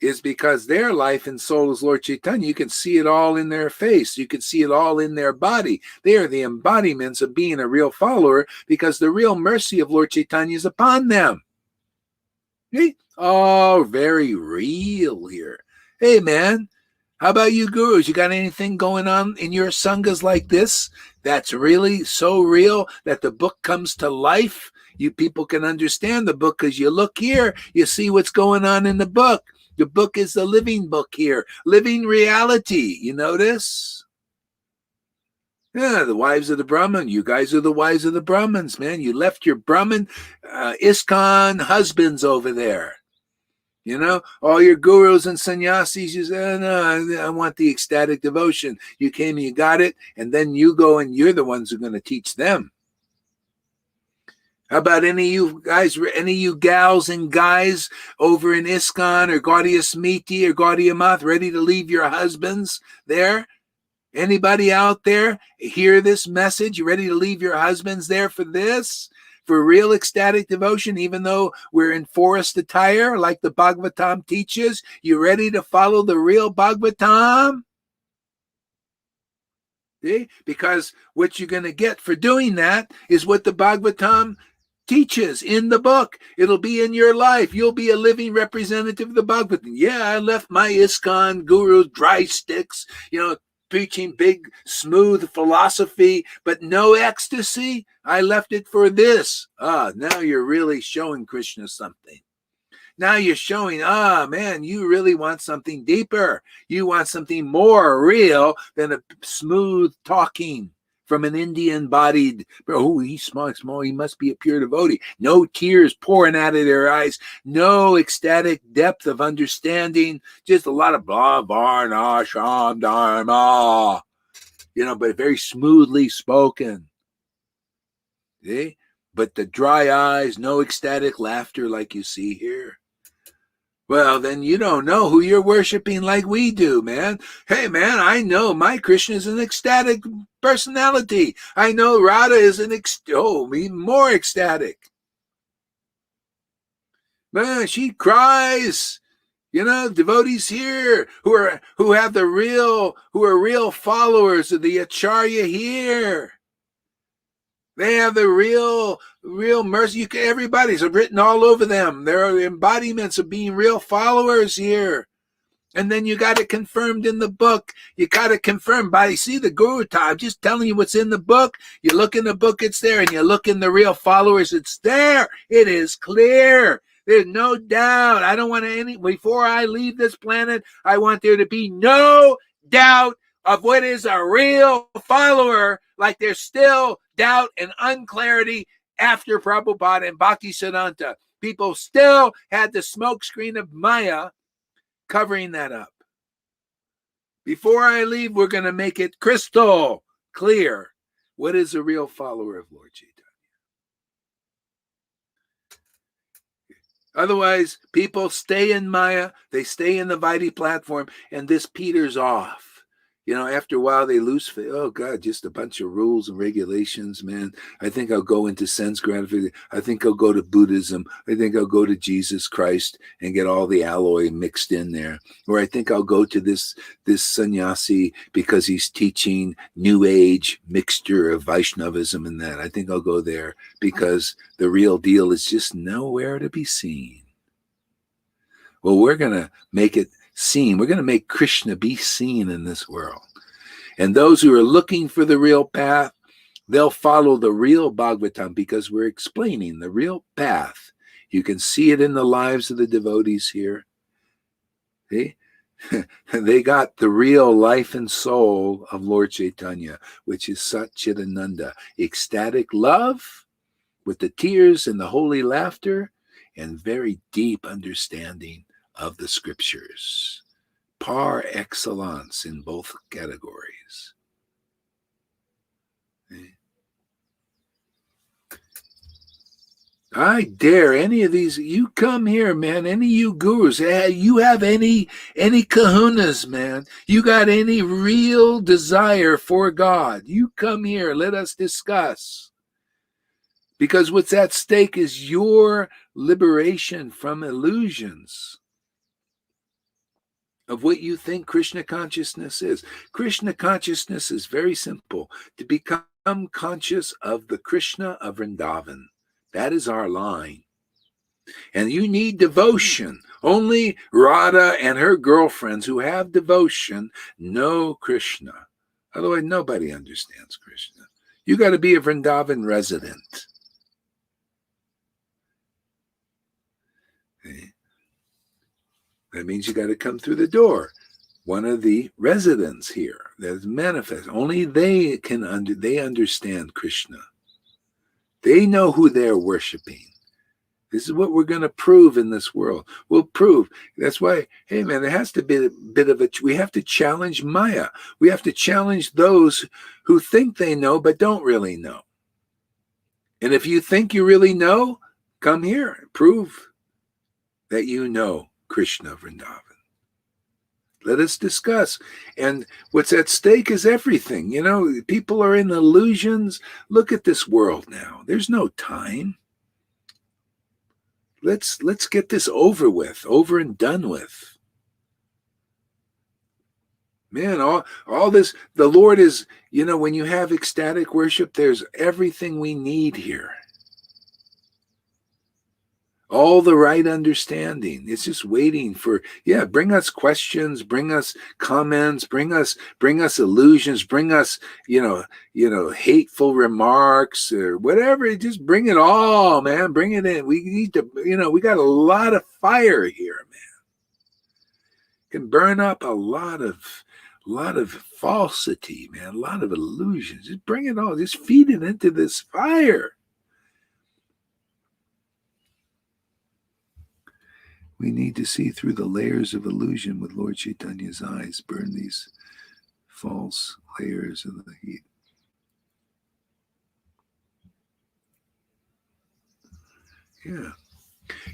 is because their life and soul is Lord Chaitanya. You can see it all in their face. You can see it all in their body. They are the embodiments of being a real follower because the real mercy of Lord Chaitanya is upon them. See? Oh, very real here. Hey, man, how about you gurus? You got anything going on in your sanghas like this that's really so real that the book comes to life? You people can understand the book because you look here, you see what's going on in the book. The book is the living book here, living reality. You notice? Yeah, the wives of the Brahmin. You guys are the wives of the Brahmins, man. You left your Brahmin ISKCON husbands over there. You know, all your gurus and sannyasis, you say, oh, no, I want the ecstatic devotion. You came and you got it, and then you go and you're the ones who are going to teach them. How about any of you guys, any of you gals and guys over in ISKCON or Gaudiya Smriti or Gaudiya Math ready to leave your husbands there? Anybody out there hear this message? You ready to leave your husbands there for this? For real ecstatic devotion, even though we're in forest attire, like the Bhagavatam teaches? You ready to follow the real Bhagavatam? See? Because what you're going to get for doing that is what the Bhagavatam teaches in the book. It'll be in your life. You'll be a living representative of the Bhagavatam. Yeah, I left my ISKCON guru dry sticks, preaching big, smooth philosophy, but no ecstasy. I left it for this. Now you're really showing Krishna something. Now you're showing, man, you really want something deeper. You want something more real than a smooth talking from an Indian-bodied, he's small, he must be a pure devotee. No tears pouring out of their eyes, no ecstatic depth of understanding, just a lot of blah, varna, sham, dharma, but very smoothly spoken. See? But the dry eyes, no ecstatic laughter like you see here. Well, then you don't know who you're worshiping like we do, man. Hey, man, I know my Krishna is an ecstatic personality. I know Radha is even more ecstatic. Man, she cries. Devotees here who are real followers of the Acharya here. They have the real mercy. Everybody's written all over them. They're embodiments of being real followers here. And then you got it confirmed in the book. You got it confirmed by, see, the Guru I'm just telling you what's in the book. You look in the book, it's there. And you look in the real followers, it's there. It is clear. There's no doubt. I don't want before I leave this planet, I want there to be no doubt of what is a real follower, like there's still doubt and unclarity after Prabhupada and Bhaktisiddhanta. People still had the smokescreen of Maya covering that up. Before I leave, we're going to make it crystal clear what is a real follower of Lord Chaitanya. Otherwise, people stay in Maya, they stay in the Vaidhi platform, and this peters off. After a while, they lose faith. Oh, God, just a bunch of rules and regulations, man. I think I'll go into sense gratification. I think I'll go to Buddhism. I think I'll go to Jesus Christ and get all the alloy mixed in there. Or I think I'll go to this sannyasi because he's teaching New Age mixture of Vaishnavism and that. I think I'll go there because the real deal is just nowhere to be seen. Well, we're going to make it seen. We're going to make Krishna be seen in this world. And those who are looking for the real path, they'll follow the real Bhagavatam because we're explaining the real path. You can see it in the lives of the devotees here. See? They got the real life and soul of Lord Chaitanya, which is Satchidananda, ecstatic love with the tears and the holy laughter and very deep understanding of the scriptures, par excellence in both categories. I dare any of these, you come here, man, any of you gurus, you have any kahunas, man, you got any real desire for God, you come here, let us discuss. Because what's at stake is your liberation from illusions. of what you think Krishna consciousness is. Krishna consciousness is very simple. To become conscious of the Krishna of Vrindavan. That is our line. And you need devotion. Only Radha and her girlfriends who have devotion know Krishna. Otherwise, nobody understands Krishna. You got to be a Vrindavan resident. Okay. That means you got to come through the door. One of the residents here that is manifest. Only they they understand Krishna. They know who they're worshiping. This is what we're going to prove in this world. We'll prove. That's why, hey man, there has to be a bit of we have to challenge Maya. We have to challenge those who think they know but don't really know. And if you think you really know, come here. Prove that you know Krishna Vrindavan. Let us discuss. And what's at stake is everything. You know, people are in illusions. Look at this world now. There's no time. Let's get this over with, over and done with. Man, all this, the Lord is, you know, when you have ecstatic worship, there's everything we need here. All the right understanding. It's just waiting for, bring us questions, bring us comments, bring us illusions, bring us, hateful remarks or whatever. Just bring it all, man. Bring it in. We need to, we got a lot of fire here, man. Can burn up a lot of falsity, man, a lot of illusions. Just bring it all. Just feed it into this fire. We need to see through the layers of illusion with Lord Chaitanya's eyes, burn these false layers of the heat.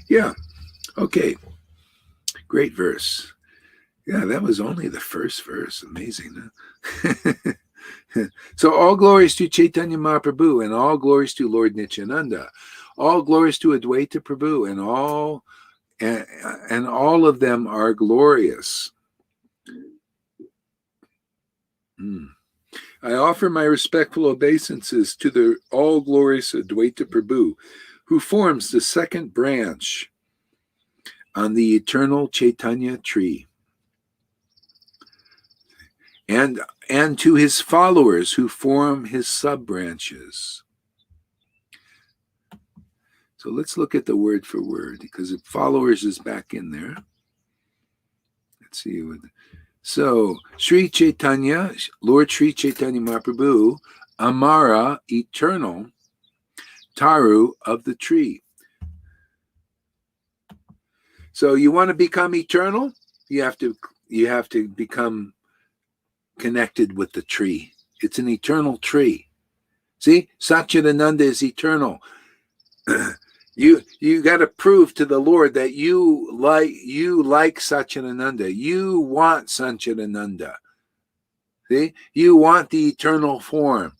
Yeah. Okay. Great verse. Yeah, that was only the first verse. Amazing, huh? So all glories to Chaitanya Mahaprabhu and all glories to Lord Nityananda. All glories to Advaita Prabhu and all of them are glorious. I offer my respectful obeisances to the all-glorious Advaita Prabhu, who forms the second branch on the eternal Chaitanya tree, and to his followers who form his sub-branches. So let's look at the word for word, because followers is back in there. Let's see. So, Sri Chaitanya, Lord Sri Chaitanya Mahaprabhu, Amara, eternal, Taru of the tree. So you want to become eternal? You have to become connected with the tree. It's an eternal tree. See, Satchidananda is eternal. You got to prove to the Lord that you like Satchidananda. You want Satchidananda. See, you want the eternal form.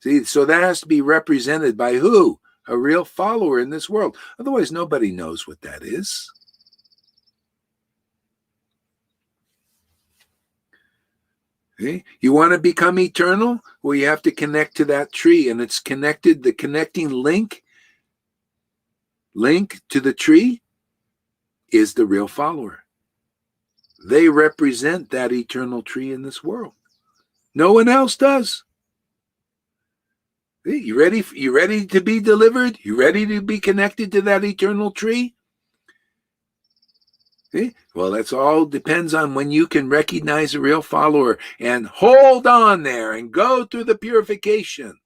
See, so that has to be represented by who? A real follower in this world. Otherwise, nobody knows what that is. See? You want to become eternal? Well, you have to connect to that tree, and it's connected. The connecting link to the tree is the real follower. They represent that eternal tree in this world. No one else does. You ready? You ready to be delivered? You ready to be connected to that eternal tree? Well, that's all depends on when you can recognize a real follower and hold on there and go through the purification.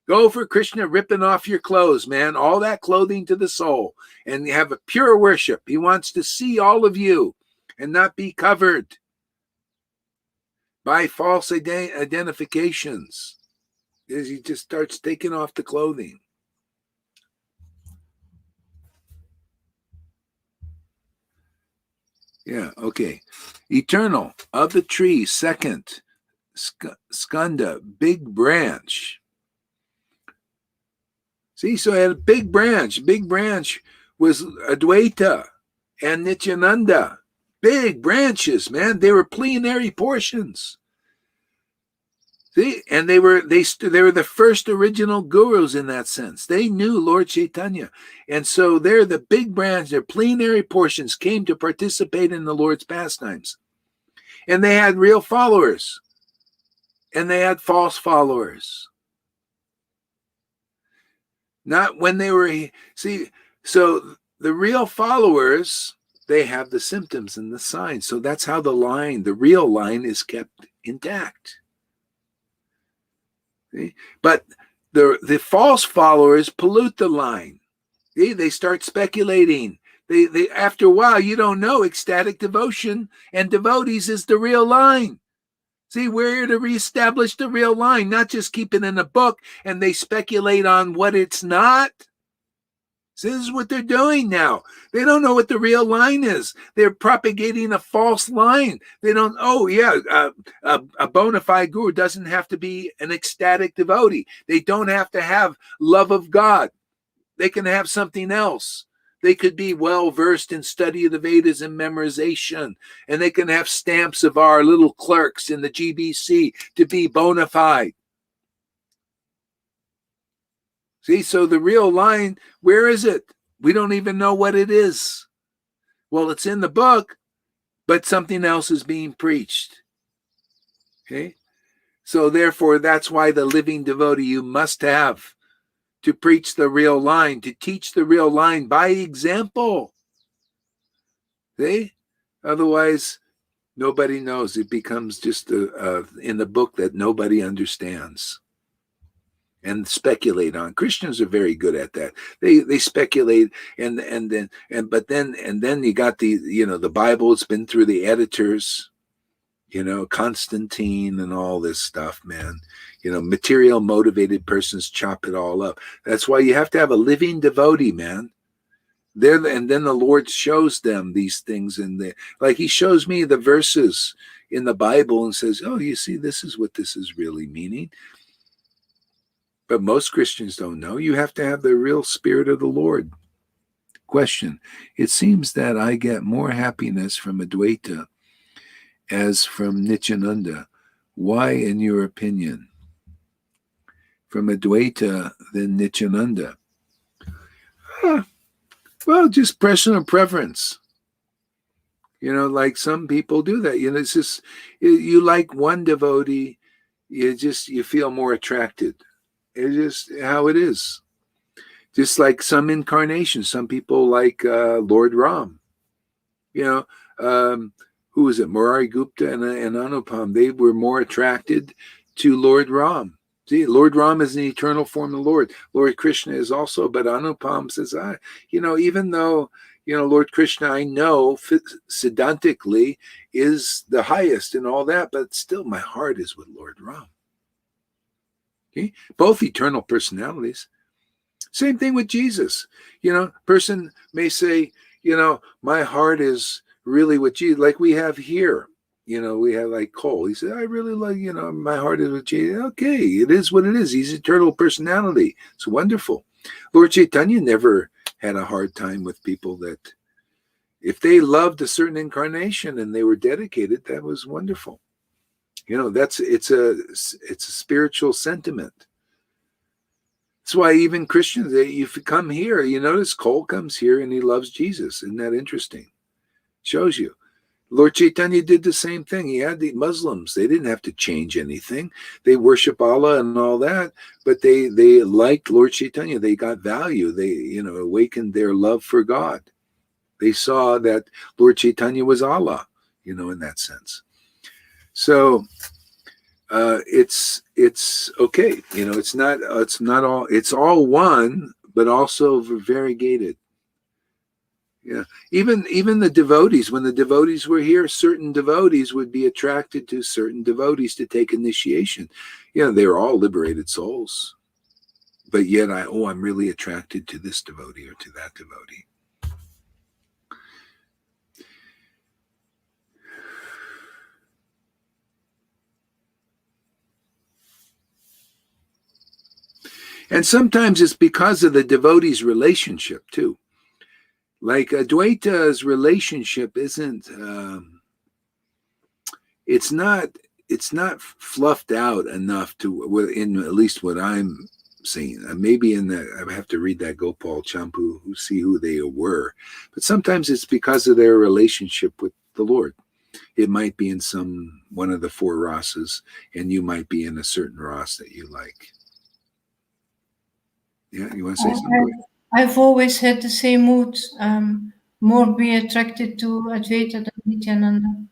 Go for Krishna ripping off your clothes, man, all that clothing to the soul, and you have a pure worship. He wants to see all of you and not be covered by false identifications. As he just starts taking off the clothing. Yeah, okay. Eternal, of the tree, second, skanda, big branch. See, so I had a big branch. Big branch was Advaita and Nityananda. Big branches, man. They were plenary portions. See, and they were the first original gurus in that sense. They knew Lord Chaitanya, and so they're the big branch. Their plenary portions came to participate in the Lord's pastimes, and they had real followers, and they had false followers. Not when they were so the real followers, they have the symptoms and the signs. So that's how the real line, is kept intact. See? But the false followers pollute the line. See? They start speculating. They after a while, you don't know. Ecstatic devotion and devotees is the real line. See, we're here to reestablish the real line, not just keep it in a book and they speculate on what it's not. So this is what they're doing now. They don't know what the real line is. They're propagating a false line. They don't, a bona fide guru doesn't have to be an ecstatic devotee. They don't have to have love of God. They can have something else. They could be well-versed in study of the Vedas and memorization, and they can have stamps of our little clerks in the GBC to be bona fide. See, so the real line, where is it? We don't even know what it is. Well, it's in the book, but something else is being preached. Okay? So therefore, that's why the living devotee you must have to preach the real line, to teach the real line by example. See? Otherwise, nobody knows. It becomes just in the book that nobody understands and speculate on. Christians are very good at that. They speculate and then you got the Bible. It's been through the editors, Constantine and all this stuff, man. Material motivated persons chop it all up. That's why you have to have a living devotee, man. And then the Lord shows them these things, like he shows me the verses in the Bible and says, oh, you see, this is what this is really meaning. But most Christians don't know. You have to have the real spirit of the Lord. Question. It seems that I get more happiness from Advaita as from Nityananda. Why, in your opinion? From Advaita than Nityananda? Well, just personal preference. Like some people do that. It's just, you like one devotee, you feel more attracted. It's just how it is. Just like some incarnations. Some people like Lord Ram. Who was it? Murari Gupta and Anupam. They were more attracted to Lord Ram. See, Lord Ram is an eternal form of the Lord. Lord Krishna is also, but Anupam says, even though, Lord Krishna, I know Siddhantically is the highest and all that, but still my heart is with Lord Ram. Okay? Both eternal personalities. Same thing with Jesus. Person may say, my heart is really with Jesus, like we have here. We have like Cole. He said, I really like, my heart is with Jesus. Okay, it is what it is. He's eternal personality. It's wonderful. Lord Chaitanya never had a hard time with people that, if they loved a certain incarnation and they were dedicated, that was wonderful. It's a spiritual sentiment. That's why even Christians, if you come here, you notice Cole comes here and he loves Jesus. Isn't that interesting? Shows you. Lord Chaitanya did the same thing. He had the Muslims. They didn't have to change anything. They worship Allah and all that, but they liked Lord Chaitanya. They got value. They, awakened their love for God. They saw that Lord Chaitanya was Allah, in that sense. So it's okay. It's all one, but also variegated. Yeah. Even the devotees, when the devotees were here, certain devotees would be attracted to certain devotees to take initiation. They were all liberated souls. But yet I'm really attracted to this devotee or to that devotee. And sometimes it's because of the devotee's relationship too. Like Advaita's relationship isn't. It's not. It's not fluffed out enough to, in at least what I'm seeing. Maybe in the, I have to read that Gopal Champu, who see who they were. But sometimes it's because of their relationship with the Lord. It might be in one of the four rasas, and you might be in a certain ras that you like. Yeah, you want to say something?
I've always had the same mood. More be attracted to Advaita than Nityananda.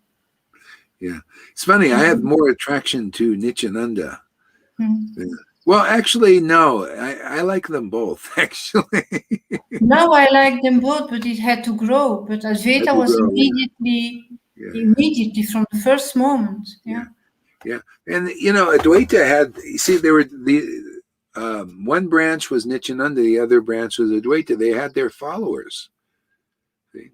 Yeah, it's funny. I have more attraction to Nityananda.
Mm.
Yeah. Well, actually, no. I like them both. Actually,
Now I like them both, but it had to grow. But Advaita was immediately from the first moment. Yeah.
And Advaita had. You see, there were the one branch was Nityananda, the other branch was Advaita. They had their followers. See?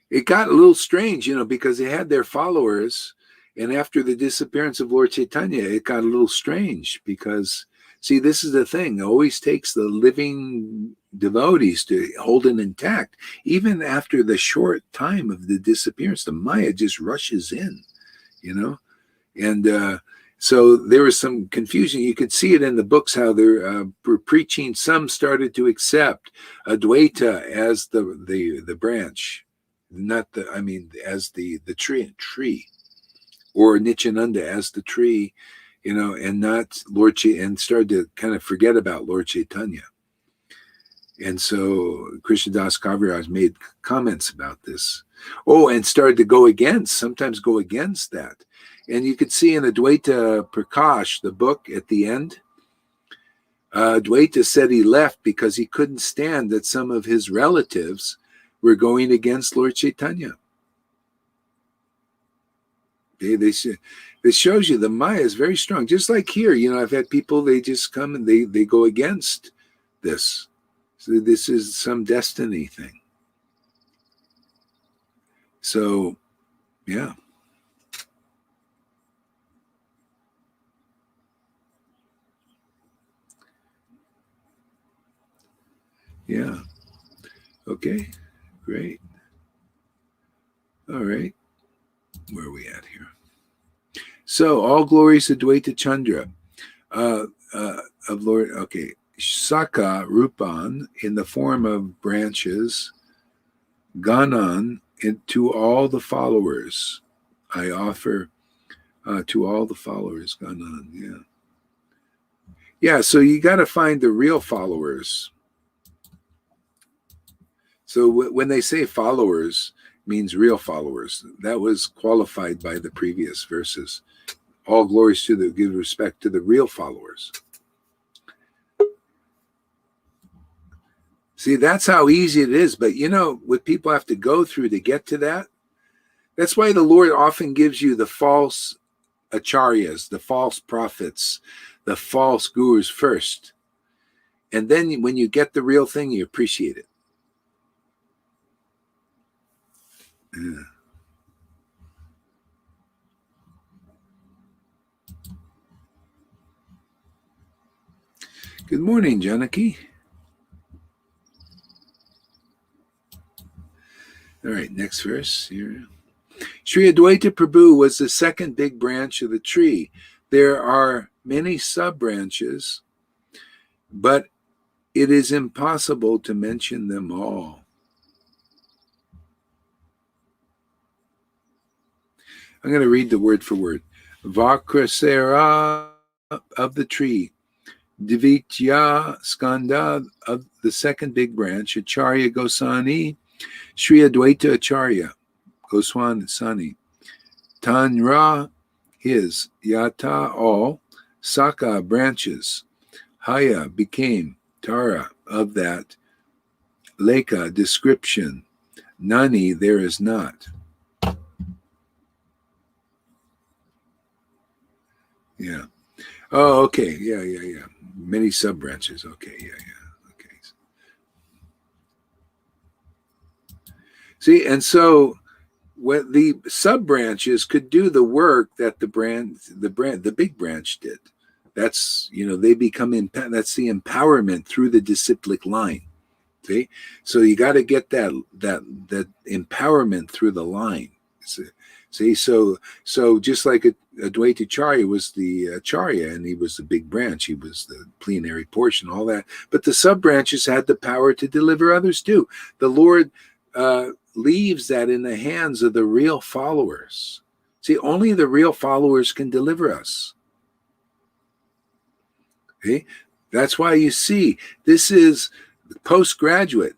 It got a little strange, because they had their followers, and after the disappearance of Lord Chaitanya, it got a little strange because, see, this is the thing. It always takes the living devotees to hold it intact. Even after the short time of the disappearance, the Maya just rushes in, And so there was some confusion. You could see it in the books how they're preaching. Some started to accept Advaita as the branch, as the tree, or Nityananda as the tree, and not Lord Chaitanya, and started to kind of forget about Lord Chaitanya. And so Krishnadas Kaviraj made comments about this. Oh, and started to sometimes go against that. And you could see in Advaita Prakash, the book at the end, Advaita said he left because he couldn't stand that some of his relatives were going against Lord Chaitanya. It shows you the Maya is very strong. Just like here, I've had people, they just come and they go against this. So this is some destiny thing. So, yeah. Yeah. Okay. Great. All right. Where are we at here? So, all glories to Dvaita Chandra of Lord. Okay. Saka Rupan in the form of branches, Ganan to all the followers. I offer to all the followers, Ganan. Yeah. Yeah. So you got to find the real followers. So when they say followers, means real followers. That was qualified by the previous verses. All glories to give respect to the real followers. See, that's how easy it is. But what people have to go through to get to that. That's why the Lord often gives you the false acharyas, the false prophets, the false gurus first. And then when you get the real thing, you appreciate it. Yeah. Good morning, Janaki. All right, next verse here. Sri Advaita Prabhu was the second big branch of the tree. There are many sub-branches, but it is impossible to mention them all. I'm going to read the word for word. Vakrasera of the tree, Divitya Skanda of the second big branch, Acharya Goswami, Sri Advaita Acharya Goswami, Tanra his, Yata all, Saka branches, Haya became, Tara of that, Leka description, Nani there is not. Yeah. Oh, okay. Yeah. Many sub branches. Okay. Yeah. Okay. See, and so when the sub branches could do the work that the big branch did. That's they become that's the empowerment through the disciplic line. See? So you got to get that empowerment through the line. See, so just like Advaita Acharya was the Acharya, and he was the big branch, he was the plenary portion, all that. But the sub branches had the power to deliver others too. The Lord leaves that in the hands of the real followers. See, only the real followers can deliver us. Okay? That's why you see this is postgraduate.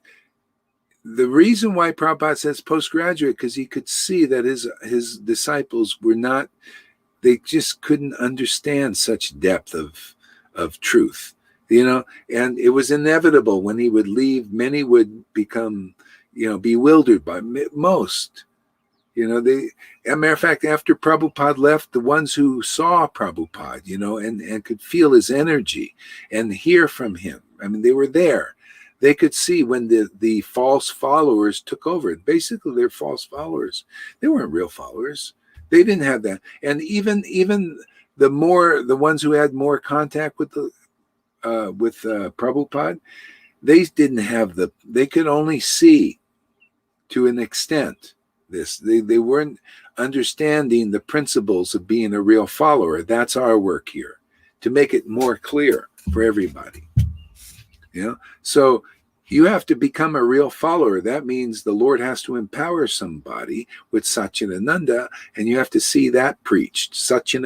The reason why Prabhupada says postgraduate, because he could see that his disciples were not, they just couldn't understand such depth of truth, and it was inevitable when he would leave, many would become, bewildered by most. As a matter of fact, after Prabhupada left, the ones who saw Prabhupada, and could feel his energy and hear from him, I mean, they were there. They could see when the false followers took over. Basically, they're false followers. They weren't real followers. They didn't have that. And even the ones who had more contact with Prabhupada, they didn't have they could only see to an extent this. They weren't understanding the principles of being a real follower. That's our work here, to make it more clear for everybody. So you have to become a real follower. That means the Lord has to empower somebody with Satchidananda, and you have to see that preached.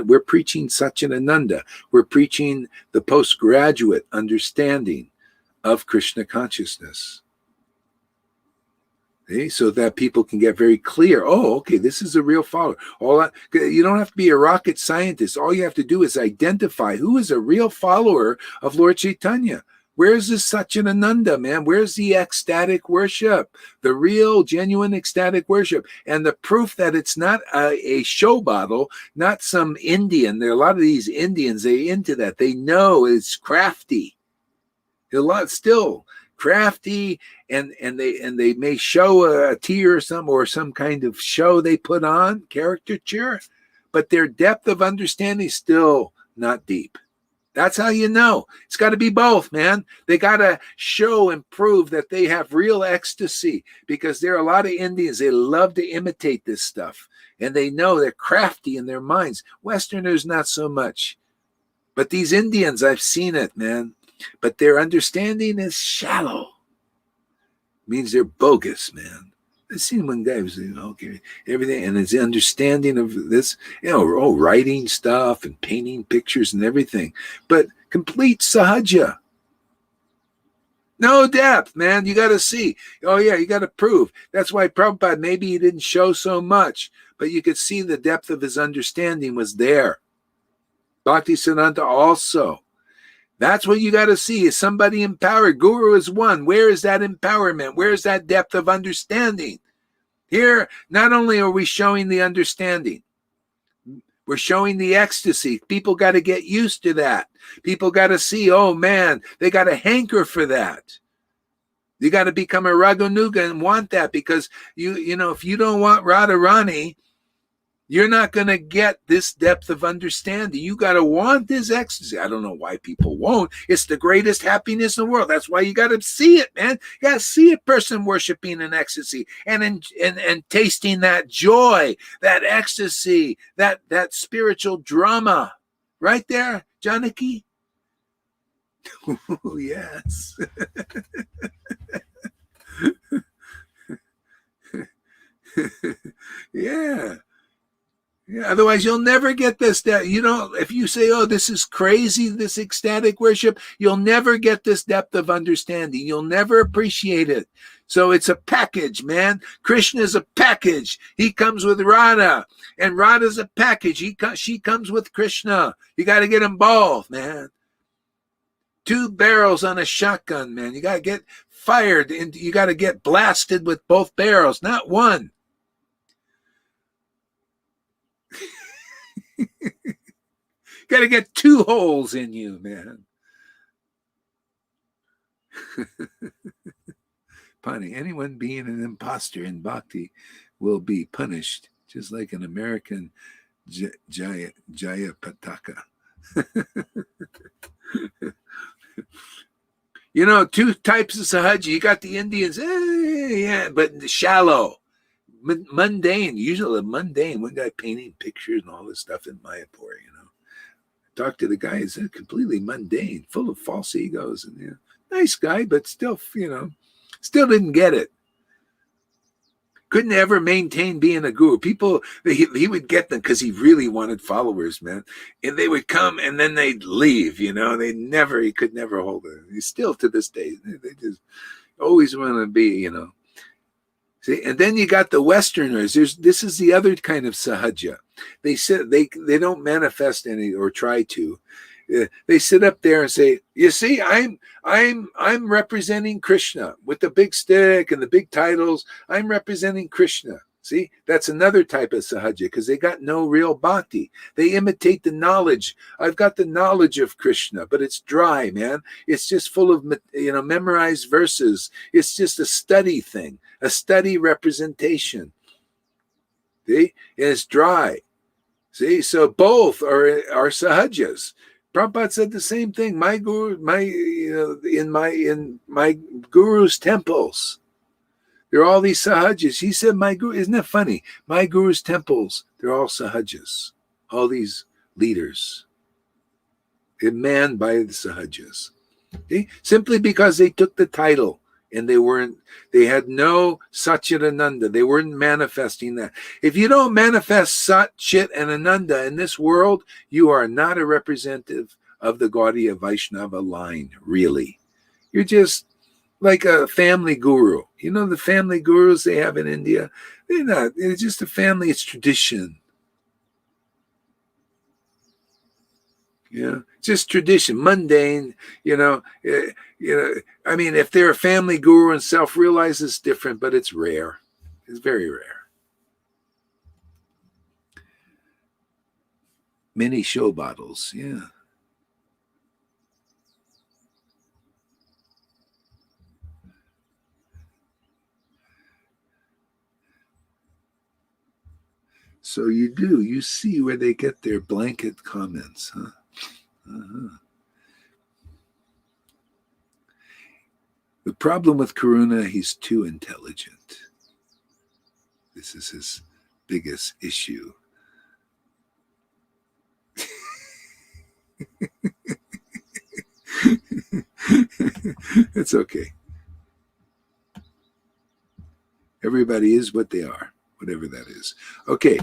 We're preaching Satchidananda. We're preaching the postgraduate understanding of Krishna consciousness. Okay? So that people can get very clear. Oh, okay, this is a real follower. You don't have to be a rocket scientist. All you have to do is identify who is a real follower of Lord Chaitanya. Where's the Satchidananda, man? Where's the ecstatic worship? The real, genuine ecstatic worship. And the proof that it's not a show bottle, not some Indian. There are a lot of these Indians, they're into that. They know it's crafty. A lot still crafty, and they may show a tear or some kind of show they put on, caricature, but their depth of understanding is still not deep. That's how you know. It's got to be both, man. They got to show and prove that they have real ecstasy, because there are a lot of Indians, they love to imitate this stuff, and they know they're crafty in their minds. Westerners, not so much. But these Indians, I've seen it, man. But their understanding is shallow. Means they're bogus, man. I've seen one guy who's, okay, everything, and his understanding of this, writing stuff and painting pictures and everything, but complete sahaja. No depth, man. You got to see. Oh, yeah, you got to prove. That's why Prabhupada, maybe he didn't show so much, but you could see the depth of his understanding was there. Bhaktisiddhanta also. That's what you got to see. Is somebody empowered? Guru is one. Where is that empowerment? Where is that depth of understanding? Here, not only are we showing the understanding, we're showing the ecstasy. People got to get used to that. People got to see, oh man, they got to hanker for that. You got to become a Raghunuga and want that, because if you don't want Radharani, you're not going to get this depth of understanding. You got to want this ecstasy. I don't know why people won't. It's the greatest happiness in the world. That's why you got to see it, man. You got to see a person worshiping in ecstasy and tasting that joy, that ecstasy, that spiritual drama. Right there, Janaki? Oh, yes. Yeah. Yeah, otherwise you'll never get this. If you say, oh, this is crazy, this ecstatic worship, you'll never get this depth of understanding. You'll never appreciate it. So it's a package, man. Krishna is a package. He comes with Radha, and Radha's a package. She comes with Krishna. You got to get them both, man. 2 barrels on a shotgun, man. You got to get fired, and you got to get blasted with both barrels, not one. Got to get 2 holes in you, man. Pani, anyone being an imposter in bhakti will be punished, just like an American Jaya Pataka. You know, two types of sahaja. You got the Indians, yeah, but shallow, mundane, usually mundane. One guy painting pictures and all this stuff in Mayapur, you know. Talk to the guy, he's completely mundane, full of false egos. And, you know, nice guy, but still, you know, still didn't get it. Couldn't ever maintain being a guru. People, he would get them because he really wanted followers, man. And they would come and then they'd leave, you know. He could never hold it. He's still to this day. They just always want to be, you know. See, and then you got the Westerners. This is the other kind of sahaja. They sit, they don't manifest any or try to. They sit up there and say, "You see, I'm representing Krishna with the big stick and the big titles. I'm representing Krishna." See, that's another type of sahaja because they got no real bhakti. They imitate the knowledge. I've got the knowledge of Krishna, but it's dry, man. It's just full of, you know, memorized verses. It's just a study thing, a study representation. See, and it's dry. See, so both are sahajas. Prabhupada said the same thing. My guru, in my guru's temples, there are all these sahajas. He said, "My guru." Isn't that funny? My guru's temples, they're all sahajas. All these leaders, they're manned by the sahajas. Okay? Simply because they took the title and they had no Satchitananda. They weren't manifesting that. If you don't manifest Sat, Chit, and Ananda in this world, you are not a representative of the Gaudiya Vaishnava line, really. You're just like a family guru. You know the family gurus they have in India? They're not. It's just a family. It's tradition. Yeah, just tradition, mundane. You know. I mean, if they're a family guru and self-realized, it's different, but it's rare. It's very rare. Many show bottles, yeah. So you see where they get their blanket comments, huh? Uh-huh. The problem with Karuna, he's too intelligent. This is his biggest issue. It's okay. Everybody is what they are, whatever that is. Okay.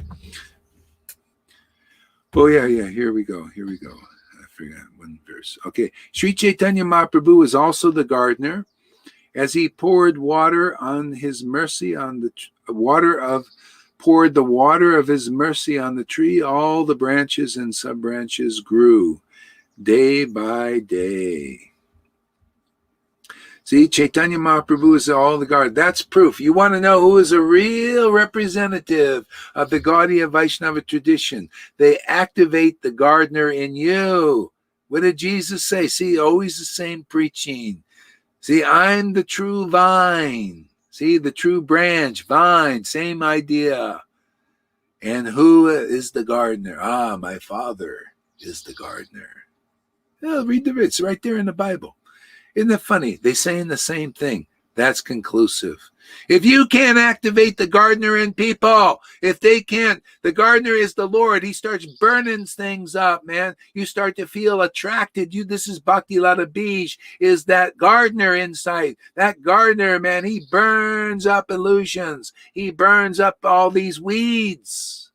Oh, yeah. Here we go. I forgot one verse. Okay. Sri Chaitanya Mahaprabhu is also the gardener. As he poured water on his mercy on the poured the water of his mercy on the tree, all the branches and sub-branches grew day by day. See, Chaitanya Mahaprabhu is all the garden. That's proof. You want to know who is a real representative of the Gaudiya Vaishnava tradition? They activate the gardener in you. What did Jesus say? See, always the same preaching. See, I'm the true vine. See, the true branch, vine, same idea. And who is the gardener? Ah, my Father is the gardener. Yeah, read the it's right there in the Bible. Isn't it funny? They saying the same thing. That's conclusive. If you can't activate the gardener in people, if they can't, the gardener is the Lord. He starts burning things up, man. You start to feel attracted. This is Bhakti Lata Bij, is that gardener inside. That gardener, man, he burns up illusions. He burns up all these weeds.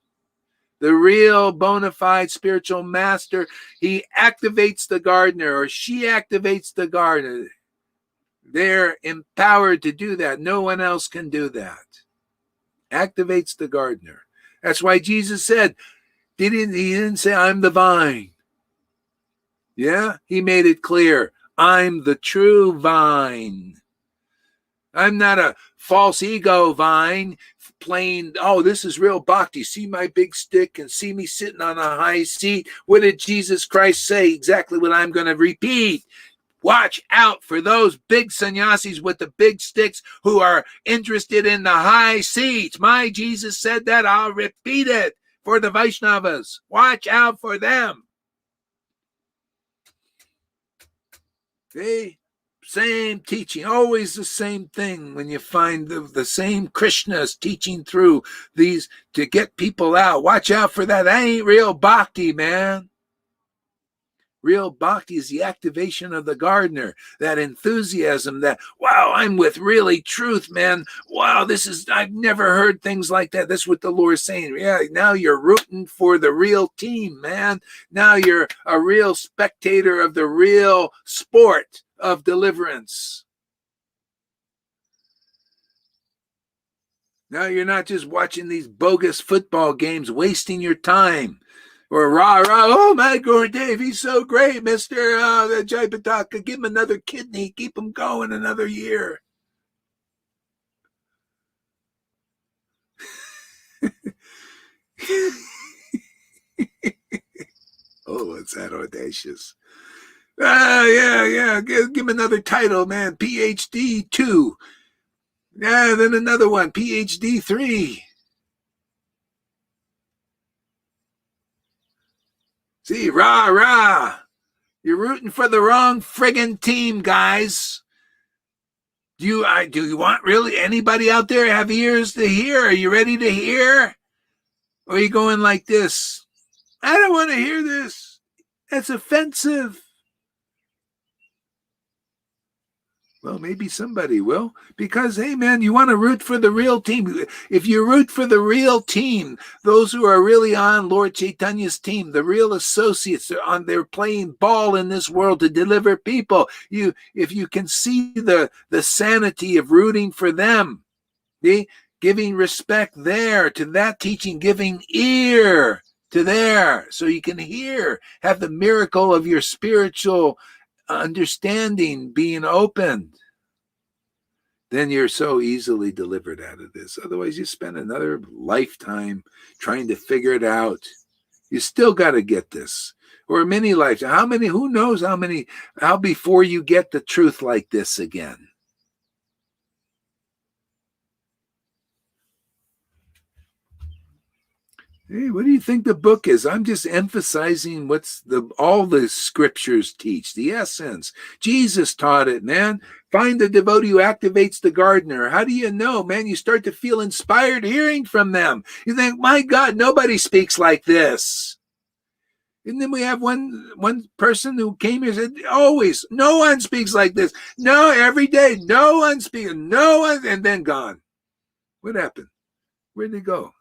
The real bona fide spiritual master, he activates the gardener, or she activates the gardener. They're empowered to do that. No one else can do that. Activates the gardener. That's why Jesus said, he didn't say, I'm the vine. Yeah, he made it clear. I'm the true vine. I'm not a false ego vine playing, oh, this is real bhakti. See my big stick and see me sitting on a high seat. What did Jesus Christ say? Exactly what I'm going to repeat. Watch out for those big sannyasis with the big sticks who are interested in the high seats. My Jesus said that. I'll repeat it for the Vaishnavas. Watch out for them. See? Same teaching, always the same thing. When you find the same Krishnas teaching through these to get people out, watch out for that. That ain't real bhakti, man. Real bhakti is the activation of the gardener, that enthusiasm, that, wow, I'm with really truth, man. Wow, I've never heard things like that. That's what the Lord's saying. Yeah, now you're rooting for the real team, man. Now you're a real spectator of the real sport of deliverance. Now you're not just watching these bogus football games, wasting your time. Or rah, rah, oh my Gurudev, he's so great, Mr. Jayapataka. Give him another kidney. Keep him going another year. Oh, it's that audacious. Yeah. Give him another title, man. PhD 2. Yeah, then another one. PhD 3. See, rah, rah. You're rooting for the wrong friggin' team, guys. Do you want really anybody out there have ears to hear? Are you ready to hear? Or are you going like this? I don't want to hear this. That's offensive. Well, maybe somebody will. Because, hey, man, you want to root for the real team. If you root for the real team, those who are really on Lord Chaitanya's team, the real associates, they're playing ball in this world to deliver people. If you can see the sanity of rooting for them, giving respect there to that teaching, giving ear to there so you can hear, have the miracle of your spiritual understanding being opened, then you're so easily delivered out of this. Otherwise, you spend another lifetime trying to figure it out. You still got to get this, or many lifetimes. Who knows how before you get the truth like this again. Hey, what do you think the book is? I'm just emphasizing all the scriptures teach, the essence. Jesus taught it, man. Find the devotee who activates the gardener. How do you know, man? You start to feel inspired hearing from them. You think, my God, nobody speaks like this. And then we have one person who came here and said, always, no one speaks like this. No, every day, no one speaks, no one, and then gone. What happened? Where'd they go?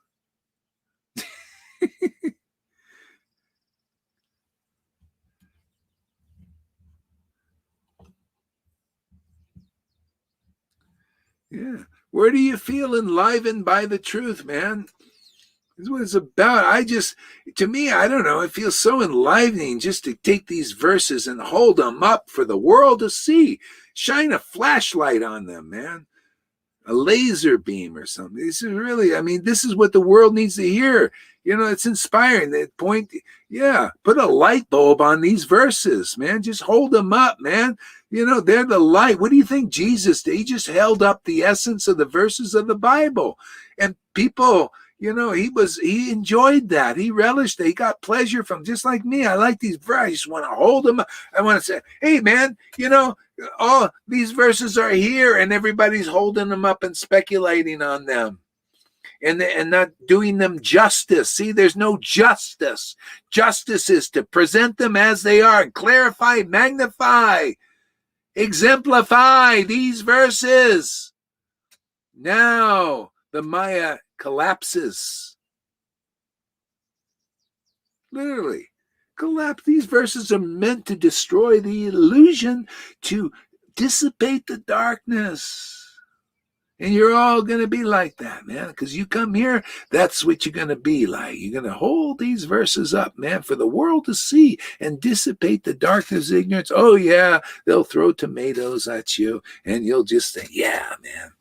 Yeah. Where do you feel enlivened by the truth, man? This is what it's about. To me, I don't know, it feels so enlivening just to take these verses and hold them up for the world to see. Shine a flashlight on them, man. A laser beam or something. This is really, this is what the world needs to hear. It's inspiring. That point, put a light bulb on these verses, man. Just hold them up, man. They're the light. What do you think Jesus did? He just held up the essence of the verses of the Bible. And people, he enjoyed that. He relished it. He got pleasure from, just like me. I like these verses. I just want to hold them up. I want to say, hey, man, all these verses are here, and everybody's holding them up and speculating on them and not doing them justice. See, there's no justice. Justice is to present them as they are, clarify, magnify, exemplify these verses. Now the Maya collapses. Literally. Collapse. These verses are meant to destroy the illusion, to dissipate the darkness. And you're all going to be like that, man, because you come here, that's what you're going to be like. You're going to hold these verses up, man, for the world to see and dissipate the darkness, ignorance. Oh, yeah, they'll throw tomatoes at you, and you'll just think, yeah, man,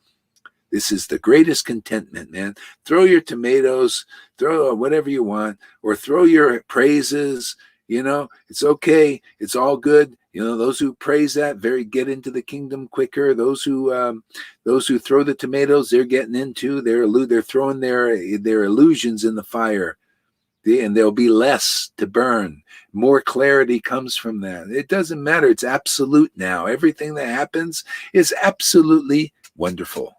this is the greatest contentment, man. Throw your tomatoes, throw whatever you want, or throw your praises. It's okay. It's all good. Those who praise that get into the kingdom quicker. Those who throw the tomatoes, they're getting into they're throwing their illusions in the fire. And there'll be less to burn. More clarity comes from that. It doesn't matter. It's absolute now. Everything that happens is absolutely wonderful.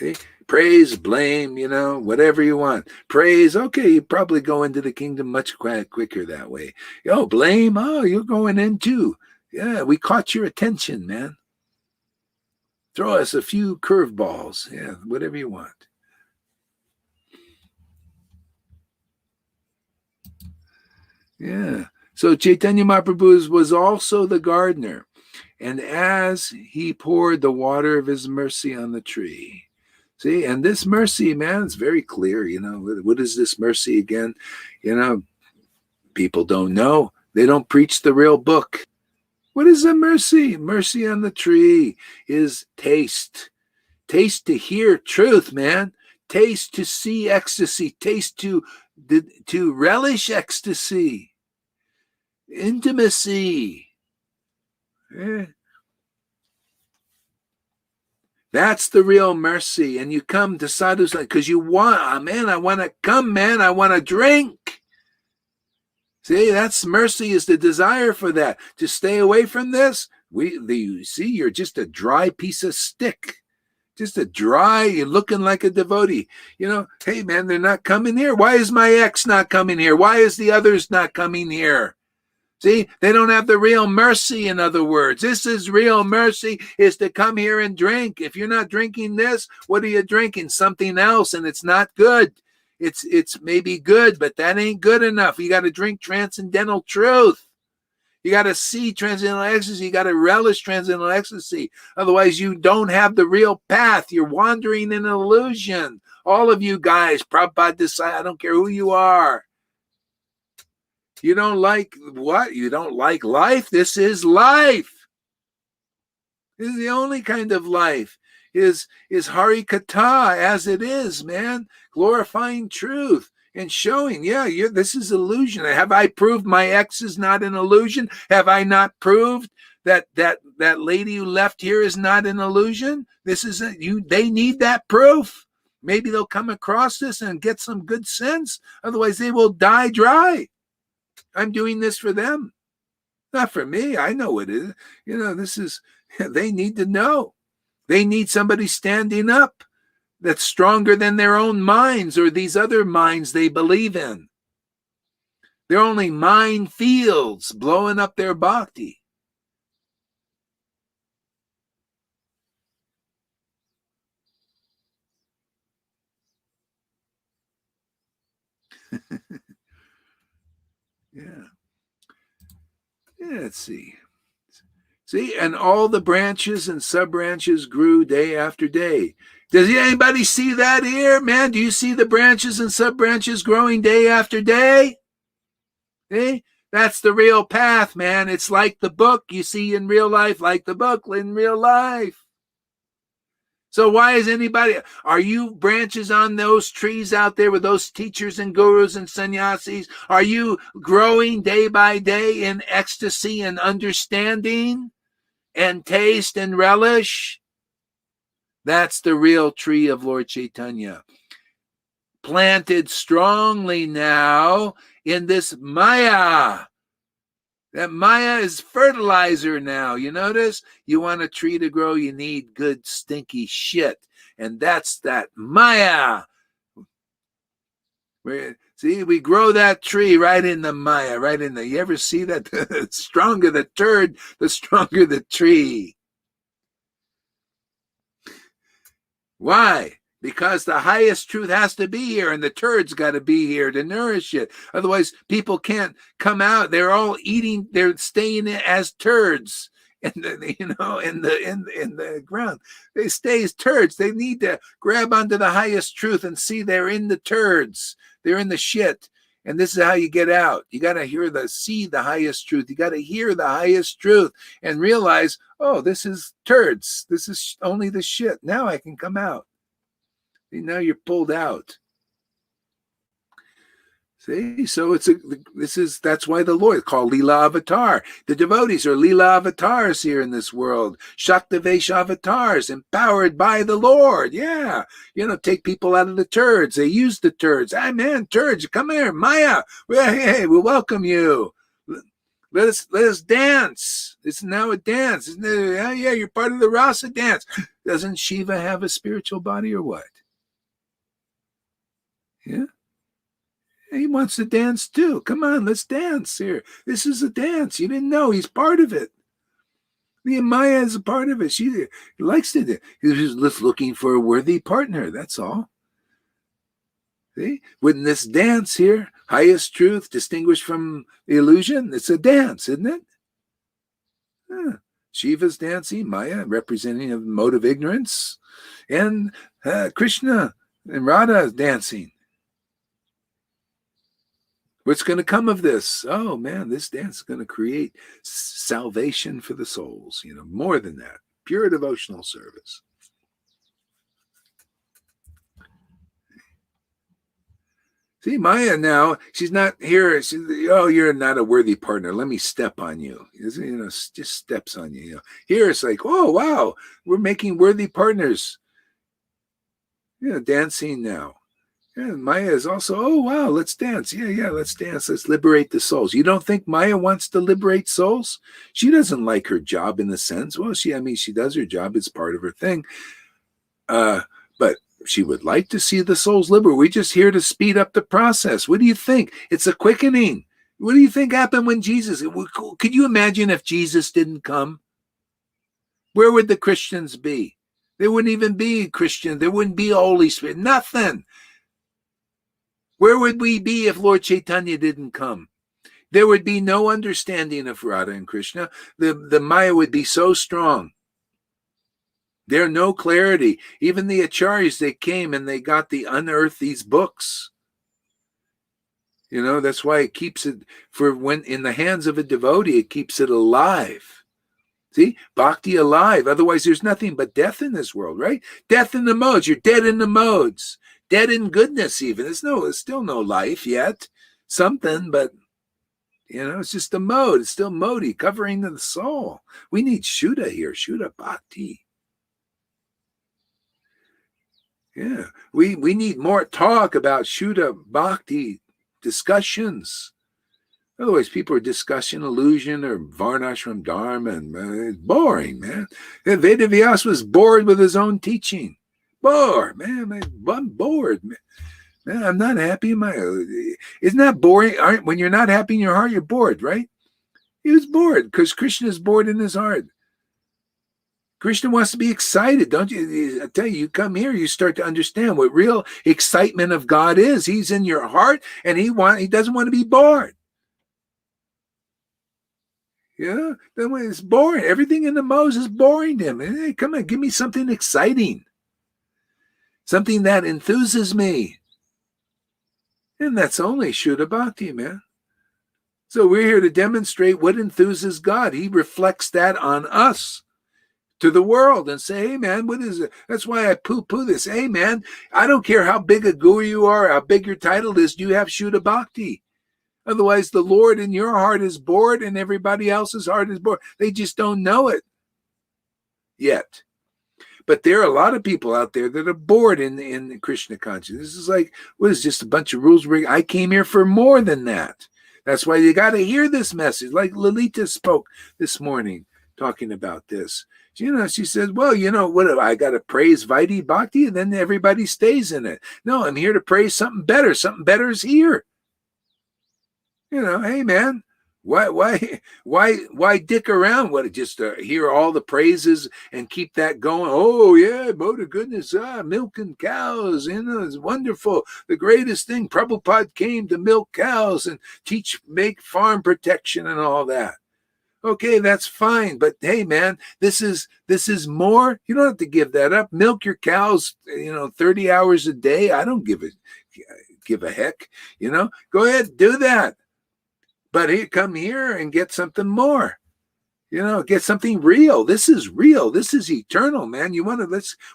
Okay? Praise, blame, whatever you want. Praise, okay, you probably go into the kingdom much quicker that way. Blame, you're going in too. Yeah, we caught your attention, man. Throw us a few curveballs. Yeah, whatever you want. Yeah. So Chaitanya Mahaprabhu was also the gardener. And as he poured the water of his mercy on the tree, see, and this mercy, man, it's very clear. What is this mercy again? People don't know. They don't preach the real book. What is the mercy? Mercy on the tree is taste. Taste to hear truth, man. Taste to see ecstasy. Taste to relish ecstasy. Intimacy. Yeah. That's the real mercy. And you come to sadhus because you want, I want to come, man. I want to drink. See, that's mercy, is the desire for that. To stay away from this, you're just a dry piece of stick. Just you're looking like a devotee. Hey, man, they're not coming here. Why is my ex not coming here? Why is the others not coming here? See, they don't have the real mercy, in other words. This is real mercy, is to come here and drink. If you're not drinking this, what are you drinking? Something else, and it's not good. It's maybe good, but that ain't good enough. You got to drink transcendental truth. You got to see transcendental ecstasy. You got to relish transcendental ecstasy. Otherwise, you don't have the real path. You're wandering in an illusion. All of you guys, Prabhupada decide, I don't care who you are. You don't like what? You don't like life? This is life. This is the only kind of life. Is Hari Katha as it is, man. Glorifying truth and showing, this is illusion. Have I proved my ex is not an illusion? Have I not proved that lady who left here is not an illusion? They need that proof. Maybe they'll come across this and get some good sense. Otherwise, they will die dry. I'm doing this for them, not for me. I know it is. They need to know. They need somebody standing up that's stronger than their own minds or these other minds they believe in. They're only mind fields blowing up their bhakti. Yeah, let's see. See, and all the branches and sub-branches grew day after day. Does anybody see that here, man? Do you see the branches and sub-branches growing day after day? See? That's the real path, man. It's like the book you see in real life, like the book in real life. So why is are you branches on those trees out there with those teachers and gurus and sannyasis? Are you growing day by day in ecstasy and understanding and taste and relish? That's the real tree of Lord Chaitanya. Planted strongly now in this Maya. That Maya is fertilizer now. You notice? You want a tree to grow, you need good stinky shit. And that's that Maya. See, we grow that tree right in the Maya, you ever see that? The stronger the turd, the stronger the tree. Why? Because the highest truth has to be here, and the turd's got to be here to nourish it. Otherwise, people can't come out. They're all eating. They're staying as turds in the ground. They stay as turds. They need to grab onto the highest truth and see they're in the turds. They're in the shit. And this is how you get out. You got to see the highest truth. You got to hear the highest truth and realize, oh, this is turds. This is only the shit. Now I can come out. Now you're pulled out. See, so that's why the Lord called Leela Avatar. The devotees are Leela avatars here in this world. Shaktavesh avatars, empowered by the Lord. Yeah. Take people out of the turds. They use the turds. Hey man, turds, come here. Maya. Hey, we welcome you. Let us dance. It's now a dance. Isn't it? Yeah, you're part of the rasa dance. Doesn't Shiva have a spiritual body or what? Yeah. He wants to dance too. Come on, let's dance here. This is a dance. You didn't know. He's part of it. The Maya is a part of it. She likes to do. He's just looking for a worthy partner. That's all. See? Wouldn't this dance here, highest truth, distinguished from the illusion? It's a dance, isn't it? Yeah. Shiva's dancing, Maya representing a mode of ignorance, and Krishna and Radha is dancing. What's going to come of this? Oh man, this dance is going to create salvation for the souls. More than that, pure devotional service. See, Maya now, she's not here. You're not a worthy partner. Let me step on you. Just steps on you. Here it's like, oh wow, we're making worthy partners. Dancing now. And Maya is also, oh, wow, let's dance. Yeah, let's dance. Let's liberate the souls. You don't think Maya wants to liberate souls? She doesn't like her job in the sense. Well, she does her job. It's part of her thing. But she would like to see the souls liberated. We're just here to speed up the process. What do you think? It's a quickening. What do you think happened when Jesus? Could you imagine if Jesus didn't come? Where would the Christians be? There wouldn't even be Christian. There wouldn't be Holy Spirit. Nothing. Where would we be if Lord Chaitanya didn't come? There would be no understanding of Radha and Krishna. The Maya would be so strong. There's no clarity. Even the acharyas, they came and they got to unearth these books. That's why it keeps it, for when in the hands of a devotee, it keeps it alive. See, bhakti alive. Otherwise, there's nothing but death in this world, right? Death in the modes. You're dead in the modes. Dead in goodness, even. There's still no life yet. Something, but it's just a mode. It's still modi, covering the soul. We need Shuddha here, Shuddha Bhakti. Yeah, we need more talk about Shuddha Bhakti discussions. Otherwise, people are discussing illusion or Varnashram Dharma, and it's boring, man. Vedavyas was bored with his own teaching. Bored, man. I'm bored, man. I'm not happy in isn't that boring? When you're not happy in your heart, you're bored, right? He was bored because Krishna is bored in his heart. Krishna wants to be excited, don't you? I tell you, you come here, you start to understand what real excitement of God is. He's in your heart, and he doesn't want to be bored. Yeah, then when it's boring, everything in the Moses is boring to him. Hey, come on, give me something exciting. Something that enthuses me. And that's only Shuddha Bhakti, man. So we're here to demonstrate what enthuses God. He reflects that on us to the world and say, hey, man, what is it? That's why I poo-poo this. Hey, man, I don't care how big a guru you are, how big your title is, do you have Shuddha Bhakti? Otherwise, the Lord in your heart is bored and everybody else's heart is bored. They just don't know it yet. But there are a lot of people out there that are bored in Krishna consciousness. This is like, what is just a bunch of rules? I came here for more than that. That's why you got to hear this message. Like Lalita spoke this morning talking about this. She says, well, what, I got to praise Vaidhi Bhakti and then everybody stays in it. No, I'm here to praise something better. Something better is here. Hey, man. Why dick around? What, just hear all the praises and keep that going? Oh yeah, mode of goodness, milk and cows, it's wonderful. The greatest thing. Prabhupada came to milk cows and make farm protection and all that. Okay, that's fine, but hey, man, this is more. You don't have to give that up. Milk your cows, 30 hours a day. I don't give a heck. Go ahead, do that. But come here and get something more. Get something real. This is real. This is eternal, man.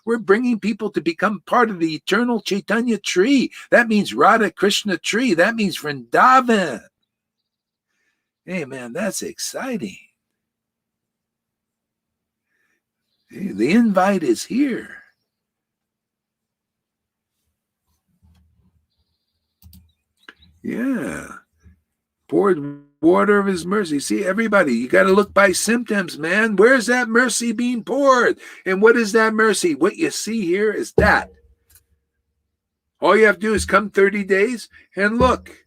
We're bringing people to become part of the eternal Chaitanya tree. That means Radha Krishna tree. That means Vrindavan. Hey, man, that's exciting. Hey, the invite is here. Yeah. Poured water of his mercy. See, everybody, you got to look by symptoms, man. Where's that mercy being poured? And what is that mercy? What you see here is that. All you have to do is come 30 days and look.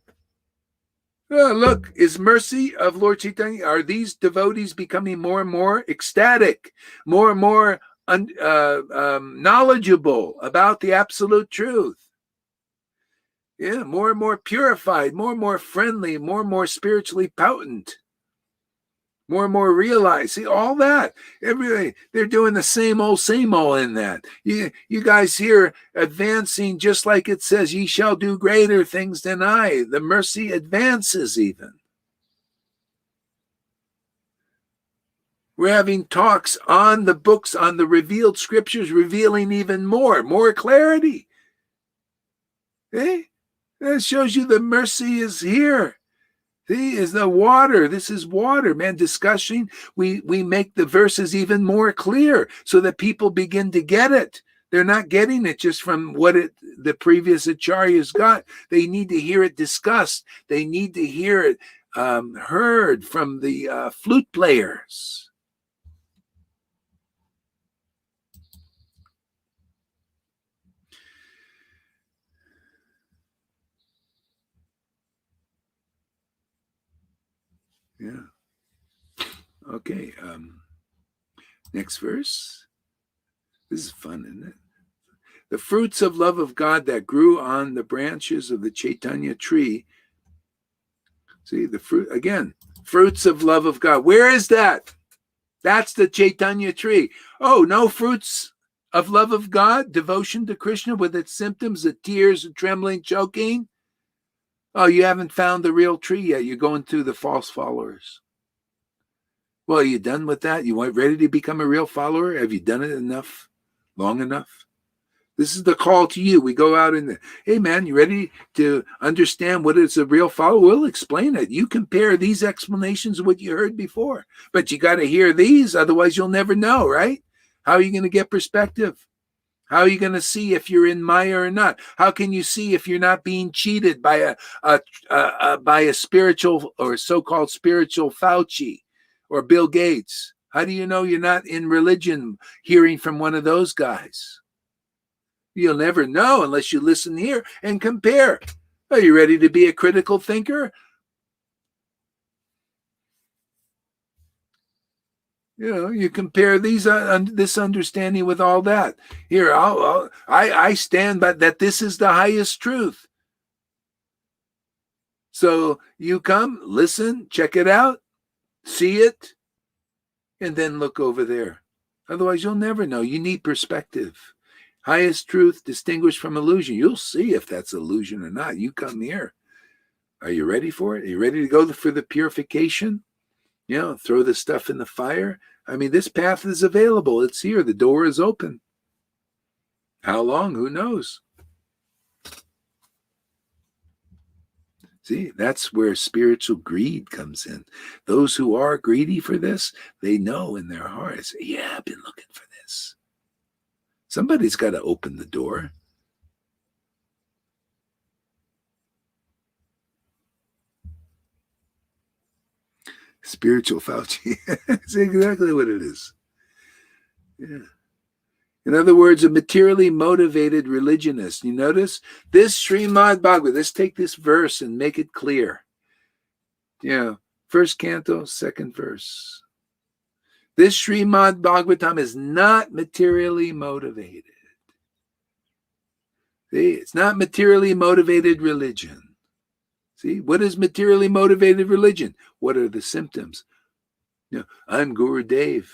Look, is mercy of Lord Chaitanya, are these devotees becoming more and more ecstatic, more and more knowledgeable about the absolute truth? Yeah, more and more purified, more and more friendly, more and more spiritually potent, more and more realized. See, all that. Everybody, they're doing the same old in that. You guys here advancing just like it says, ye shall do greater things than I. The mercy advances even. We're having talks on the books, on the revealed scriptures, revealing even more clarity. Okay? That shows you the mercy is here. See, is the water. This is water, man. Discussion. We make the verses even more clear so that people begin to get it. They're not getting it just from what the previous acharyas got. They need to hear it discussed. They need to hear it heard from the flute players. Yeah. Okay. Next verse. This is fun, isn't it? The fruits of love of God that grew on the branches of the Chaitanya tree. See, the fruit, again, fruits of love of God. Where is that? That's the Chaitanya tree. Oh, no fruits of love of God, devotion to Krishna with its symptoms of tears, trembling, choking. Oh, you haven't found the real tree yet. You're going through the false followers. Well, are you done with that? You weren't ready to become a real follower? Have you done it enough? Long enough? This is the call to you. We go out and, hey, man, you ready to understand what is a real follower? We'll explain it. You compare these explanations with what you heard before. But you got to hear these, otherwise you'll never know, right? How are you going to get perspective? How are you going to see if you're in Maya or not? How can you see if you're not being cheated by a spiritual or so-called spiritual Fauci or Bill Gates? How do you know you're not in religion hearing from one of those guys? You'll never know unless you listen here and compare. Are you ready to be a critical thinker? You compare this understanding with all that. Here, I stand by that. This is the highest truth. So you come, listen, check it out, see it, and then look over there. Otherwise, you'll never know. You need perspective. Highest truth distinguished from illusion. You'll see if that's illusion or not. You come here. Are you ready for it? Are you ready to go for the purification? Throw the stuff in the fire. I mean, this path is available. It's here. The door is open. How long? Who knows? See, that's where spiritual greed comes in. Those who are greedy for this, they know in their hearts, yeah, I've been looking for this. Somebody's got to open the door. Spiritual Fauci. That's exactly what it is. Yeah. In other words, a materially motivated religionist. You notice? This Srimad Bhagavad, let's take this verse and make it clear. First canto, second verse. This Srimad Bhagavatam is not materially motivated. See, it's not materially motivated religion. See, what is materially motivated religion? What are the symptoms? I'm Gurudev,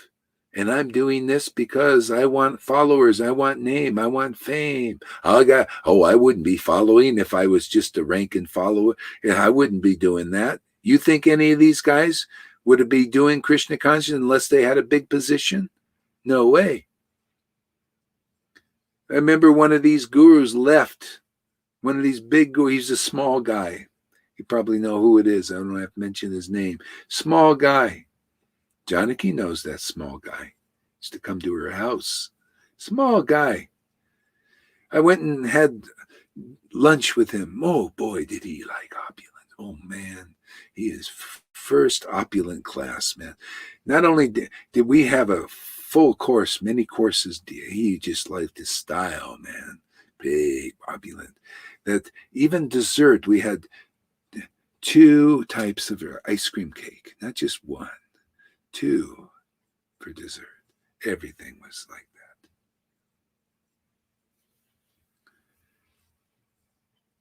and I'm doing this because I want followers, I want name, I want fame. I wouldn't be following if I was just a rank and follower. I wouldn't be doing that. You think any of these guys Would it be doing Krishna consciousness unless they had a big position? No way. I remember one of these gurus left. One of these big gurus, he's a small guy. You probably know who it is. I don't have to mention his name. Small guy. Janaki knows that small guy. Used to come to her house. Small guy. I went and had lunch with him. Oh boy, did he like opulent. Oh man, he is first opulent class, man. Not only did we have a full course, many courses, he just liked his style, man. Big, opulent. That even dessert, we had 2 types of ice cream cake, not just 1, 2 for dessert. Everything was like that.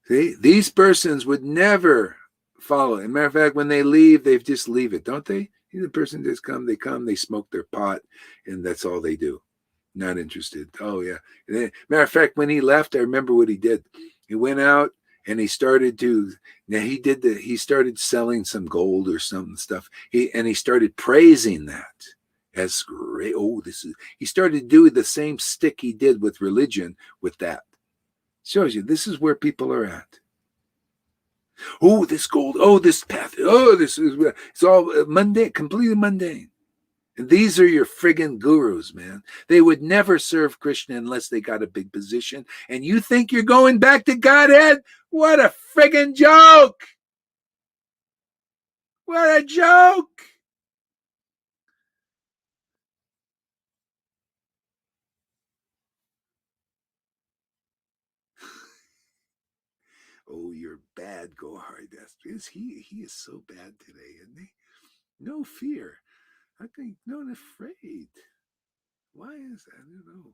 See, these persons would never follow. As a matter of fact, when they leave, they just leave it, don't they? The person just they smoke their pot, and that's all they do. Not interested. Oh, yeah. Matter of fact, when he left, I remember what he did. He went out and he started he started selling some gold or some stuff. He started praising that as great. Oh, he started doing the same stick he did with religion with that. Shows you this is where people are at. Oh, this gold. Oh, this path. Oh, it's all mundane, completely mundane. And these are your friggin' gurus, man. They would never serve Krishna unless they got a big position. And you think you're going back to Godhead? What a friggin' joke! What a joke! Oh, you're bad, Gohar. He is so bad today, isn't he? No fear. I think not afraid. Why is that? I don't know.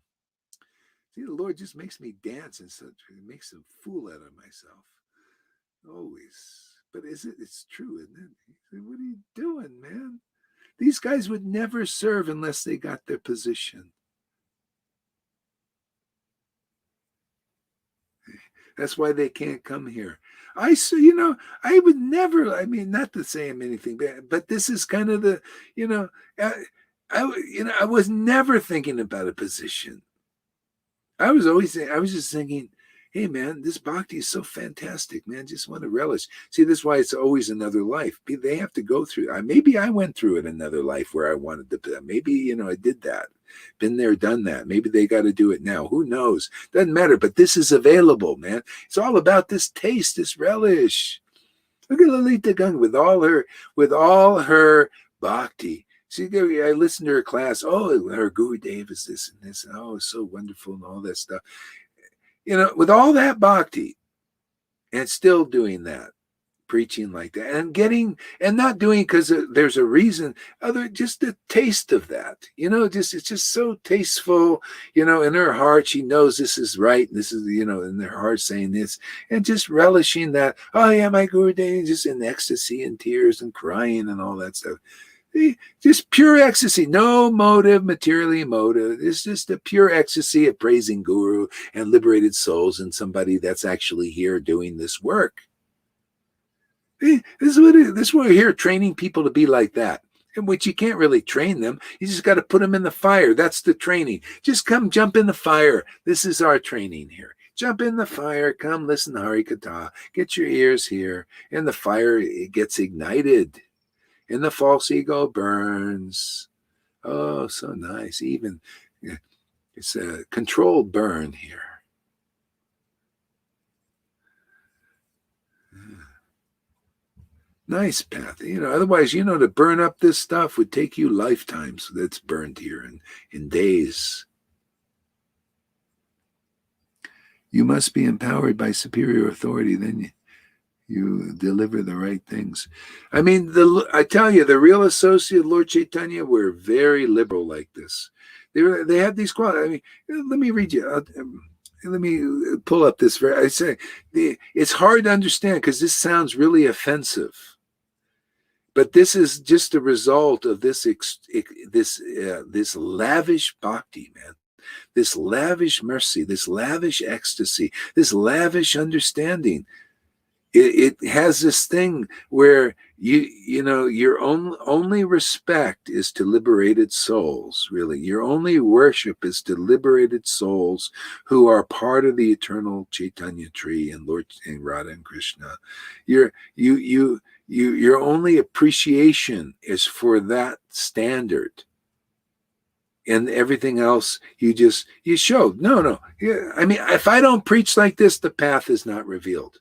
See, the Lord just makes me dance and such. It makes a fool out of myself. Always. But it's true, isn't it? He said, what are you doing, man? These guys would never serve unless they got their position. That's why they can't come here. I would never, not to say I'm anything bad, but this is kind of the, I was never thinking about a position. I was just thinking, hey man, this bhakti is so fantastic, man. Just want to relish. See, this is why it's always another life. They have to go through. Maybe I went through it another life where I wanted to. Maybe I did that. Been there, done that. Maybe they got to do it now. Who knows? Doesn't matter. But this is available, man. It's all about this taste, this relish. Look at Lalita Ganga with all her bhakti. See, I listened to her class. Oh, her Guru Dev is this and this. And, oh, it's so wonderful and all that stuff. With all that bhakti and still doing that, preaching like that and not doing because there's a reason, just the taste of that, it's just so tasteful, in her heart, she knows this is right. This is, in their heart saying this and just relishing that. Oh yeah, my Guru Dev, just in ecstasy and tears and crying and all that stuff. Just pure ecstasy, no motive, materially motive. It's just a pure ecstasy of praising Guru and liberated souls and somebody that's actually here doing this work. This is what we're here, training people to be like that. In which you can't really train them. You just got to put them in the fire. That's the training. Just come jump in the fire. This is our training here. Jump in the fire. Come listen to Hari Katha. Get your ears here. And the fire, it gets ignited. And the false ego burns. Oh, so nice. Even it's a controlled burn here. Nice path. Otherwise, to burn up this stuff would take you lifetimes. That's burned here in days. You must be empowered by superior authority. Then you deliver the right things. I tell you, the real associate of Lord Chaitanya were very liberal like this. They had these qualities. Let me read you. Let me pull up this. I say it's hard to understand because this sounds really offensive. But this is just a result of this lavish bhakti, man. This lavish mercy, this lavish ecstasy, this lavish understanding. it has this thing where your only respect is to liberated souls. Really, your only worship is to liberated souls who are part of the eternal Chaitanya tree and Lord and Radha and Krishna. Your only appreciation is for that standard. And everything else, you show. No. Yeah, I mean, if I don't preach like this, the path is not revealed.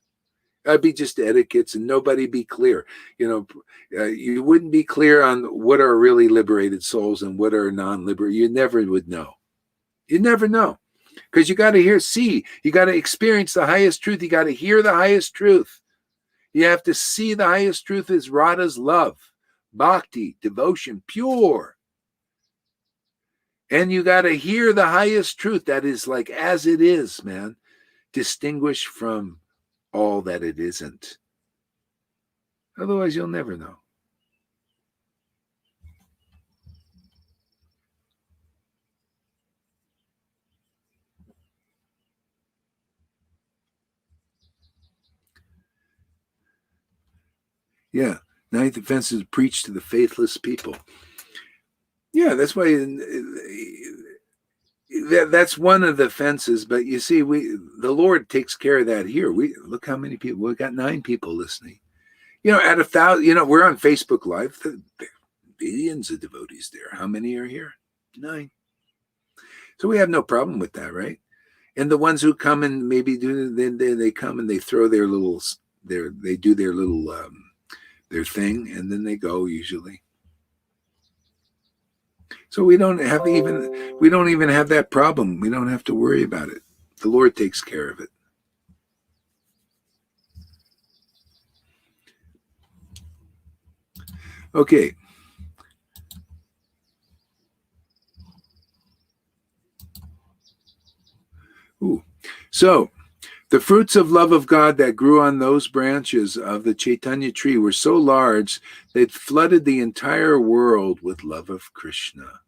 I'd be just etiquettes and nobody be clear. You wouldn't be clear on what are really liberated souls and what are non-liberated. You never would know. You never know. Because you got to you got to experience the highest truth. You got to hear the highest truth. You have to see the highest truth is Radha's love, bhakti, devotion, pure. And you got to hear the highest truth that is like as it is, man, distinguished from all that it isn't. Otherwise, you'll never know. Yeah, ninth offense is preach to the faithless people. Yeah, that's why that's one of the offenses. But you see, the Lord takes care of that here. Look how many people. We've got 9 people listening. At 1,000. We're on Facebook Live. Billions of devotees there. How many are here? 9. So we have no problem with that, right? And the ones who come and maybe they come and they throw their little they do their little their thing, and then they go usually. So we don't even have that problem. We don't have to worry about it. The Lord takes care of it. Okay. So the fruits of love of God that grew on those branches of the Chaitanya tree were so large that flooded the entire world with love of Krishna.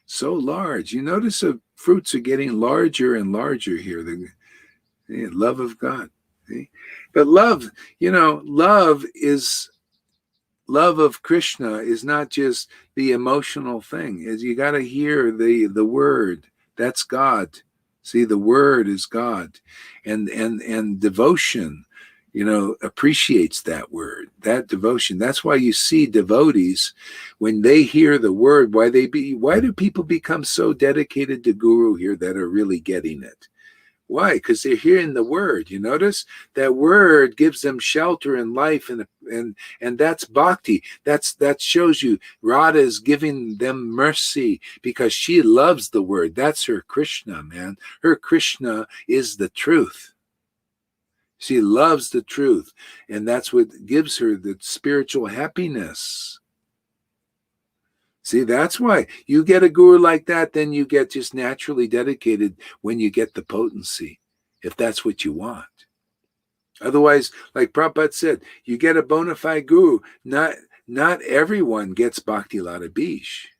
So large. You notice the fruits are getting larger and larger here. The love of God. See? But love of Krishna is not just the emotional thing. You got to hear the word. That's God. See, the word is God, and devotion, appreciates that word, that devotion. That's why you see devotees when they hear the word. Why do people become so dedicated to Guru here that are really getting it? Why? Because they're hearing the word. You notice that word gives them shelter in life, and that's bhakti. That shows you Radha is giving them mercy because she loves the word. That's her Krishna, man. Her Krishna is the truth. She loves the truth, and that's what gives her the spiritual happiness. See, that's why you get a guru like that, then you get just naturally dedicated when you get the potency, if that's what you want. Otherwise, like Prabhupada said, you get a bona fide guru. Not everyone gets Bhakti Lata Bish,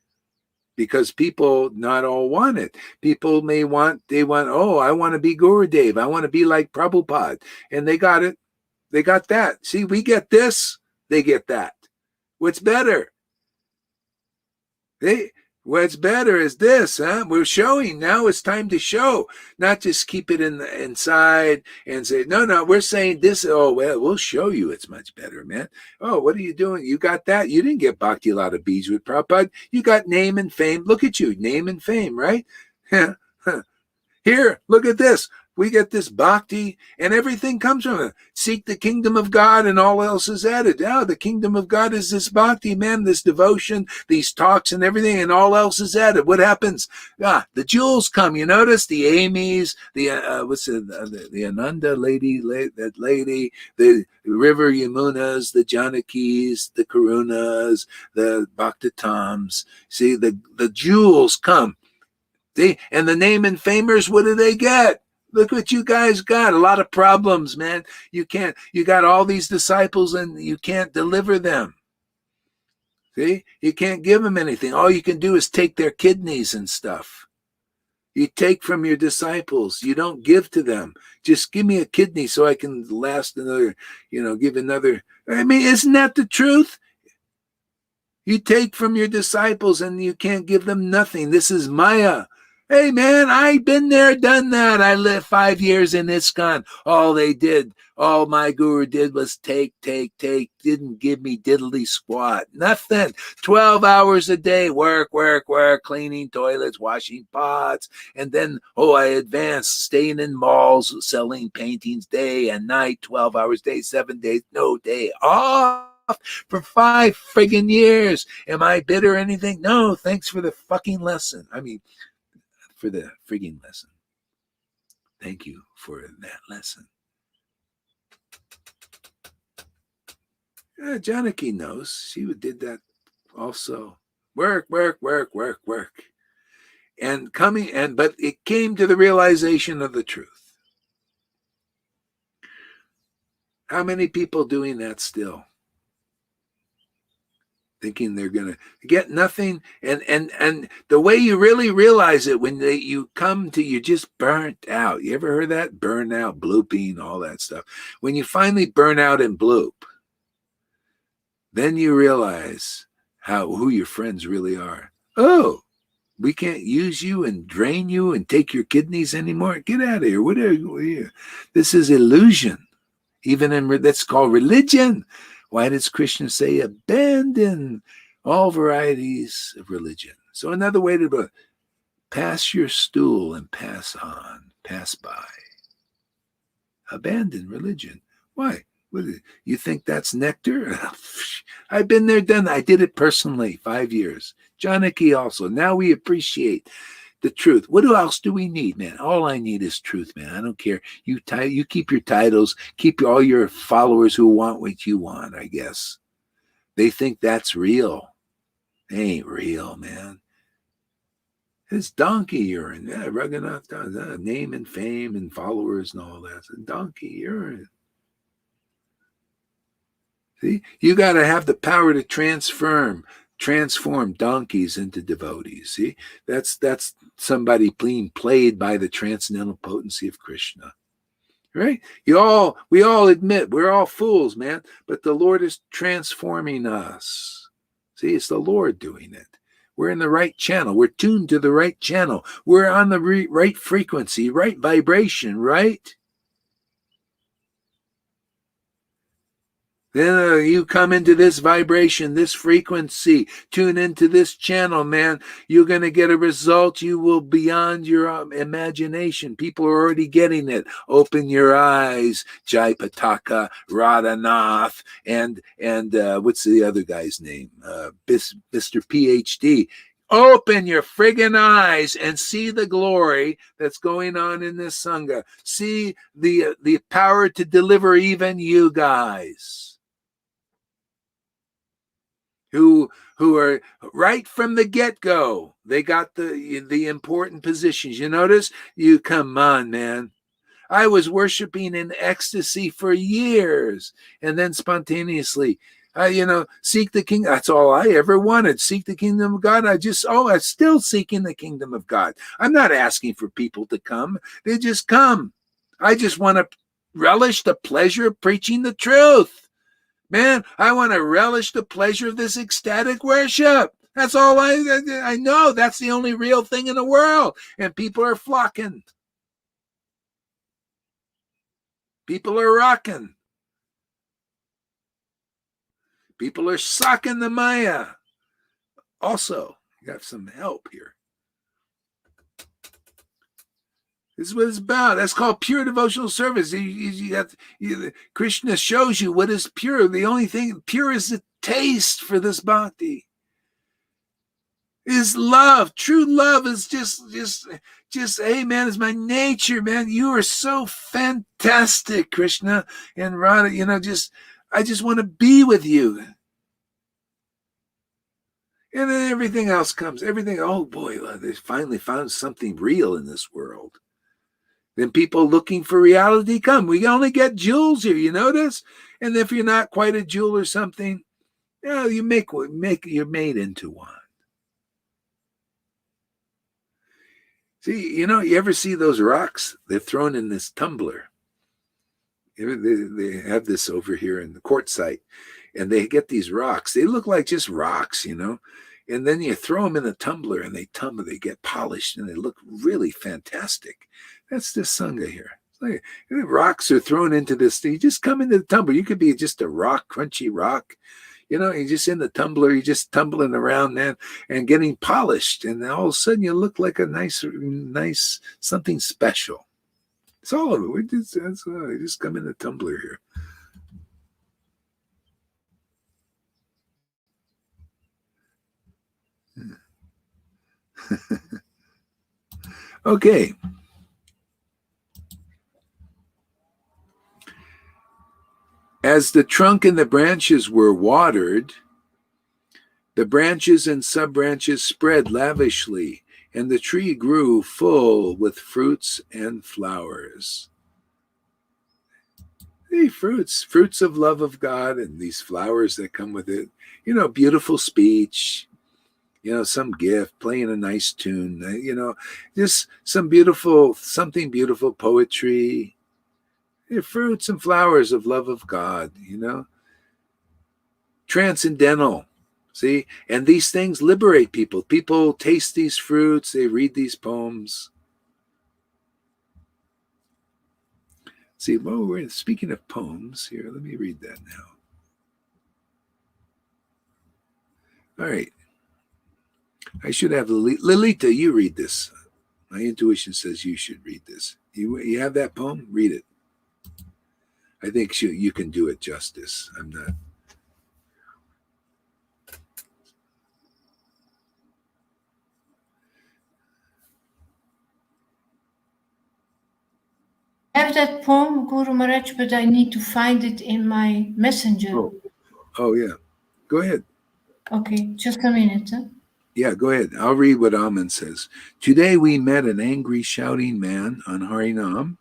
because people not all want it. People I want to be Gurudev. I want to be like Prabhupada. And they got it. They got that. See, we get this, they get that. What's better? What's better is this, huh? We're showing. Now it's time to show, not just keep it inside and say, no, we're saying this. Oh, well, we'll show you it's much better, man. Oh, what are you doing? You got that? You didn't get Bhakti Lata Beads with Prabhupada. You got name and fame. Look at you, name and fame, right? Here, look at this. We get this bhakti, and everything comes from it. Seek the kingdom of God, and all else is added. Now, the kingdom of God is this bhakti, man, this devotion, these talks and everything, and all else is added. What happens? The jewels come. You notice the Amy's, the Ananda lady, that lady, the river Yamunas, the Janakis, the Karunas, the Bhaktatams. See, the jewels come. And the name and famers, what do they get? Look what you guys got. A lot of problems, man. You got all these disciples and you can't deliver them. See? You can't give them anything. All you can do is take their kidneys and stuff. You take from your disciples. You don't give to them. Just give me a kidney so I can last another, give another. I mean, isn't that the truth? You take from your disciples and you can't give them nothing. This is Maya. Hey, man, I've been there, done that. I lived 5 years in ISKCON. All my guru did was take. Didn't give me diddly squat. Nothing. 12 hours a day. Work, cleaning toilets, washing pots. And then, I advanced, staying in malls, selling paintings day and night, 12 hours a day, 7 days, no day off. For 5 friggin' years. Am I bitter or anything? No, thanks for the fucking lesson. I mean, for the frigging lesson. Thank you for that lesson. Janaki knows. She did that also. Work. But it came to the realization of the truth. How many people doing that still? Thinking they're going to get nothing. And the way you really realize it, when you come to, you're just burnt out. You ever heard that? Burn out, blooping, all that stuff. When you finally burn out and bloop, then you realize who your friends really are. Oh, we can't use you and drain you and take your kidneys anymore. Get out of here. Whatever. This is illusion. Even that's called religion. Why does Krishna say abandon all varieties of religion? So another way to pass your stool and pass on, pass by. Abandon religion. Why? You think that's nectar? I've been there, done that. I did it personally, 5 years. Janaki also. Now we appreciate the truth. What else do we need, man? All I need is truth, man. I don't care. You keep your titles, keep all your followers who want what you want, I guess. They think that's real. They ain't real, man. It's donkey urine. Yeah, Raghunath, name and fame and followers and all that. It's donkey urine. See, you got to have the power to transform donkeys into devotees. See, that's somebody being played by the transcendental potency of Krishna, right? We all admit we're all fools, man, but the Lord is transforming us. See, it's the Lord doing it. We're in the right channel. We're tuned to the right channel. We're on the right frequency, right vibration, right? Then you come into this vibration, this frequency, tune into this channel, man. You're going to get a result. You will beyond your imagination. People are already getting it. Open your eyes, Jai Pataka, Radhanath, and what's the other guy's name? Mr. PhD. Open your friggin' eyes and see the glory that's going on in this Sangha. See the power to deliver even you guys. Who are right from the get-go. They got the important positions. You notice? You come on, man. I was worshiping in ecstasy for years, and then spontaneously, seek the kingdom. That's all I ever wanted. Seek the kingdom of God. I'm still seeking the kingdom of God. I'm not asking for people to come. They just come. I just want to relish the pleasure of preaching the truth. Man, I want to relish the pleasure of this ecstatic worship. That's all I know. That's the only real thing in the world. And people are flocking. People are rocking. People are sucking the Maya. Also, you got some help here. This is what it's about. That's called pure devotional service. Krishna shows you what is pure. The only thing pure is the taste for this bhakti. Is love. True love is just, hey, man, it's my nature, man. You are so fantastic, Krishna and Radha. I just want to be with you. And then everything else comes. Oh boy, they finally found something real in this world. Then people looking for reality come. We only get jewels here, you notice? And if you're not quite a jewel or something, you're made into one. See, you ever see those rocks? They're thrown in this tumbler. They have this over here in the court site, and they get these rocks. They look like just rocks, and then you throw them in a tumbler, and they get polished, and they look really fantastic. That's the Sangha here. Like, rocks are thrown into this thing. You just come into the tumbler. You could be just a rock, crunchy rock. You're just in the tumbler. You're just tumbling around, man, and getting polished. And then all of a sudden, you look like a nice something special. It's all of it. We just come in the tumbler here. Okay. As the trunk and the branches were watered, the branches and sub-branches spread lavishly, and the tree grew full with fruits and flowers. The fruits of love of God, and these flowers that come with it. Beautiful speech, some gift, playing a nice tune, just something beautiful poetry. Fruits and flowers of love of God, transcendental. See, and these things liberate people. People taste these fruits, they read these poems. See, we're speaking of poems here. Let me read that now. All right. I should have Lilita, you read this. My intuition says you should read this. You have that poem? Read it. I think you can do it justice. I'm not.
I have that poem, Guru Maharaj, but I need to find it in my messenger.
Oh yeah. Go ahead.
Okay, just a minute. Huh?
Yeah, go ahead. I'll read what Aman says. Today we met an angry, shouting man on Harinam,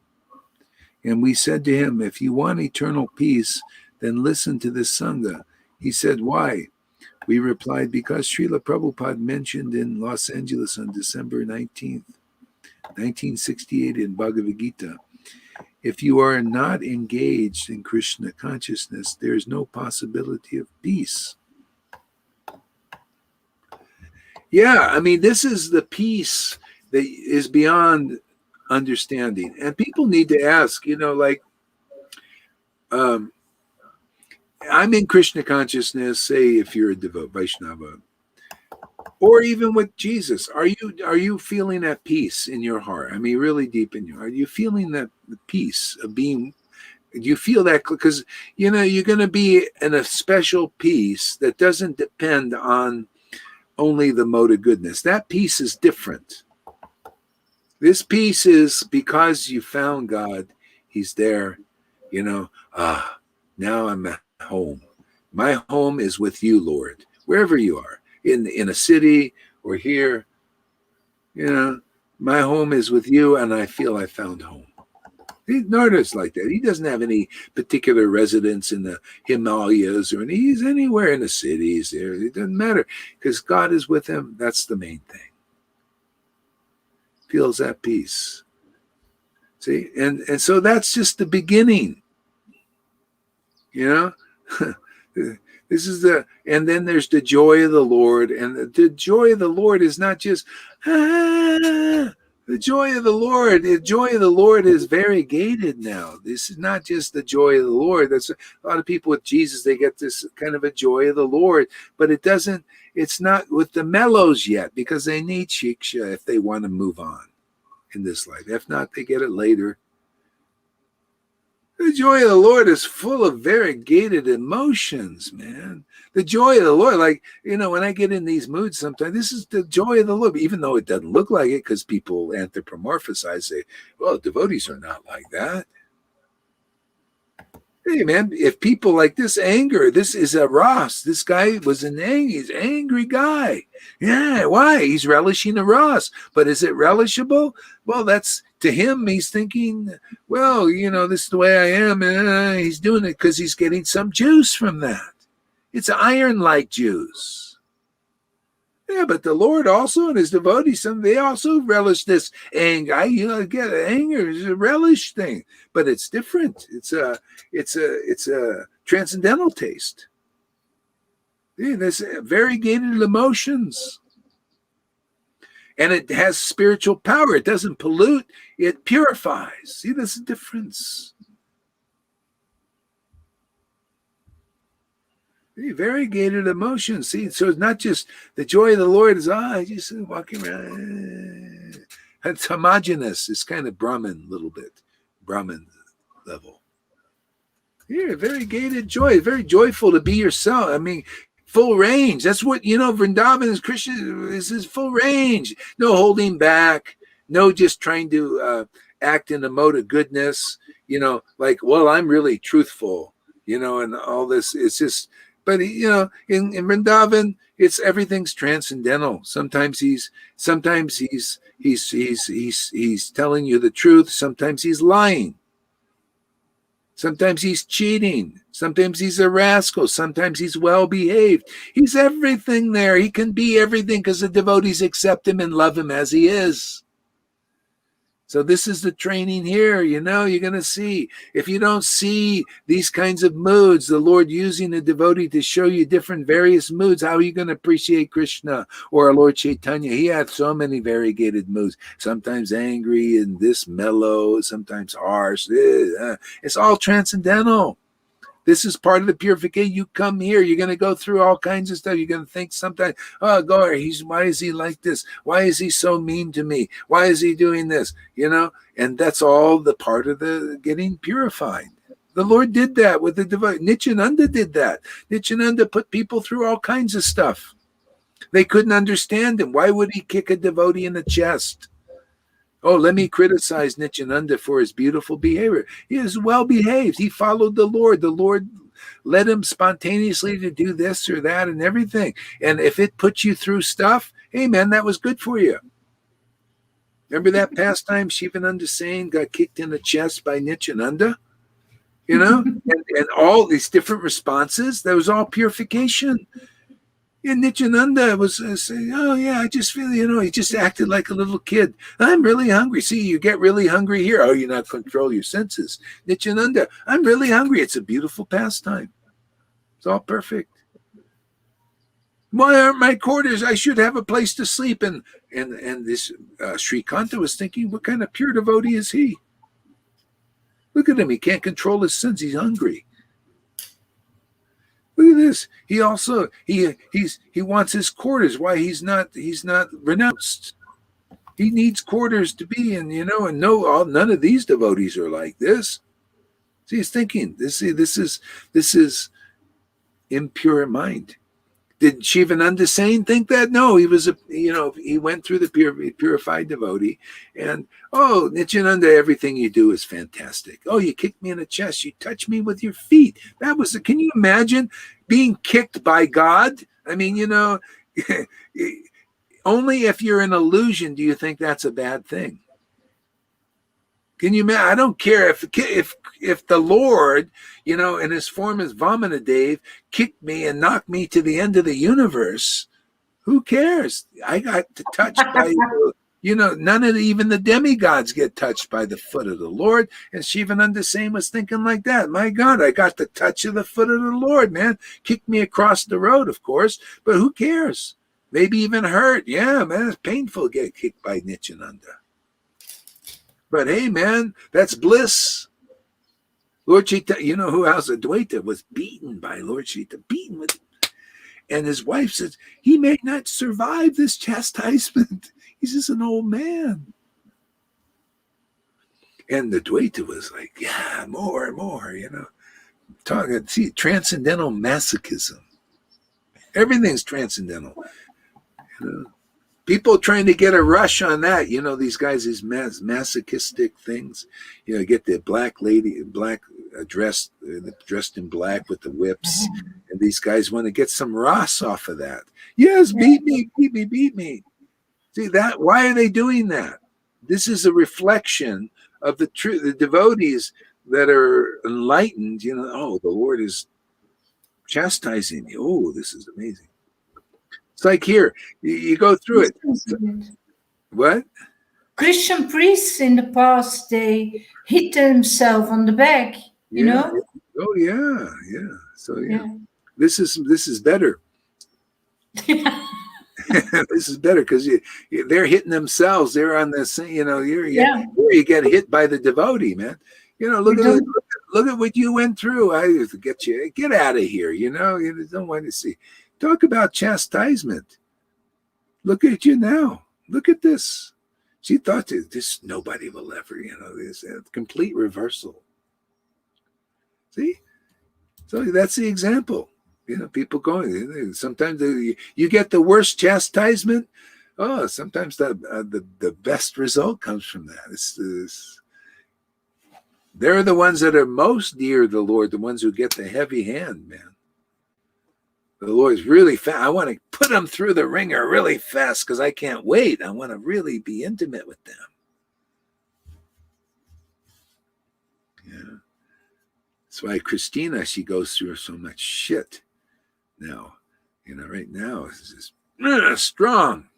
and we said to him, if you want eternal peace, then listen to this Sangha. He said, why? We replied, because Srila Prabhupada mentioned in Los Angeles on December 19th, 1968 in Bhagavad Gita, if you are not engaged in Krishna consciousness, there is no possibility of peace. Yeah, I mean, this is the peace that is beyond understanding. And people need to ask, I'm in Krishna consciousness, say if you're a devout Vaishnava, or even with Jesus, are you feeling that peace in your heart? I mean, really deep in you. Are you feeling that peace of being? Do you feel that? Because, you're going to be in a special peace that doesn't depend on only the mode of goodness. That peace is different. This peace is because you found God. He's there. Now I'm at home. My home is with you, Lord, wherever you are, in a city or here. My home is with you, and I feel I found home. Narada's like that. He doesn't have any particular residence in the Himalayas he's anywhere in the cities there. It doesn't matter because God is with him. That's the main thing. Feels that peace. See? And so that's just the beginning. This is and then there's the joy of the Lord. And the joy of the Lord is not just, the joy of the Lord is variegated now. This is not just the joy of the Lord. That's a lot of people with Jesus, they get this kind of a joy of the Lord, but it's not with the mellows yet because they need shiksha if they want to move on in this life. If not, they get it later. The joy of the Lord is full of variegated emotions, man. The joy of the Lord, when I get in these moods sometimes, this is the joy of the Lord, even though it doesn't look like it because people anthropomorphize, say, well, devotees are not like that. Hey, man, if people like this anger, this is a Ras. This guy was he's an angry guy. Yeah, why? He's relishing a Ras. But is it relishable? Well, that's to him, he's thinking, well, this is the way I am. He's doing it because he's getting some juice from that. It's iron-like juice. Yeah, but the Lord also and his devotees, they also relish this anger. Get anger is a relish thing, but it's different. It's a transcendental taste. Yeah, there's variegated emotions. And it has spiritual power. It doesn't pollute, it purifies. See, there's a difference. Variegated emotions. See, so it's not just the joy of the Lord is, I just walking around. It's homogeneous. It's kind of Brahman a little bit. Brahman level. Yeah, variegated joy. Very joyful to be yourself. I mean, full range. That's what, Vrindavan is Krishna. This is full range. No holding back. No just trying to act in a mode of goodness. Like, well, I'm really truthful, and all this. It's just, but, in Vrindavan, it's everything's transcendental. Sometimes he's telling you the truth. Sometimes he's lying. Sometimes he's cheating. Sometimes he's a rascal. Sometimes he's well-behaved. He's everything there. He can be everything because the devotees accept him and love him as he is. So this is the training here. You're going to see. If you don't see these kinds of moods, the Lord using the devotee to show you different various moods, how are you going to appreciate Krishna or our Lord Chaitanya? He had so many variegated moods, sometimes angry and this mellow, sometimes harsh. It's all transcendental. This is part of the purification. You come here, you're going to go through all kinds of stuff. You're going to think sometimes, oh, God, why is he like this? Why is he so mean to me? Why is he doing this? And that's all the part of the getting purified. The Lord did that with the devotee. Nityananda did that. Nityananda put people through all kinds of stuff. They couldn't understand him. Why would he kick a devotee in the chest? Oh, let me criticize Nityananda for his beautiful behavior. He is well behaved. He followed the Lord. The Lord led him spontaneously to do this or that and everything. And if it puts you through stuff, hey, man, that was good for you. Remember that pastime Shivananda Sain got kicked in the chest by Nityananda? And all these different responses, that was all purification. And Nityananda was saying, oh, yeah, I just feel, he just acted like a little kid. I'm really hungry. See, you get really hungry here. Oh, you not control your senses. Nityananda, I'm really hungry. It's a beautiful pastime. It's all perfect. Why aren't my quarters? I should have a place to sleep. And this Srikanta was thinking, what kind of pure devotee is he? Look at him. He can't control his sins. He's hungry. Look at this. He also he wants his quarters. Why he's not renounced. He needs quarters to be in, and none of these devotees are like this. See, he's thinking, this is impure mind. Did Shivananda Sain think that? No, he was he went through the purified devotee, and Nityananda, everything you do is fantastic. Oh, you kicked me in the chest, you touched me with your feet. Can you imagine being kicked by God? I mean, only if you're an illusion do you think that's a bad thing. Can you imagine? I don't care if the Lord, in his form as Vamanadev, kicked me and knocked me to the end of the universe. Who cares? I got touched by, none of even the demigods get touched by the foot of the Lord. And Shivananda Sain was thinking like that. My God, I got the touch of the foot of the Lord, man. Kicked me across the road, of course, but who cares? Maybe even hurt. Yeah, man, it's painful to get kicked by Nityananda. But hey, man, that's bliss. Lord Chaitanya, who else? Adwaita was beaten by Lord Chaitanya, beaten with, and his wife says, he may not survive this chastisement. He's just an old man. And the Adwaita was like, yeah, more and more, Talking, see, transcendental masochism. Everything's transcendental. People trying to get a rush on that, these guys, these masochistic things, get the black lady, dressed in black with the whips, and these guys want to get some ras off of that. Yes, beat me. See that? Why are they doing that? This is a reflection of the truth. The devotees that are enlightened, the Lord is chastising me. Oh, this is amazing. It's like here, you go through it. What?
Christian priests in the past, they hit themselves on the back, you
Yeah.
know?
Oh yeah, yeah. So yeah.
Yeah.
This is better. This is better because they're hitting themselves. They're on this,
Yeah.
you get hit by the devotee, man. Look
You
at
don't,
look at what you went through. I get out of here. You don't want to see. Talk about chastisement. Look at you now. Look at this. She thought this nobody will ever, this complete reversal. See, so that's the example. People going. Sometimes you get the worst chastisement. Oh, sometimes the best result comes from that. They're the ones that are most dear to the Lord, the ones who get the heavy hand, man. The Lord's really fast. I want to put them through the ringer really fast because I can't wait. I want to really be intimate with them. Yeah. That's why Christina, she goes through so much shit now. Right now, it's just strong.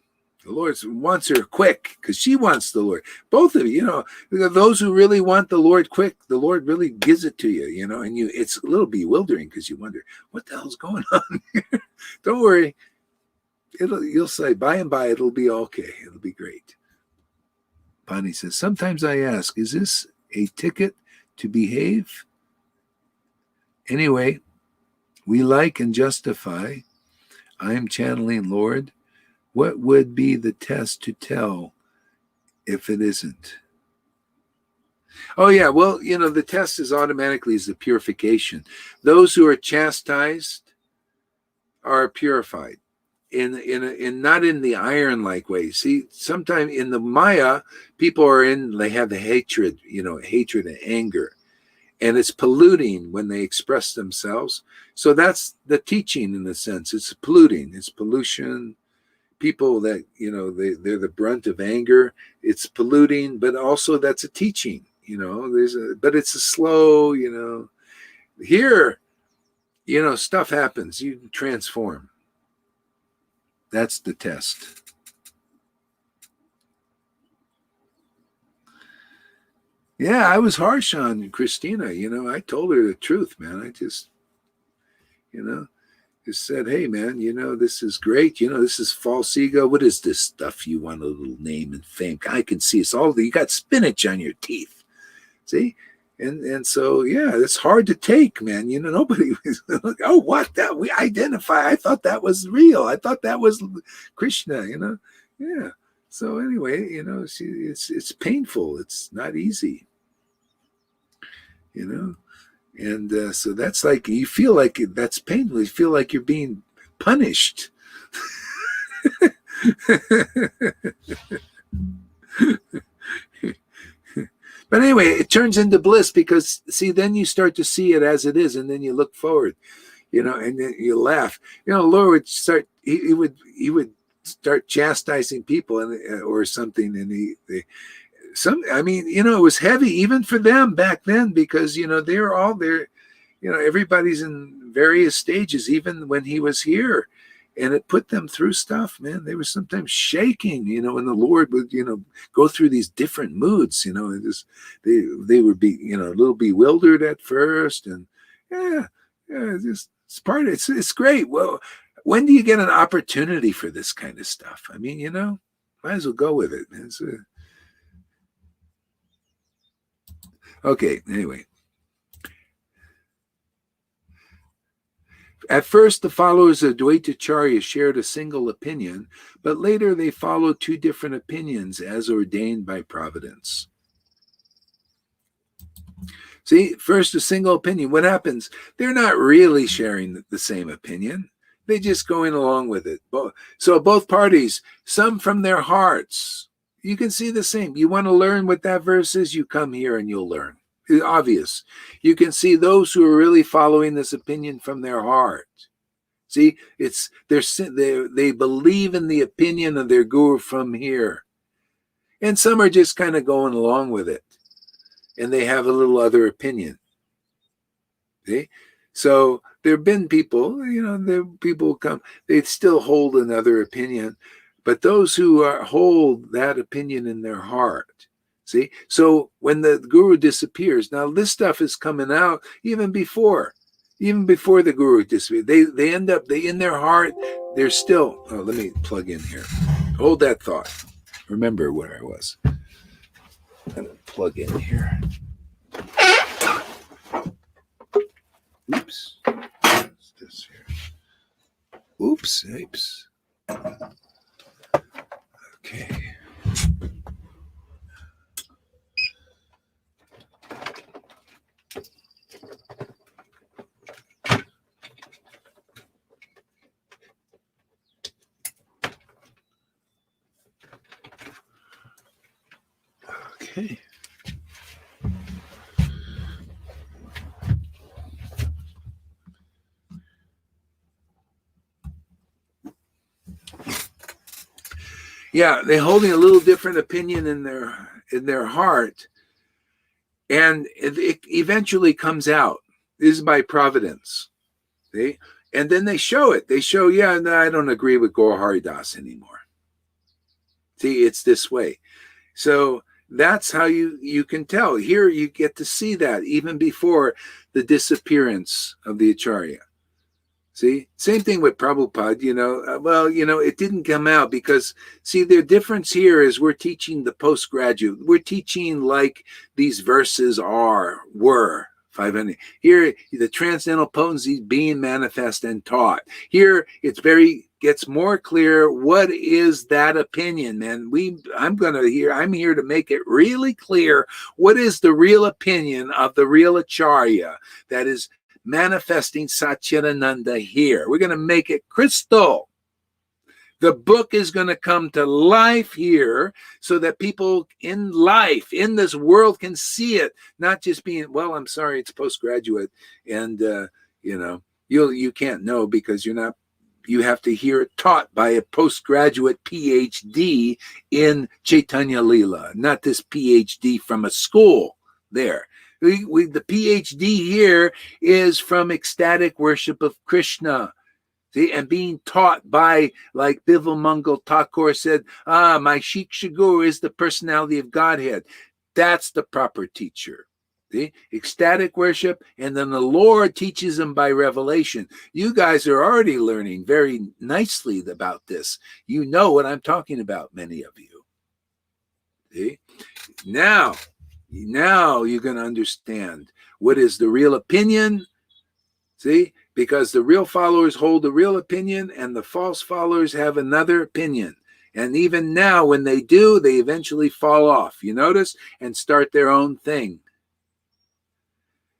The Lord wants her quick because she wants the Lord. Both of you, those who really want the Lord quick, the Lord really gives it to you, and it's a little bewildering because you wonder, what the hell's going on here? Don't worry. You'll say, by and by, it'll be okay. It'll be great. Pani says, sometimes I ask, is this a ticket to behave? Anyway, we like and justify. I am channeling Lord. What would be the test to tell if it isn't? Oh, yeah. Well, the test is automatically the purification. Those who are chastised are purified in not in the iron-like way. See, sometimes in the Maya, they have the hatred, hatred and anger. And it's polluting when they express themselves. So that's the teaching in a sense. It's polluting. It's pollution. People that, they're the brunt of anger. It's polluting, but also that's a teaching, but it's a slow, here, stuff happens. You transform. That's the test. Yeah, I was harsh on Christina. I told her the truth, man. I just, just said, hey, man, this is great. This is false ego. What is this stuff you want a little name and fame? I can see it's all, you got spinach on your teeth. See? And so, yeah, it's hard to take, man. Nobody was like, oh, what? That we identify. I thought that was real. I thought that was Krishna, Yeah. So anyway, it's painful. It's not easy, And so that's like, you feel like that's painful. You feel like you're being punished. But anyway, it turns into bliss because, see, then you start to see it as it is, and then you look forward, and then you laugh. Lord would start, he would start chastising people or something, and it was heavy even for them back then because, they're all there, everybody's in various stages, even when he was here. And it put them through stuff, man. They were sometimes shaking, when the Lord would, go through these different moods, they would be, a little bewildered at first. And just it's part of it. It's great. Well, when do you get an opportunity for this kind of stuff? Might as well go with it. Okay, anyway. At first, the followers of Dvaitacharya shared a single opinion, but later they followed two different opinions as ordained by Providence. See, first a single opinion. What happens? They're not really sharing the same opinion. They're just going along with it. So both parties, some from their hearts. You can see the same. You want to learn what that verse is, you come here and you'll learn. It's obvious. You can see those who are really following this opinion from their heart. See, they believe in the opinion of their guru from here. And some are just kind of going along with it. And they have a little other opinion. See? So there have been people, there people come, they still hold another opinion, but those who hold that opinion in their heart, see? So when the guru disappears, now this stuff is coming out even before the guru disappears. They end up, in their heart, they're still, let me plug in here. Hold that thought. Remember where I was. I'm going to plug in here. Oops. What's this here? Oops. Okay. Okay. Yeah, they're holding a little different opinion in their heart, and it eventually comes out. This is by providence. See? And then they show it. They show, yeah, no, I don't agree with Gaur Hari Das anymore. See, it's this way. So that's how you can tell. Here you get to see that even before the disappearance of the Acharya. See, same thing with Prabhupada, it didn't come out because, see, the difference here is we're teaching the postgraduate. We're teaching like these verses were 500. Here, the transcendental potency being manifest and taught. Here, gets more clear. What is that opinion, man? I'm here to make it really clear. What is the real opinion of the real Acharya that is manifesting Satchidananda here? We're going to make it crystal. The book is going to come to life here so that people in this world can see it, not just being, well, I'm sorry, it's postgraduate. And, you can't know because you have to hear it taught by a postgraduate PhD in Chaitanya Leela, not this PhD from a school there. The PhD here is from ecstatic worship of Krishna. See, and being taught by, like Bival Mangal Thakur said, my Shiksha Guru is the personality of Godhead. That's the proper teacher. See, ecstatic worship, and then the Lord teaches them by revelation. You guys are already learning very nicely about this. You know what I'm talking about, many of you. See, now you're going to understand what is the real opinion. See, because the real followers hold the real opinion and the false followers have another opinion. And even now, when they do, they eventually fall off, you notice, and start their own thing.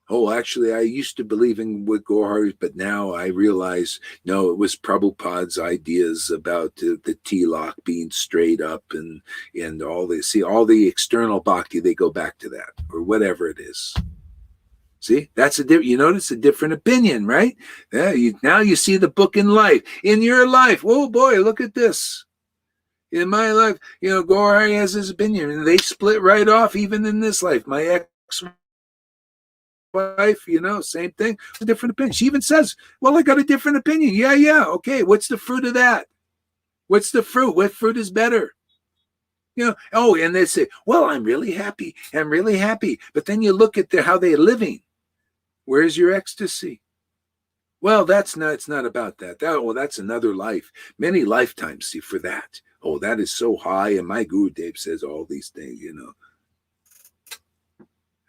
Oh, actually, I used to believe in with Gaur Hari, but now I realize, no, it was Prabhupada's ideas about the tilak being straight up and all the external bhakti, they go back to that, or whatever it is. See, you notice a different opinion, right? Yeah, now you see the book in life. In your life, oh boy, look at this. In my life, Gaur Hari has his opinion, and they split right off even in this life. My ex-wife, same thing, a different opinion. She even says, well, I got a different opinion. Yeah, okay, what's the fruit of that? What's the fruit? What fruit is better? And they say, well, I'm really happy. But then you look at how they're living. Where's your ecstasy? Well, it's not about that. That's another life. Many lifetimes, see, for that. Oh, that is so high. And my Gurudev says all these things,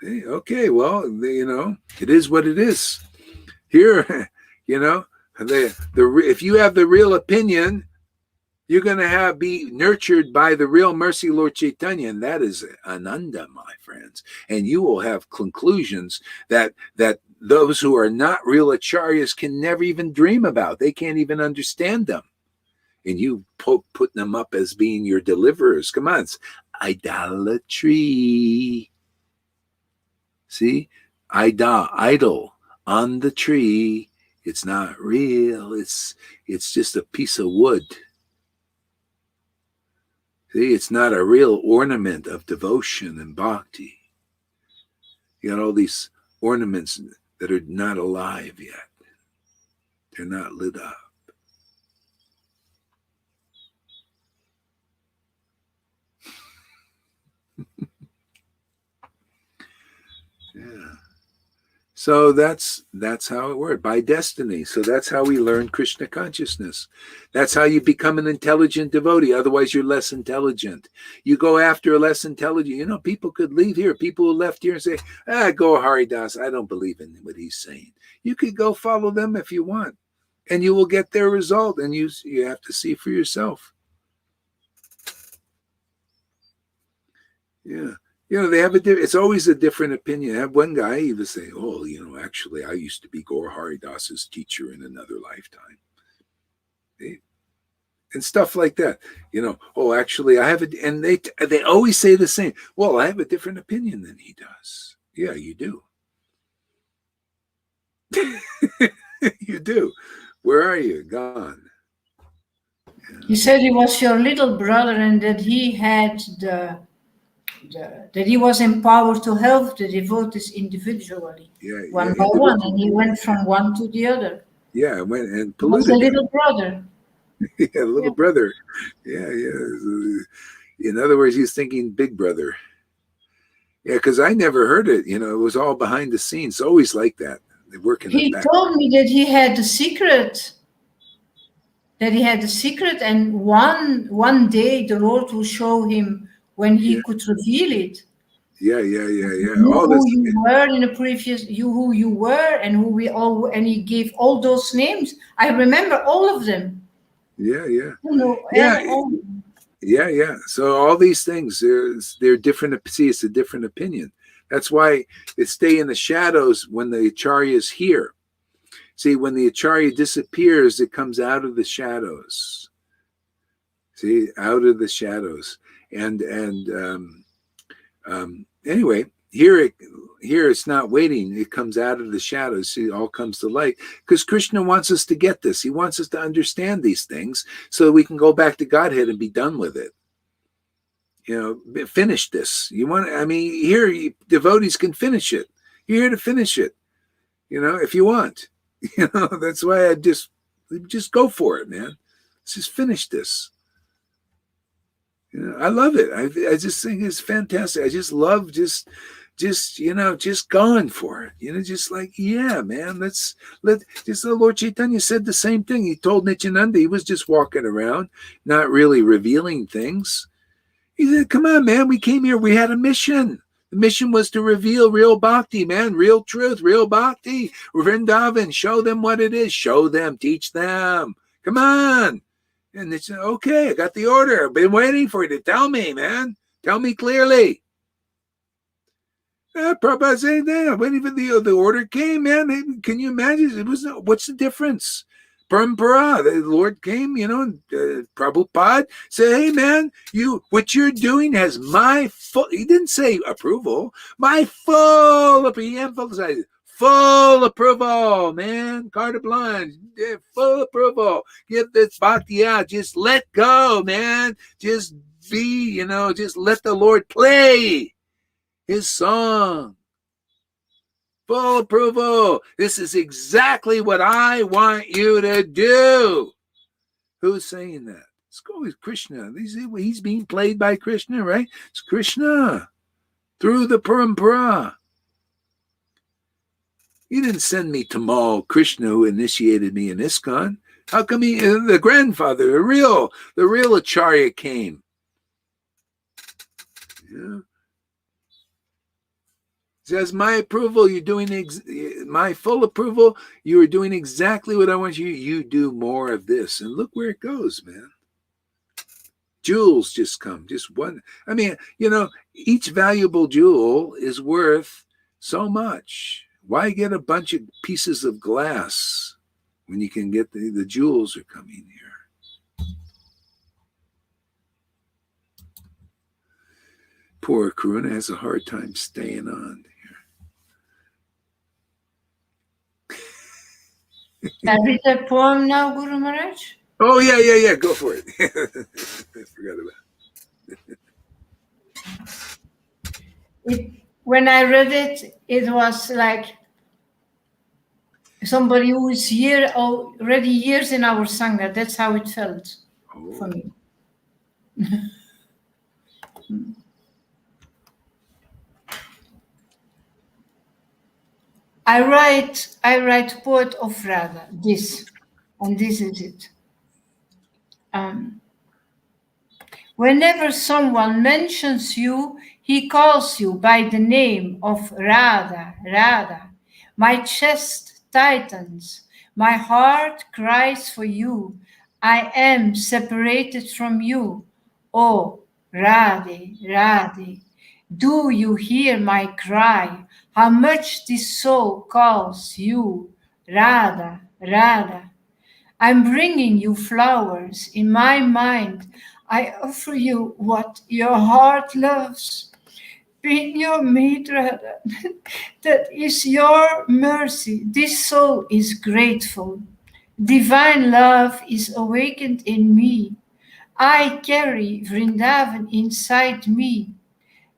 Hey, okay, well, it is what it is. Here, if you have the real opinion, you're going to be nurtured by the real mercy Lord Chaitanya, and that is Ananda, my friends. And you will have conclusions that those who are not real acharyas can never even dream about. They can't even understand them. And you put them up as being your deliverers. Come on, it's idolatry. See? Idol on the tree. It's not real. It's just a piece of wood. See, it's not a real ornament of devotion and bhakti. You got all these ornaments that are not alive yet. They're not lit up. Yeah. So that's how it works, by destiny. So that's how we learn Krishna consciousness. That's how you become an intelligent devotee. Otherwise, you're less intelligent. You go after a less intelligent. People could leave here. People who left here and say, go Haridas. I don't believe in what he's saying. You could go follow them if you want, and you will get their result. And you have to see for yourself. Yeah. They have it's always a different opinion. I have one guy even say, actually, I used to be Gaur Haridas's teacher in another lifetime. And stuff like that. Actually, I have and they always say the same. Well, I have a different opinion than he does. Yeah, you do. You do. Where are you? Gone.
Yeah. You said he was your little brother and that he had that he was empowered to help the devotees individually, one by one, and he went from one to the other.
Yeah, I went and
polluted. He was a little brother.
Yeah, little brother. Yeah. In other words, he's thinking big brother. Yeah, because I never heard it. It was all behind the scenes. It's always like that. They work in the back.
He told me that he had the secret. And one day the Lord will show him when he could reveal it.
Yeah.
Who you were in the previous, who you were, and who we all, and he gave all those names. I remember all of them.
Yeah.
Yeah.
Yeah. So all these things, they're different. See, it's a different opinion. That's why they stay in the shadows when the Acharya is here. See, when the Acharya disappears, it comes out of the shadows. See, out of the shadows. And anyway, here it's not waiting. It comes out of the shadows. See, it all comes to light. Because Krishna wants us to get this. He wants us to understand these things so that we can go back to Godhead and be done with it. Finish this. Here, devotees can finish it. You're here to finish it, if you want. That's why I just go for it, man. Let's just finish this. I love it. I just think it's fantastic. I just love just going for it. Just like, yeah, man, just the Lord Chaitanya said the same thing. He told Nityananda, he was just walking around, not really revealing things. He said, come on, man, we came here, we had a mission. The mission was to reveal real bhakti, man, real truth, real bhakti. Vrindavan, show them what it is. Show them, teach them. Come on. And they said, okay, I got the order. I've been waiting for you to tell me, man. Tell me clearly. Prabhupada said, I'm waiting for the order came, man. Can you imagine? What's the difference? Parampara, the Lord came, Prabhupada said, hey, man, what you're doing has my full, he didn't say approval, my full, he emphasized full approval, man, carte blanche, full approval, give this bhakti out, just let go, man, just be, just let the Lord play his song. Full approval. This is exactly what I want you to do. Who's saying that? Let's go with Krishna. He's being played by Krishna, right? It's Krishna through the parampara. He didn't send me to Tamal, Krishna, who initiated me in ISKCON. How come the grandfather, the real Acharya came? Yeah. Says my approval, you're doing my full approval, you are doing exactly what I want you do more of this. And look where it goes, man. Jewels just come, just one. Each valuable jewel is worth so much. Why get a bunch of pieces of glass when you can get the jewels are coming here? Poor Karuna has a hard time staying on.
Can I read a poem now, Guru Maharaj?
Oh, yeah. Go for it. I forgot about it.
When I read it, it was like somebody who is here already years in our Sangha. That's how it felt for me. I write Poet of Radha, this, and this is it. Whenever someone mentions you, he calls you by the name of Radha, Radha. My chest tightens, my heart cries for you. I am separated from you. Oh, Radhe, Radhe, do you hear my cry? How much this soul calls you, Radha, Radha. I'm bringing you flowers. In my mind, I offer you what your heart loves. Being your maid, Radha, that is your mercy. This soul is grateful. Divine love is awakened in me. I carry Vrindavan inside me.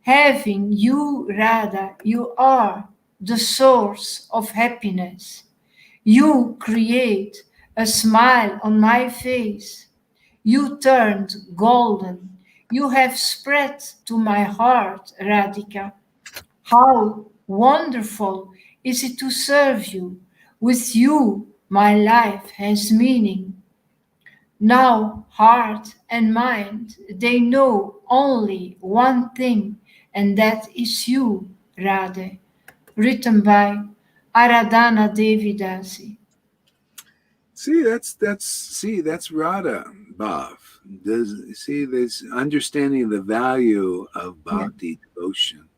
Having you, Radha, you are the source of happiness. You create a smile on my face. You turned golden. You have spread to my heart, Radhika. How wonderful is it to serve you. With you, my life has meaning. Now, heart and mind, they know only one thing, and that is you, Radhe. Written by Aradhana Devi Dasi.
See, that's Radha Bhav. There's understanding the value of bhakti devotion.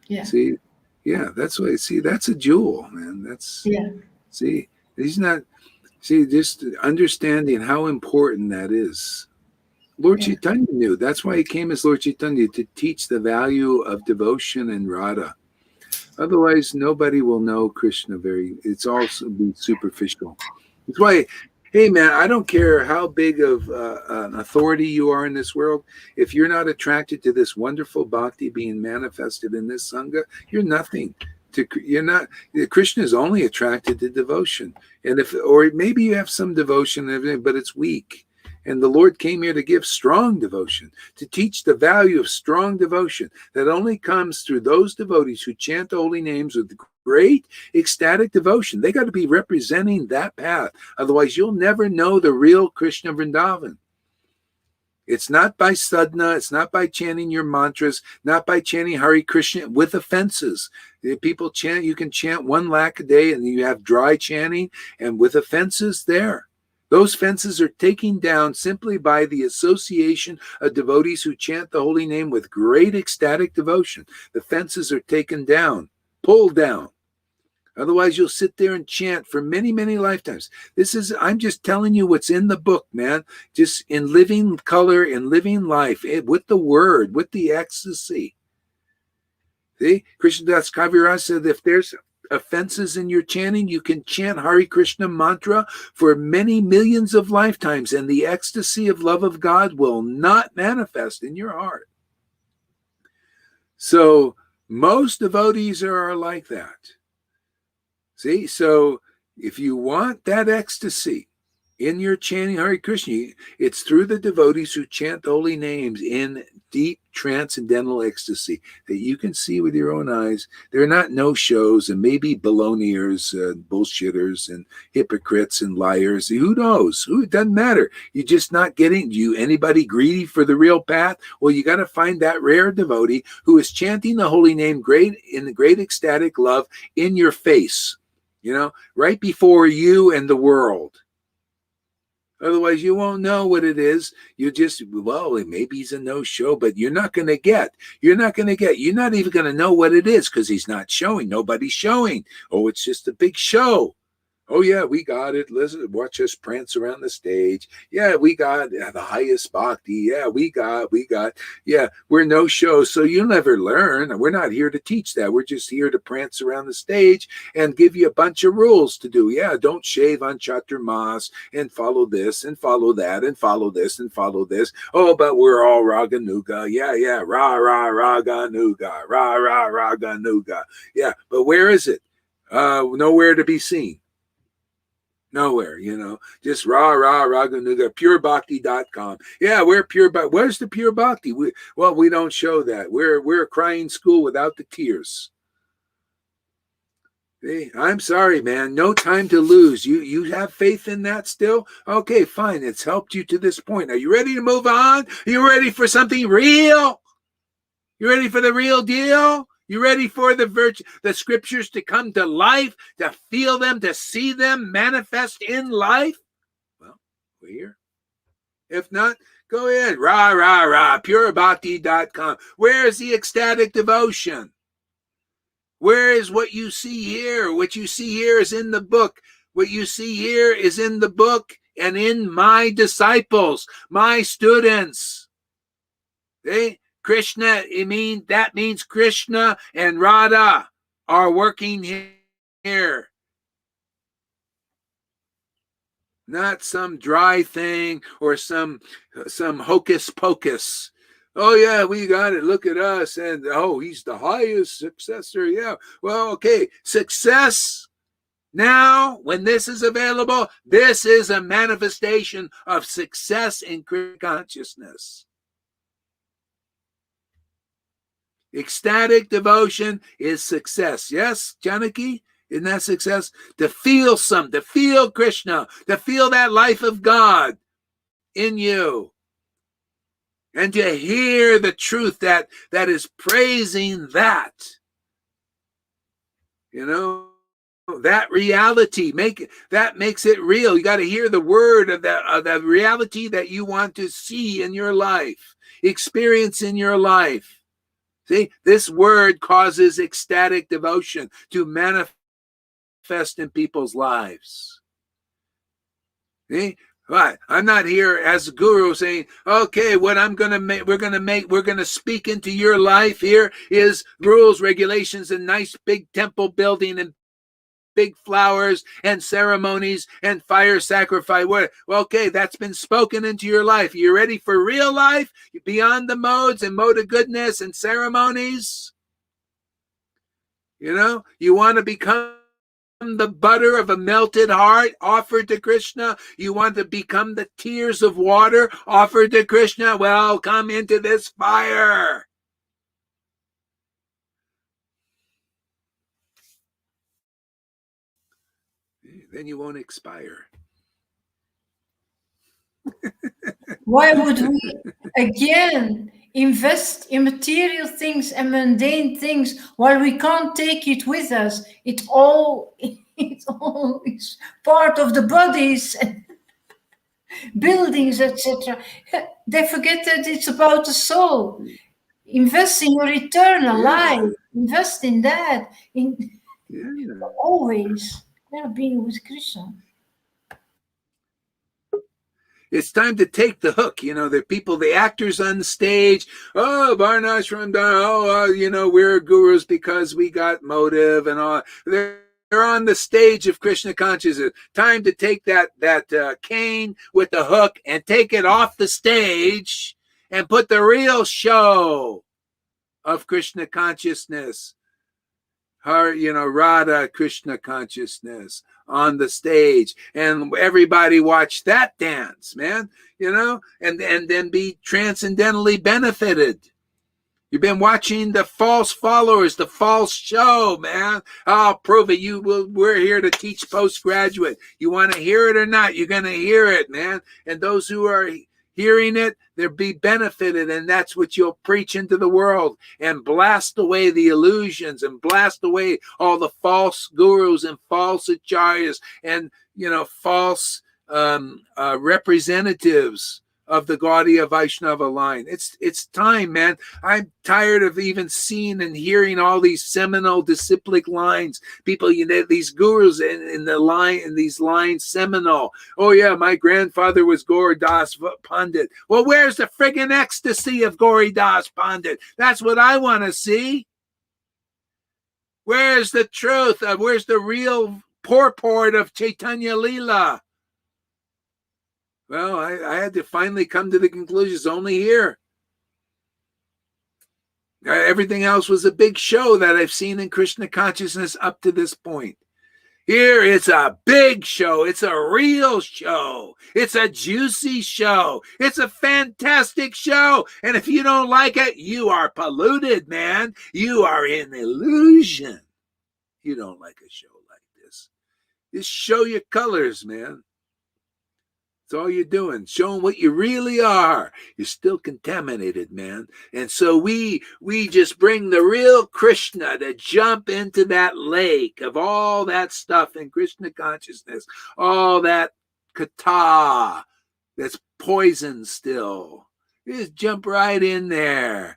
Yeah.
See, yeah, that's why. See, that's a jewel, man. That's See, he's not. See, just understanding how important that is. Lord Chaitanya knew. That's why he came as Lord Chaitanya, to teach the value of devotion and Radha. Otherwise, nobody will know Krishna it's also be superficial. That's why, hey man, I don't care how big of an authority you are in this world. If you're not attracted to this wonderful bhakti being manifested in this Sangha, you're nothing. You're not. Krishna is only attracted to devotion. And or maybe you have some devotion and everything, but it's weak. And the Lord came here to give strong devotion, to teach the value of strong devotion that only comes through those devotees who chant the holy names with great ecstatic devotion. They got to be representing that path. Otherwise, you'll never know the real Krishna Vrindavan. It's not by sadhana, it's not by chanting your mantras, not by chanting Hare Krishna with offenses. People chant, you can chant 1 lakh a day and you have dry chanting, and with offenses there. Those fences are taken down simply by the association of devotees who chant the holy name with great ecstatic devotion. The fences are taken down, pulled down. Otherwise, you'll sit there and chant for many, many lifetimes. I'm just telling you what's in the book, man. Just in living color, in living life, with the word, with the ecstasy. See, Krishnadas Kaviraj said, if there's offenses in your chanting, you can chant Hare Krishna mantra for many millions of lifetimes, and the ecstasy of love of God will not manifest in your heart. So most devotees are like that. See, so if you want that ecstasy in your chanting Hare Krishna, it's through the devotees who chant the holy names in deep transcendental ecstasy that you can see with your own eyes. They're not no-shows and maybe baloneyers, bullshitters and hypocrites and liars. Who knows? It doesn't matter. You're just not getting anybody greedy for the real path. Well, you got to find that rare devotee who is chanting the holy name in great ecstatic love in your face, right before you and the world. Otherwise, you won't know what it is. You just, maybe he's a no-show, but you're not going to get. You're not even going to know what it is because he's not showing. Nobody's showing. Oh, it's just a big show. Oh, yeah, we got it. Listen, watch us prance around the stage. Yeah, we got the highest bhakti. Yeah, we got. Yeah, we're no show, so you'll never learn. We're not here to teach that. We're just here to prance around the stage and give you a bunch of rules to do. Yeah, don't shave on Chaturmas and follow this and follow that and follow this and follow this. Oh, but we're all Raganuga. Yeah, Raganuga. Raganuga. Yeah, but where is it? Nowhere to be seen. Nowhere, just rah, Raganuga, purebhakti.com. Yeah, we're pure, but where's the pure bhakti? We don't show that. We're a crying school without the tears. Hey, I'm sorry, man. No time to lose. You have faith in that still? Okay, fine. It's helped you to this point. Are you ready to move on? Are you ready for something real? You ready for the real deal? You ready for the scriptures to come to life, to feel them, to see them manifest in life? Well, we're here. If not, go ahead. Purebhakti.com. Where is the ecstatic devotion? Where is what you see here? What you see here is in the book. What you see here is in the book and in my disciples, my students. Krishna, that means Krishna and Radha are working here. Not some dry thing or some hocus pocus. Oh yeah, we got it. Look at us. And he's the highest successor. Yeah. Well, okay. Success. Now, when this is available, this is a manifestation of success in consciousness. Ecstatic devotion is success. Yes, Janaki? Isn't that success? To feel to feel Krishna, to feel that life of God in you. And to hear the truth that is praising that. That reality, that makes it real. You got to hear the word of the reality that you want to see in your life, experience in your life. See, this word causes ecstatic devotion to manifest in people's lives. See? Right. I'm not here as a guru saying, okay, what we're going to speak into your life here is rules, regulations, and nice big temple building and big flowers and ceremonies and fire sacrifice. Well, okay, that's been spoken into your life. You ready for real life beyond the modes and mode of goodness and ceremonies? You want to become the butter of a melted heart offered to Krishna. You want to become the tears of water offered to Krishna. Well, come into this fire. Then you won't expire.
Why would we again invest in material things and mundane things while we can't take it with us? It all is part of the bodies and buildings, etc. They forget that it's about the soul. Invest in your eternal life. Invest in that. Always. Being with Krishna.
It's time to take the hook. The people, the actors on stage. Oh, Varnashram, we're gurus because we got motive and all. They're on the stage of Krishna consciousness. Time to take that cane with the hook and take it off the stage and put the real show of Krishna consciousness. Radha Krishna consciousness on the stage, and everybody watch that dance, man, and then be transcendentally benefited. You've been watching the false followers, the false show, man. I'll prove it. We're here to teach postgraduate. You want to hear it or not? You're going to hear it, man. And those who are hearing it, they'll be benefited, and that's what you'll preach into the world and blast away the illusions and blast away all the false gurus and false acharyas and false representatives of the Gaudiya Vaishnava line. It's time, man. I'm tired of even seeing and hearing all these seminal disciplic lines. People, these gurus in these lines, seminal. Oh yeah, my grandfather was Gauridas Pandit. Well, where's the friggin' ecstasy of Gauridas Pandit? That's what I want to see. Where's the truth? Where's the real purport of Chaitanya Leela? Well, I had to finally come to the conclusion it's only here. Everything else was a big show that I've seen in Krishna consciousness up to this point. Here it's a big show. It's a real show. It's a juicy show. It's a fantastic show. And if you don't like it, you are polluted, man. You are in illusion. You don't like a show like this. Just show your colors, man. That's all you're doing, showing what you really are. You're still contaminated, man. And so we just bring the real Krishna to jump into that lake of all that stuff in Krishna consciousness, all that kata that's poison still. You just jump right in there.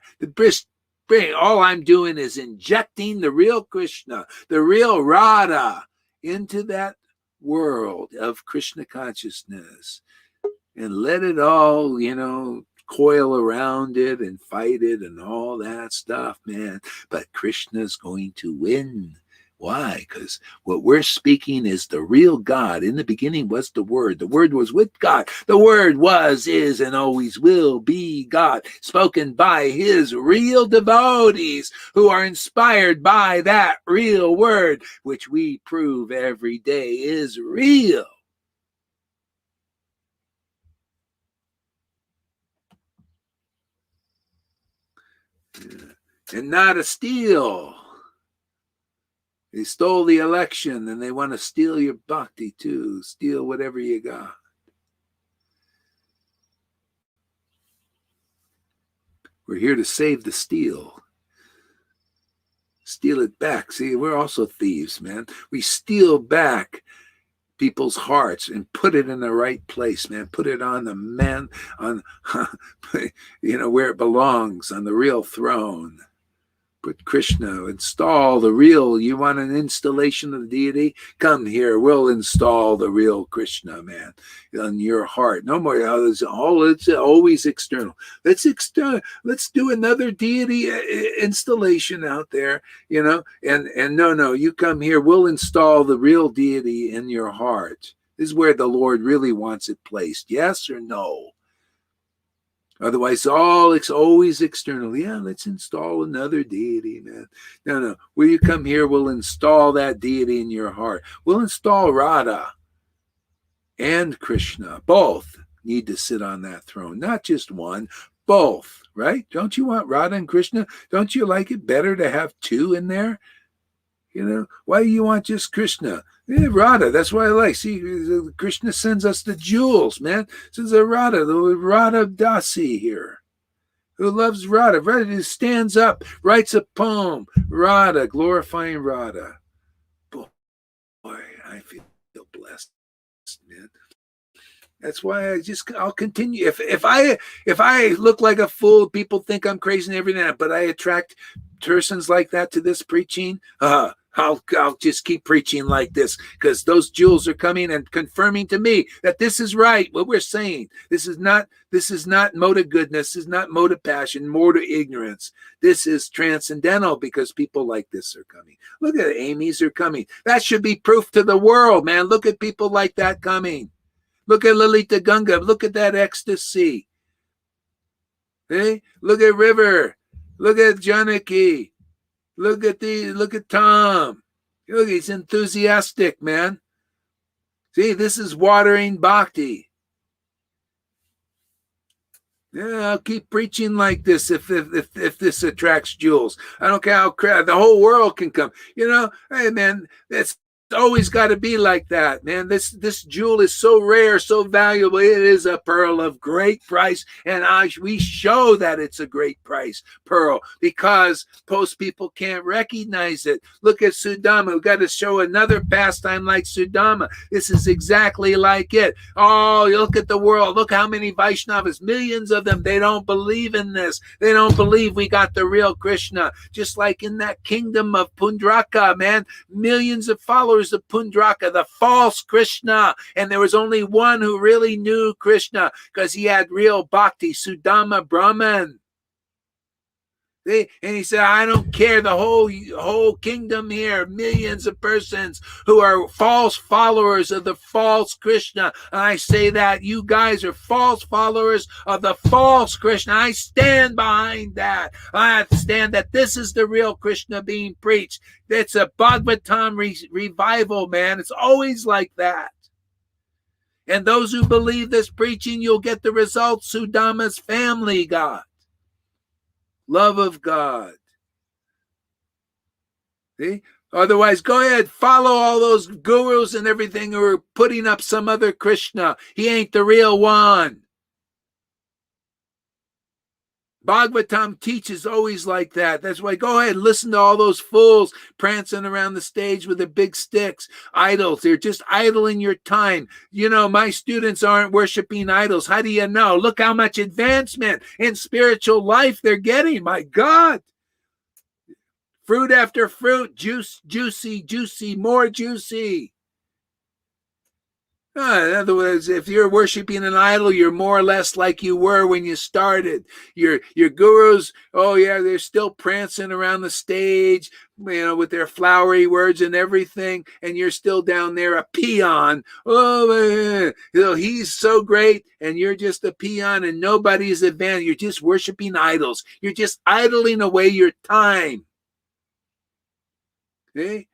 All I'm doing is injecting the real Krishna, the real Radha into that world of Krishna consciousness, and let it all, coil around it and fight it and all that stuff, man. But Krishna's going to win. Why? Because what we're speaking is the real God. In the beginning was the Word. The Word was with God. The Word was, is, and always will be God, spoken by his real devotees who are inspired by that real Word, which we prove every day is real. And not a steal. They stole the election and they want to steal your bhakti too. Steal whatever you got. We're here to save the steal. Steal it back. See, we're also thieves, man. We steal back people's hearts and put it in the right place, man. Put it on the man, on where it belongs, on the real throne. Put Krishna, install the real. You want an installation of the deity? Come here. We'll install the real Krishna, man, on your heart. No more. It's always external. Let's do another deity installation out there, And no. You come here. We'll install the real deity in your heart. This is where the Lord really wants it placed. Yes or no? Otherwise, it's always external. Yeah, let's install another deity, man. No. Will you come here? We'll install that deity in your heart. We'll install Radha and Krishna. Both need to sit on that throne. Not just one, both, right? Don't you want Radha and Krishna? Don't you like it better to have two in there? Why do you want just Krishna? Radha, that's why I like. See, Krishna sends us the jewels, man. Sends a Radha, the Radha Dasi here, who loves Radha. Radha stands up, writes a poem, Radha, glorifying Radha. Boy, I feel blessed, man. That's why I'll continue. If I look like a fool, people think I'm crazy and everything, but I attract persons like that to this preaching. I'll just keep preaching like this, because those jewels are coming and confirming to me that this is right, what we're saying. This is not mode of goodness. This is not mode of passion, mode of ignorance. This is transcendental, because people like this are coming. Look at Amy's are coming. That should be proof to the world, man. Look at people like that coming. Look at Lalita Ganga. Look at that ecstasy. Hey, look at River. Look at Janaki. Look at Tom. Look, he's enthusiastic, man. See, this is watering bhakti. Yeah, I'll keep preaching like this if this attracts jewels. I don't care how the whole world can come. Hey man, it's always got to be like that, man. This jewel is so rare, so valuable. It is a pearl of great price, and we show that it's a great price pearl, because most people can't recognize it. Look at Sudama. We've got to show another pastime like Sudama. This is exactly like it. Oh, look at the world. Look how many Vaishnavas, millions of them. They don't believe in this. They don't believe we got the real Krishna. Just like in that kingdom of Pundraka, man, millions of followers of Pundraka, the false Krishna, and there was only one who really knew Krishna, because he had real bhakti, Sudama Brahman. And he said, I don't care, the whole kingdom here, millions of persons who are false followers of the false Krishna. And I say that you guys are false followers of the false Krishna. I stand behind that. I stand that this is the real Krishna being preached. It's a Bhagavatam revival, man. It's always like that. And those who believe this preaching, you'll get the results. Sudama's family got. Love of God. See? Otherwise, go ahead, follow all those gurus and everything who are putting up some other Krishna. He ain't the real one. Bhagavatam teaches always like that. That's why go ahead, listen to all those fools prancing around the stage with their big sticks. Idols, they're just idling your time. You know, my students aren't worshiping idols. How do you know? Look how much advancement in spiritual life they're getting. My God. Fruit after fruit, juicy, more juicy. In other words, if you're worshiping an idol, you're more or less like you were when you started. Your gurus, oh yeah, they're still prancing around the stage, you know, with their flowery words and everything, and you're still down there a peon. Oh, you know, he's so great, and you're just a peon, and nobody's advanced. You're just worshiping idols. You're just idling away your time. Okay?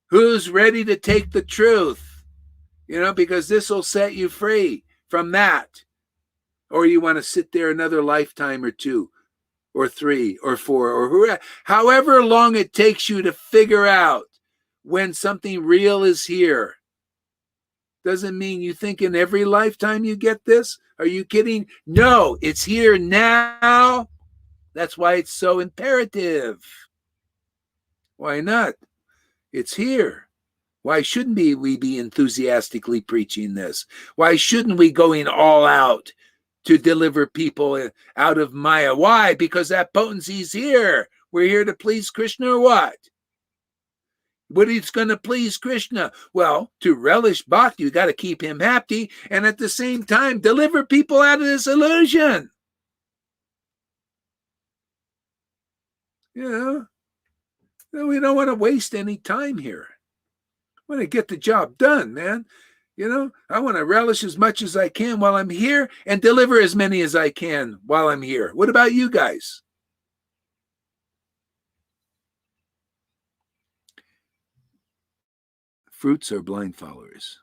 Who's ready to take the truth? You know, because this will set you free from that. Or you want to sit there another lifetime or 2 or 3 or 4 or however long it takes you to figure out when something real is here. Doesn't mean you think in every lifetime you get this. Are you kidding? No, it's here now. That's why it's so imperative. Why not? It's here. Why shouldn't we be enthusiastically preaching this? Why shouldn't we going all out to deliver people out of Maya? Why? Because that potency's here. We're here to please Krishna or what? What is going to please Krishna? Well, to relish bhakti, you got to keep him happy and at the same time deliver people out of this illusion. You know, we don't want to waste any time here. I want to get the job done, man. You know, I want to relish as much as I can while I'm here and deliver as many as I can while I'm here. What about you guys? Fruits are blind followers.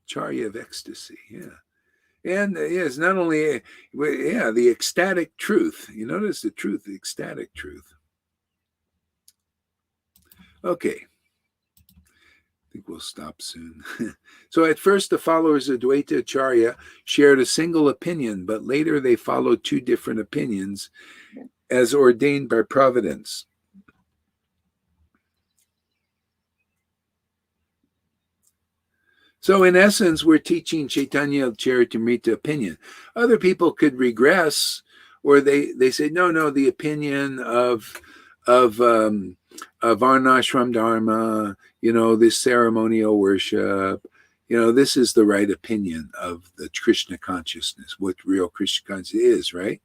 Charya of ecstasy, yeah. And yes, not only, the ecstatic truth. You notice the truth, the ecstatic truth. Okay. I think we'll stop soon. So at first, the followers of Dvaita Acharya shared a single opinion, but later they followed 2 different opinions as ordained by providence. So in essence, we're teaching Chaitanya Charitamrita opinion. Other people could regress, or they say, no, the opinion of Varnashram Dharma, you know, this ceremonial worship, you know, this is the right opinion of the Krishna consciousness, what real Krishna consciousness is, right?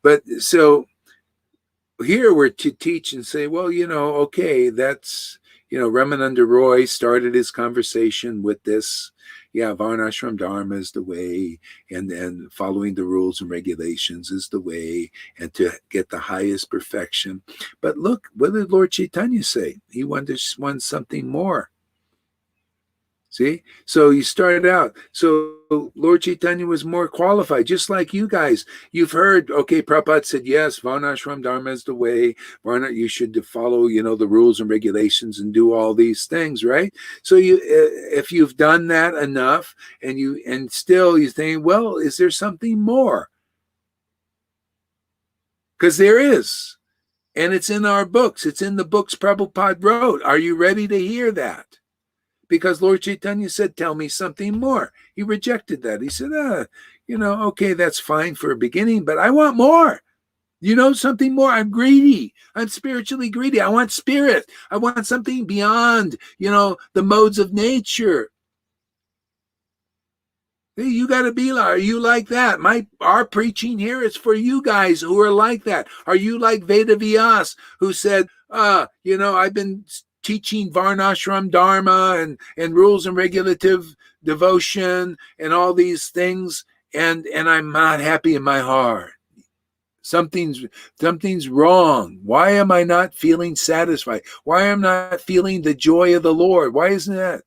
But so here we're to teach and say, well, you know, okay, that's, you know, Ramananda Roy started his conversation with this. Yeah, Varnashram Dharma is the way, and then following the rules and regulations is the way, and to get the highest perfection. But look, what did Lord Chaitanya say? He wanted something more. See? So you started out. So Lord Chaitanya was more qualified, just like you guys. You've heard, okay, Prabhupada said, yes, Varnashram Dharma is the way. You should follow, you know, the rules and regulations and do all these things, right? So if you've done that enough and still you think, well, is there something more? Because there is. And it's in our books. It's in the books Prabhupada wrote. Are you ready to hear that? Because Lord Chaitanya said, tell me something more. He rejected that. He said, you know, okay, that's fine for a beginning, but I want more. You know, something more. I'm greedy. I'm spiritually greedy. I want spirit. I want something beyond, you know, the modes of nature. Hey, you got to be like, are you like that? Our preaching here is for you guys who are like that. Are you like Veda Vyas, who said, I've been teaching Varnashram Dharma and rules and regulative devotion and all these things, and I'm not happy in my heart. Something's wrong. Why am I not feeling satisfied? Why am I not feeling the joy of the Lord? Why isn't that?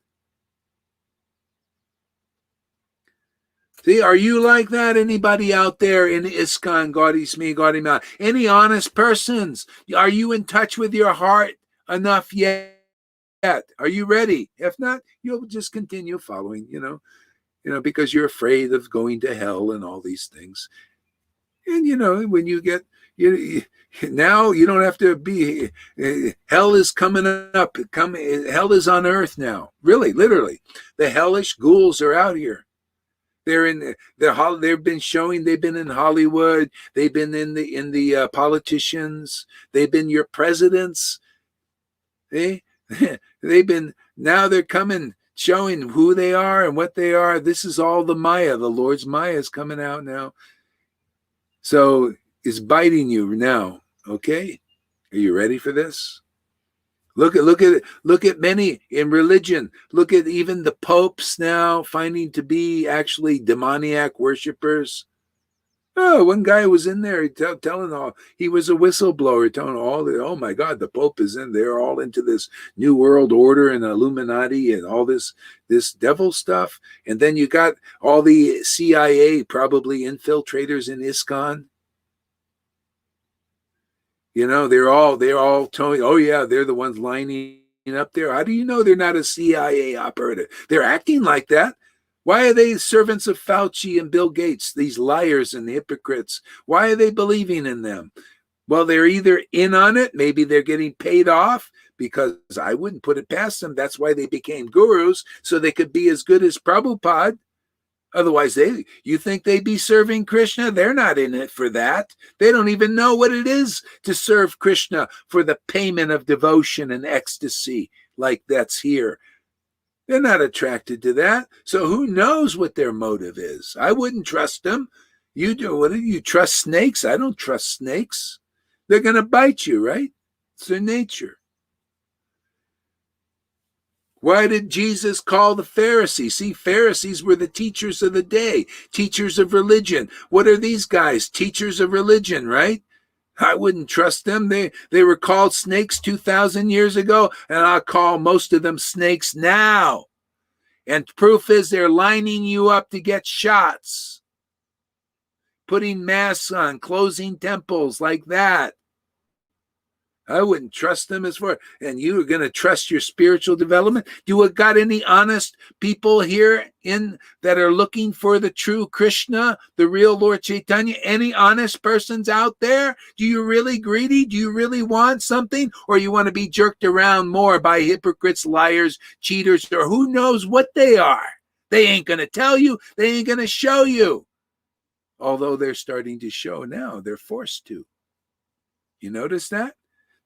See, are you like that? Anybody out there in ISKCON, Gaudismi, Gaudima? Any honest persons? Are you in touch with your heart enough yet? Are you ready? If not, you'll just continue following, because you're afraid of going to hell and all these things. And, when you get, now you don't have to be, hell is coming up. Hell is on earth now. Really, literally. The hellish ghouls are out here. They've been showing, they've been in Hollywood, they've been in the politicians, they've been your presidents. They've been, now they're coming, showing who they are and what they are. This is all the Maya. The Lord's Maya is coming out now. So it's biting you now. Okay? Are you ready for this? Look at many in religion. Look at even the popes now finding to be actually demoniac worshipers. Oh, one guy was in there telling all, he was a whistleblower, telling oh my God, the Pope is in. They're all into this New World Order and Illuminati and all this devil stuff. And then you got all the CIA probably infiltrators in ISKCON. They're all telling, oh yeah, they're the ones lining up there. How do you know they're not a CIA operative? They're acting like that. Why are they servants of Fauci and Bill Gates, these liars and hypocrites? Why are they believing in them? Well, they're either in on it, maybe they're getting paid off, because I wouldn't put it past them. That's why they became gurus, so they could be as good as Prabhupada. Otherwise, you think they'd be serving Krishna? They're not in it for that. They don't even know what it is to serve Krishna for the payment of devotion and ecstasy like that's here. They're not attracted to that. So who knows what their motive is? I wouldn't trust them. You do. What do you trust snakes? I don't trust snakes. They're going to bite you, right? It's their nature. Why did Jesus call the Pharisees? See, Pharisees were the teachers of the day, teachers of religion. What are these guys? Teachers of religion, right? I wouldn't trust them. They were called snakes 2,000 years ago, and I'll call most of them snakes now. And proof is they're lining you up to get shots, putting masks on, closing temples like that. I wouldn't trust them as far. And you are going to trust your spiritual development? Do you got any honest people here in that are looking for the true Krishna, the real Lord Chaitanya? Any honest persons out there? Do you really greedy? Do you really want something? Or you want to be jerked around more by hypocrites, liars, cheaters, or who knows what they are? They ain't going to tell you. They ain't going to show you. Although they're starting to show now. They're forced to. You notice that?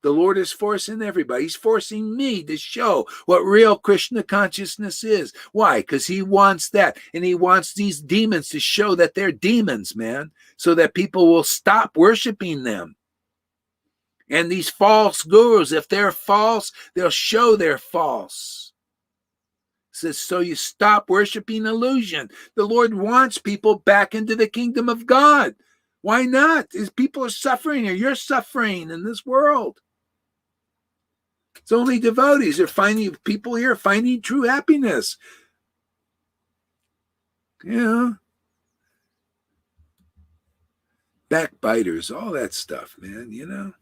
The Lord is forcing everybody. He's forcing me to show what real Krishna consciousness is. Why? Because he wants that. And he wants these demons to show that they're demons, man, so that people will stop worshiping them. And these false gurus, if they're false, they'll show they're false. It says, so you stop worshiping illusion. The Lord wants people back into the kingdom of God. Why not? His people are suffering here. You're suffering in this world. It's only devotees. They're finding people here finding true happiness. Backbiters, all that stuff, man,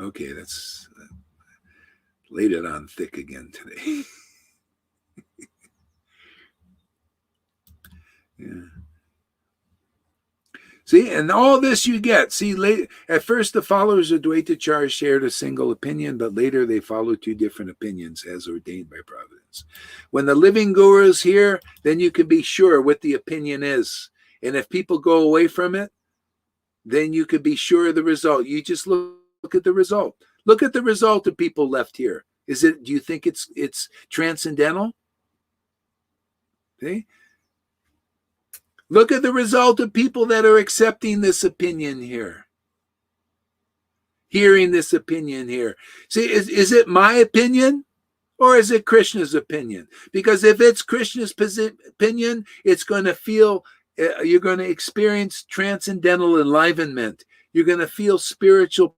Okay, that's laid it on thick again today. Yeah. See, and all this you get. See, at first the followers of Dvaitacharya shared a single opinion, but later they followed two different opinions as ordained by Providence. When the living guru is here, then you can be sure what the opinion is. And if people go away from it, then you could be sure of the result. You just look at the result. Look at the result of people left here. Do you think it's transcendental? Okay. Look at the result of people that are accepting this opinion here. Hearing this opinion here. See, is it my opinion or is it Krishna's opinion? Because if it's Krishna's opinion, it's going to feel, you're going to experience transcendental enlivenment. You're going to feel spiritual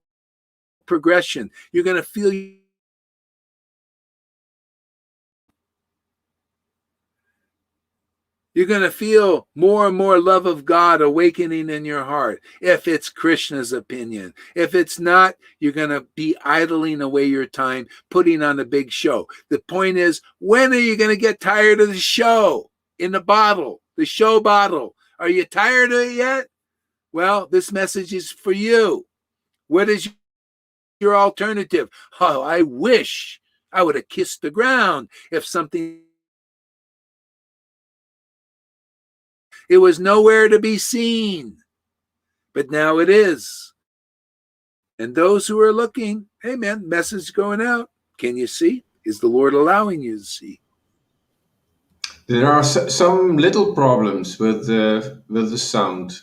progression. You're going to feel more and more love of God awakening in your heart if it's Krishna's opinion. If it's not, you're going to be idling away your time, putting on a big show. The point is, when are you going to get tired of the show in the bottle, the show bottle? Are you tired of it yet? Well, this message is for you. What is your alternative? Oh, I wish I would have kissed the ground if something. It was nowhere to be seen, but now it is. And those who are looking, hey man, message going out. Can you see? Is the Lord allowing you to see?
There are some little problems with the sound.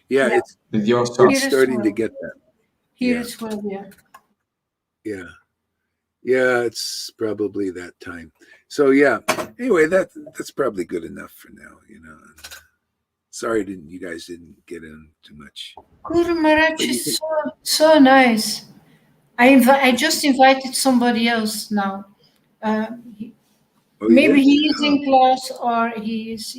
Yeah,
Yeah.
it's
With your sound.
it's starting to get that.
Here
Yeah.
as well, yeah.
Yeah. Yeah, it's probably that time. So yeah. Anyway, that's probably good enough for now, you know. Sorry you guys didn't get in too much.
Guru Maharaj is so nice. I just invited somebody else now. Maybe he is in class or he is,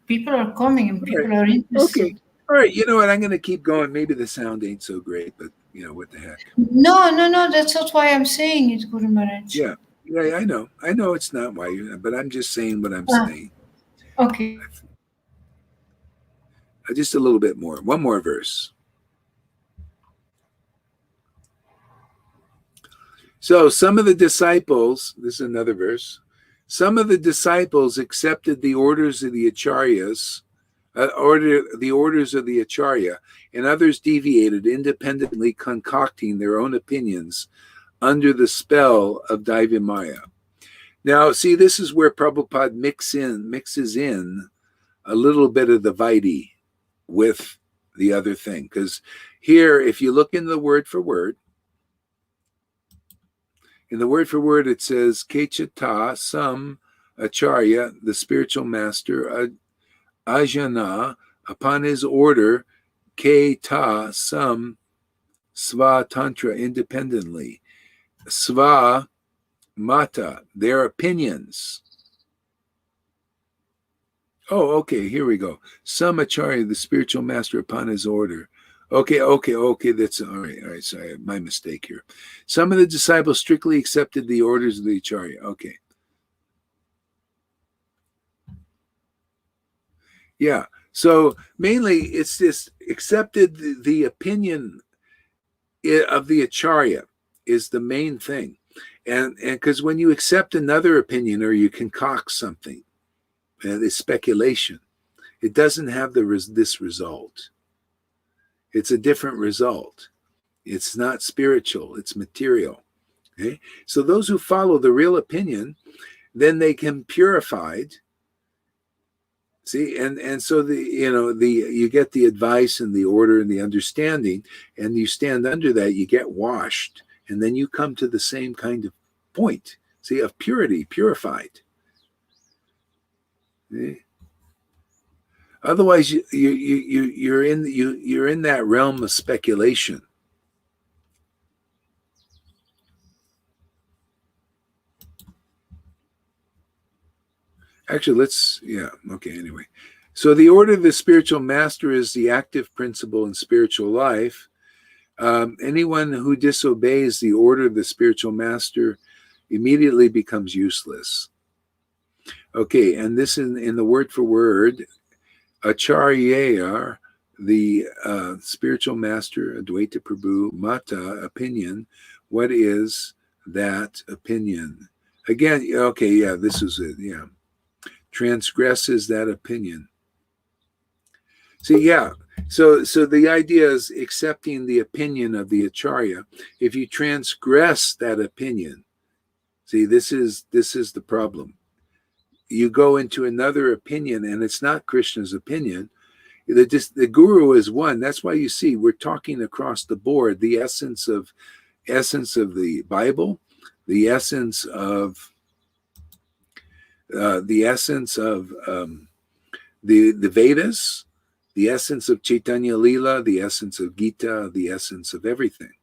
people are coming and people are interested.
Okay. All right. You know what? I'm going to keep going. Maybe the sound ain't so great, but you know, what the heck.
No. That's not why I'm saying it, Guru Maharaj.
Yeah. I know. I know it's not why but I'm just saying what I'm saying.
Okay.
Just a little bit more. One more verse. So some of the disciples, this is another verse, some of the disciples accepted the orders of the acharyas, the orders of the acharya, and others deviated, independently concocting their own opinions under the spell of Daivamaya. Now, see, this is where Prabhupada mixes in a little bit of the Vaidhi with the other thing. Because here, if you look in the word for word, it says, Kechata, some acharya, the spiritual master, Ajana, upon his order, Keta, some Sva Tantra, independently. Sva Mata, their opinions. Oh, okay, here we go. Some acharya, the spiritual master, upon his order. Okay, that's all right, sorry, my mistake here. Some of the disciples strictly accepted the orders of the acharya. Okay. Yeah, so mainly it's this accepted the opinion of the acharya is the main thing. And because when you accept another opinion or you concoct something, it's speculation, it doesn't have this result. It's a different result. It's not spiritual, it's material. Okay? So those who follow the real opinion, then they can purified. See, and so you get the advice and the order and the understanding, and you stand under that, you get washed, and then you come to the same kind of point, see, of purity, purified. See? Otherwise, you're in that realm of speculation. Actually, anyway. So the order of the spiritual master is the active principle in spiritual life. Anyone who disobeys the order of the spiritual master immediately becomes useless. Okay, and this in the word for word, acharya, the spiritual master, Advaita Prabhu, Mata, opinion. What is that opinion? Again, okay, yeah, this is it, yeah. Transgresses that opinion. See, yeah, So the idea is accepting the opinion of the Acharya. If you transgress that opinion, see, this is the problem. You go into another opinion, and it's not Krishna's opinion. The guru is one. That's why you see we're talking across the board the essence of the Bible, the essence of the Vedas, the essence of Chaitanya Lila, the essence of Gita, the essence of everything.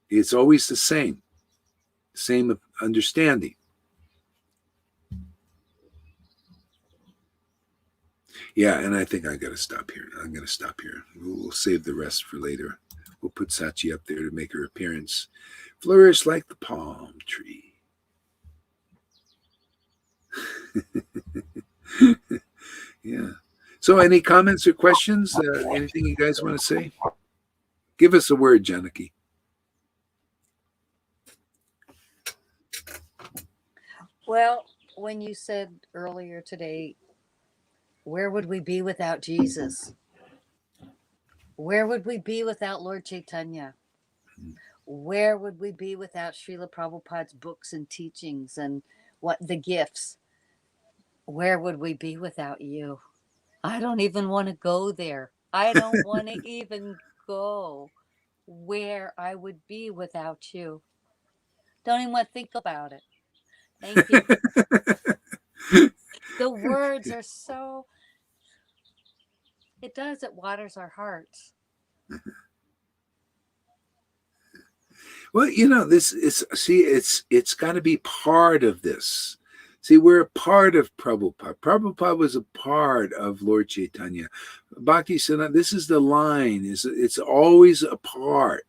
It's always the same understanding. Yeah, and I think I got to stop here. I'm going to stop here. We'll save the rest for later. We'll put Sachi up there to make her appearance. Flourish like the palm tree. Yeah. So any comments or questions? Anything you guys want to say? Give us a word, Janaki.
Well, when you said earlier today, where would we be without Jesus? Where would we be without Lord Chaitanya? Where would we be without Srila Prabhupada's books and teachings and the gifts? Where would we be without you? I don't even want to go there. I don't want to even go where I would be without you. Don't even want to think about it. Thank you. The words are so, it waters our hearts.
Well, this is, see, it's got to be part of this. See, we're a part of Prabhupada. Prabhupada was a part of Lord Chaitanya. Bhakti Siddhanta, this is the line. It's always a part.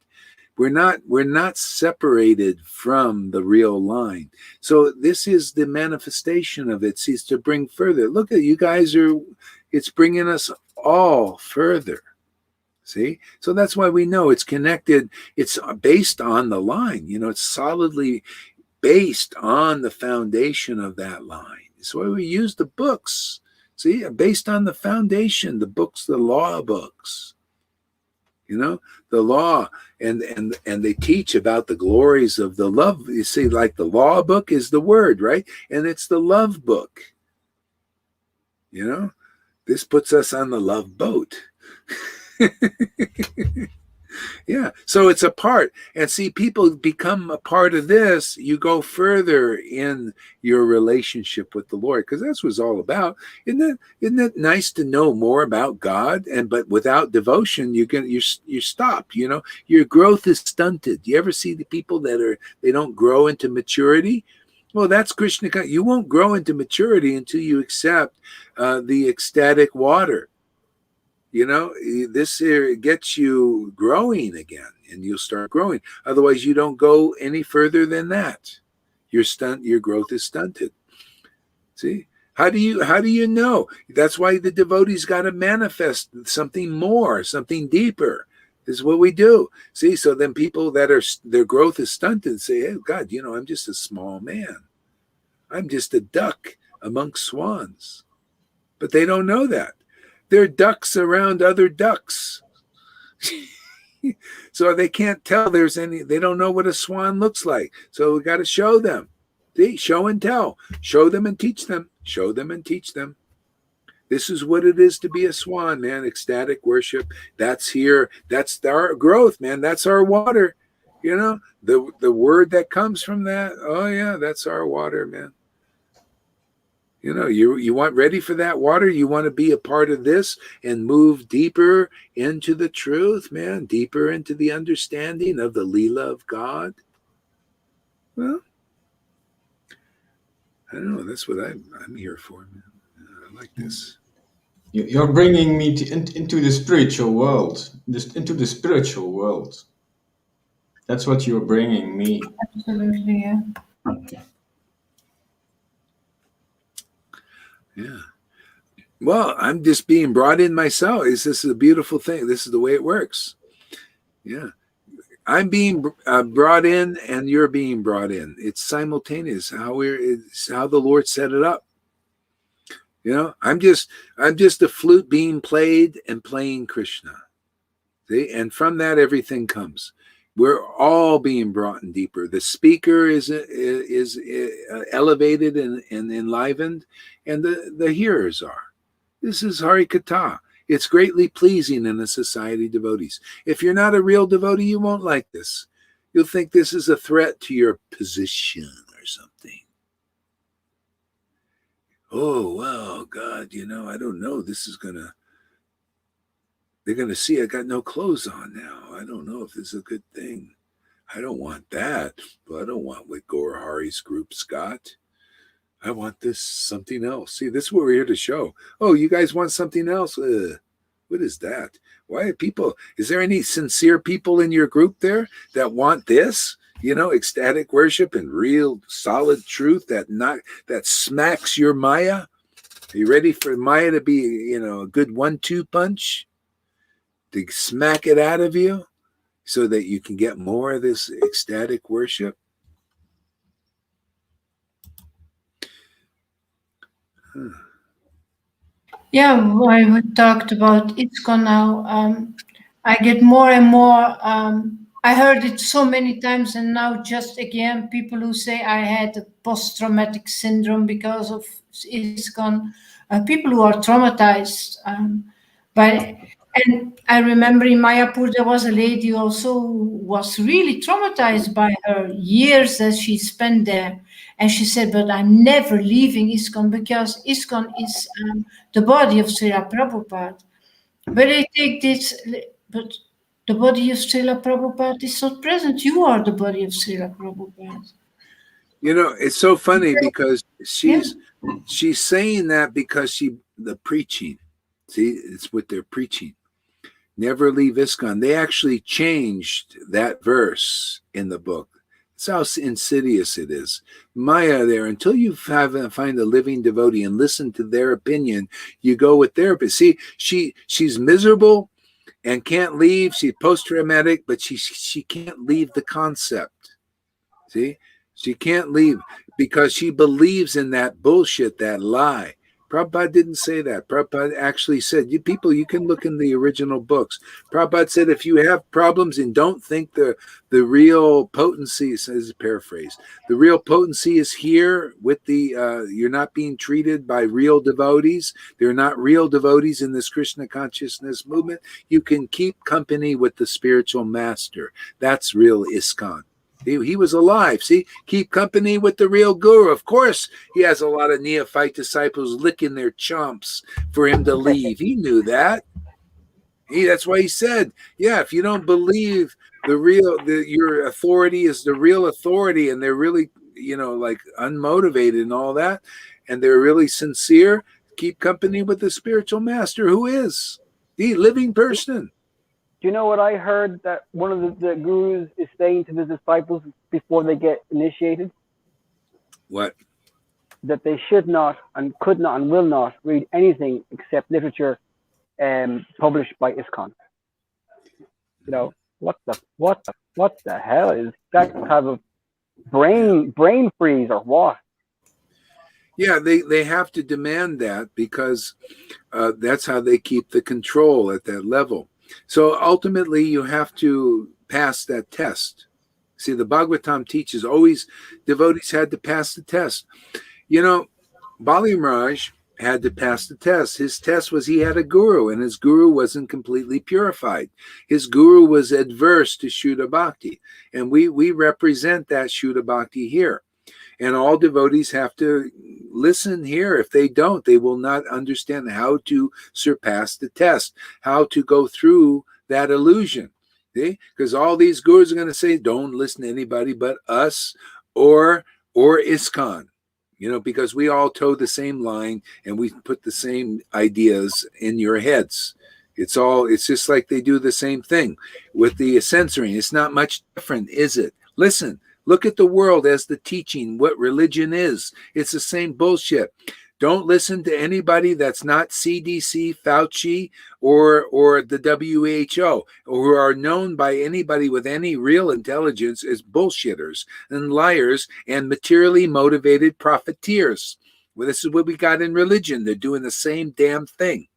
We're not separated from the real line. So this is the manifestation of it. See, it's to bring further. Look at you guys it's bringing us all further. See? So that's why we know it's connected. It's based on the line. It's solidly based on the foundation of that line. That's why we use the books. See, based on the foundation, the books, the law books. The law, and they teach about the glories of the love. You see, like the law book is the word, right? And it's the love book. This puts us on the love boat. Yeah, so it's a part. And see, people become a part of this. You go further in your relationship with the Lord, because that's what it's all about. Isn't it nice to know more about God? But without devotion, you're stopped. Your growth is stunted. You ever see the people they don't grow into maturity? Well, that's Krishna. You won't grow into maturity until you accept the ecstatic water. This here gets you growing again, and you'll start growing. Otherwise, you don't go any further than that. Your growth is stunted. See? How do you know? That's why the devotees got to manifest something more, something deeper. This is what we do. See, so then people their growth is stunted say, "Hey, God, I'm just a small man. I'm just a duck amongst swans." But they don't know that. They're ducks around other ducks. So they can't tell they don't know what a swan looks like. So we got to show them. See, show and tell. Show them and teach them. Show them and teach them. This is what it is to be a swan, man. Ecstatic worship. That's here. That's our growth, man. That's our water. The word that comes from that. Oh yeah, that's our water, man. You want ready for that water? You want to be a part of this and move deeper into the truth, man, deeper into the understanding of the Leela of God? Well, I don't know. That's what I'm here for, man. I like this.
You're bringing me into the spiritual world, into the spiritual world. That's what you're bringing me.
Absolutely, yeah.
Yeah. Well, I'm just being brought in myself. This is a beautiful thing. This is the way it works. Yeah. I'm being brought in and you're being brought in. It's simultaneous. It's how the Lord set it up. You know, I'm just a flute being played and playing Krishna. See, and from that everything comes. We're all being brought in deeper. The speaker is elevated and enlivened, and the hearers are. This is Harikatha. It's greatly pleasing in the society of devotees. If you're not a real devotee, you won't like this. You'll think this is a threat to your position or something. Oh, well, God, you know, I don't know. They're going to see I got no clothes on now. I don't know if this is a good thing. I don't want that. But I don't want what Gaur Hari's group's got. I want this something else. See, this is what we're here to show. Oh, you guys want something else? What is that? Why are people? Is there any sincere people in your group there that want this? You know, ecstatic worship and real solid truth that smacks your Maya. Are you ready for Maya to be, you know, a good 1-2 punch? To smack it out of you so that you can get more of this ecstatic worship?
Yeah, I talked about ISKCON now. I get more and more. I heard it so many times, and now just again, people who say I had a post-traumatic syndrome because of ISKCON, people who are traumatized and I remember in Mayapur there was a lady also who was really traumatized by her years that she spent there. And she said, but I'm never leaving ISKCON because ISKCON is the body of Srila Prabhupada. But I take this, but the body of Srila Prabhupada is not present. You are the body of Srila Prabhupada.
You know, it's so funny because she's saying that because the preaching. See, it's what they're preaching. Never leave ISKCON. They actually changed that verse in the book. That's how insidious it is. Maya there, until you find a living devotee and listen to their opinion, you go with their opinion. See, she's miserable and can't leave. She's post-traumatic, but she can't leave the concept. See? She can't leave because she believes in that bullshit, that lie. Prabhupada didn't say that. Prabhupada actually said, you can look in the original books. Prabhupada said, if you have problems and don't think the real potency, says paraphrase, the real potency is here with you're not being treated by real devotees. They're not real devotees in this Krishna consciousness movement. You can keep company with the spiritual master. That's real ISKCON. He was alive. See, keep company with the real guru. Of course, he has a lot of neophyte disciples licking their chomps for him to leave. He knew that. That's why he said, yeah, if you don't believe your authority is the real authority and they're really, you know, like unmotivated and all that, and they're really sincere, keep company with the spiritual master who is the living person.
Do you know what I heard that one of the gurus is saying to the disciples before they get initiated?
What?
That they should not and could not and will not read anything except literature published by ISKCON. You know, what the hell is that type of brain freeze or what?
Yeah, they have to demand that because that's how they keep the control at that level. So ultimately, you have to pass that test. See, the Bhagavatam teaches always devotees had to pass the test. You know, Bali Maharaj had to pass the test. His test was he had a guru, and his guru wasn't completely purified. His guru was adverse to Shuddha Bhakti, and we represent that Shuddha Bhakti here. And all devotees have to listen here. If they don't, they will not understand how to surpass the test, how to go through that illusion. See? Because all these gurus are going to say, don't listen to anybody but us or ISKCON. You know, because we all toe the same line and we put the same ideas in your heads. It's just like they do the same thing with the censoring. It's not much different, is it? Listen. Look at the world as the teaching, what religion is. It's the same bullshit. Don't listen to anybody that's not CDC, Fauci, or the WHO, or who are known by anybody with any real intelligence as bullshitters and liars and materially motivated profiteers. Well, this is what we got in religion. They're doing the same damn thing.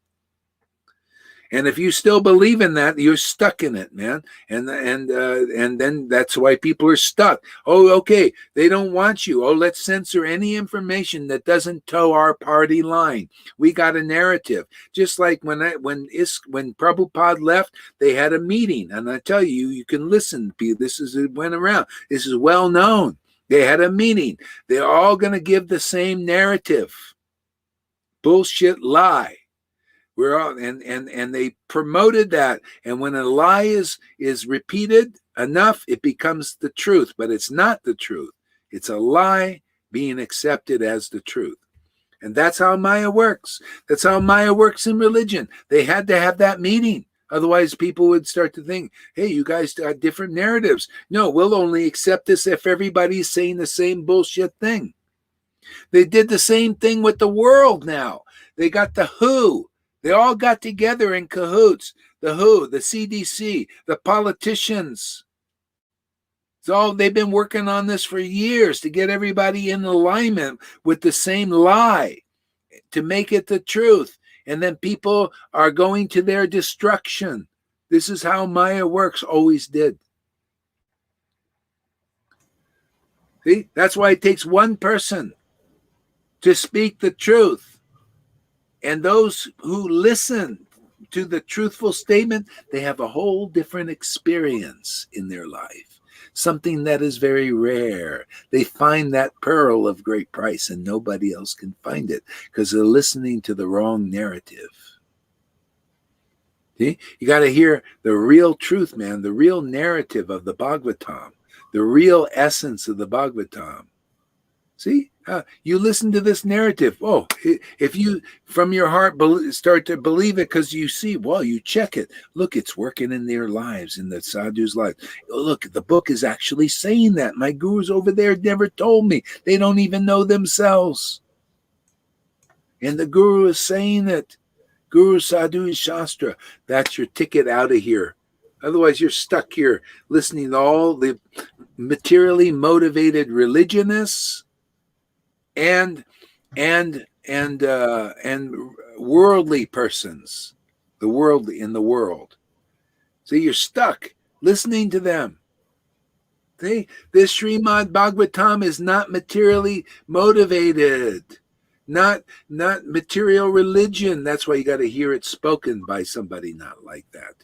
And if you still believe in that, you're stuck in it, man. And then that's why people are stuck. Oh, okay, they don't want you. Oh, let's censor any information that doesn't toe our party line. We got a narrative. Just like when Prabhupada left, they had a meeting, and I tell you, you can listen. This is it went around. This is well known. They had a meeting. They're all going to give the same narrative. Bullshit lie. We're all and they promoted that. And when a lie is repeated enough, it becomes the truth. But it's not the truth. It's a lie being accepted as the truth. And that's how Maya works. That's how Maya works in religion. They had to have that meeting. Otherwise, people would start to think, hey, you guys got different narratives. No, we'll only accept this if everybody's saying the same bullshit thing. They did the same thing with the world now. They got the WHO. They all got together in cahoots. The WHO, the CDC, the politicians. They've been working on this for years to get everybody in alignment with the same lie, to make it the truth. And then people are going to their destruction. This is how Maya works, always did. See, that's why it takes one person to speak the truth. And those who listen to the truthful statement, they have a whole different experience in their life. Something that is very rare. They find that pearl of great price and nobody else can find it because they're listening to the wrong narrative. See? You got to hear the real truth, man, the real narrative of the Bhagavatam, the real essence of the Bhagavatam. See, you listen to this narrative. Oh, if you from your heart start to believe it because you see, well, you check it. Look, it's working in their lives, in the sadhu's life. Oh, look, the book is actually saying that. My gurus over there never told me. They don't even know themselves. And the guru is saying it. Guru Sadhu Shastra. That's your ticket out of here. Otherwise, you're stuck here listening to all the materially motivated religionists and worldly persons, the worldly in the world. See, you're stuck listening to them. See, this Srimad Bhagavatam is not materially motivated, not material religion. That's why you got to hear it spoken by somebody not like that.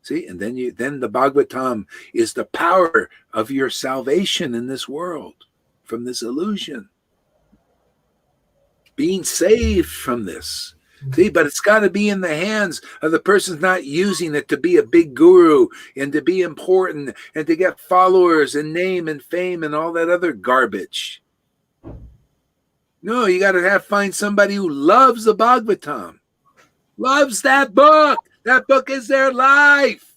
See, and then the Bhagavatam is the power of your salvation in this world from this illusion. Being saved from this. See, but it's got to be in the hands of the person not using it to be a big guru and to be important and to get followers and name and fame and all that other garbage. No, you got to find somebody who loves the Bhagavatam, loves that book. That book is their life.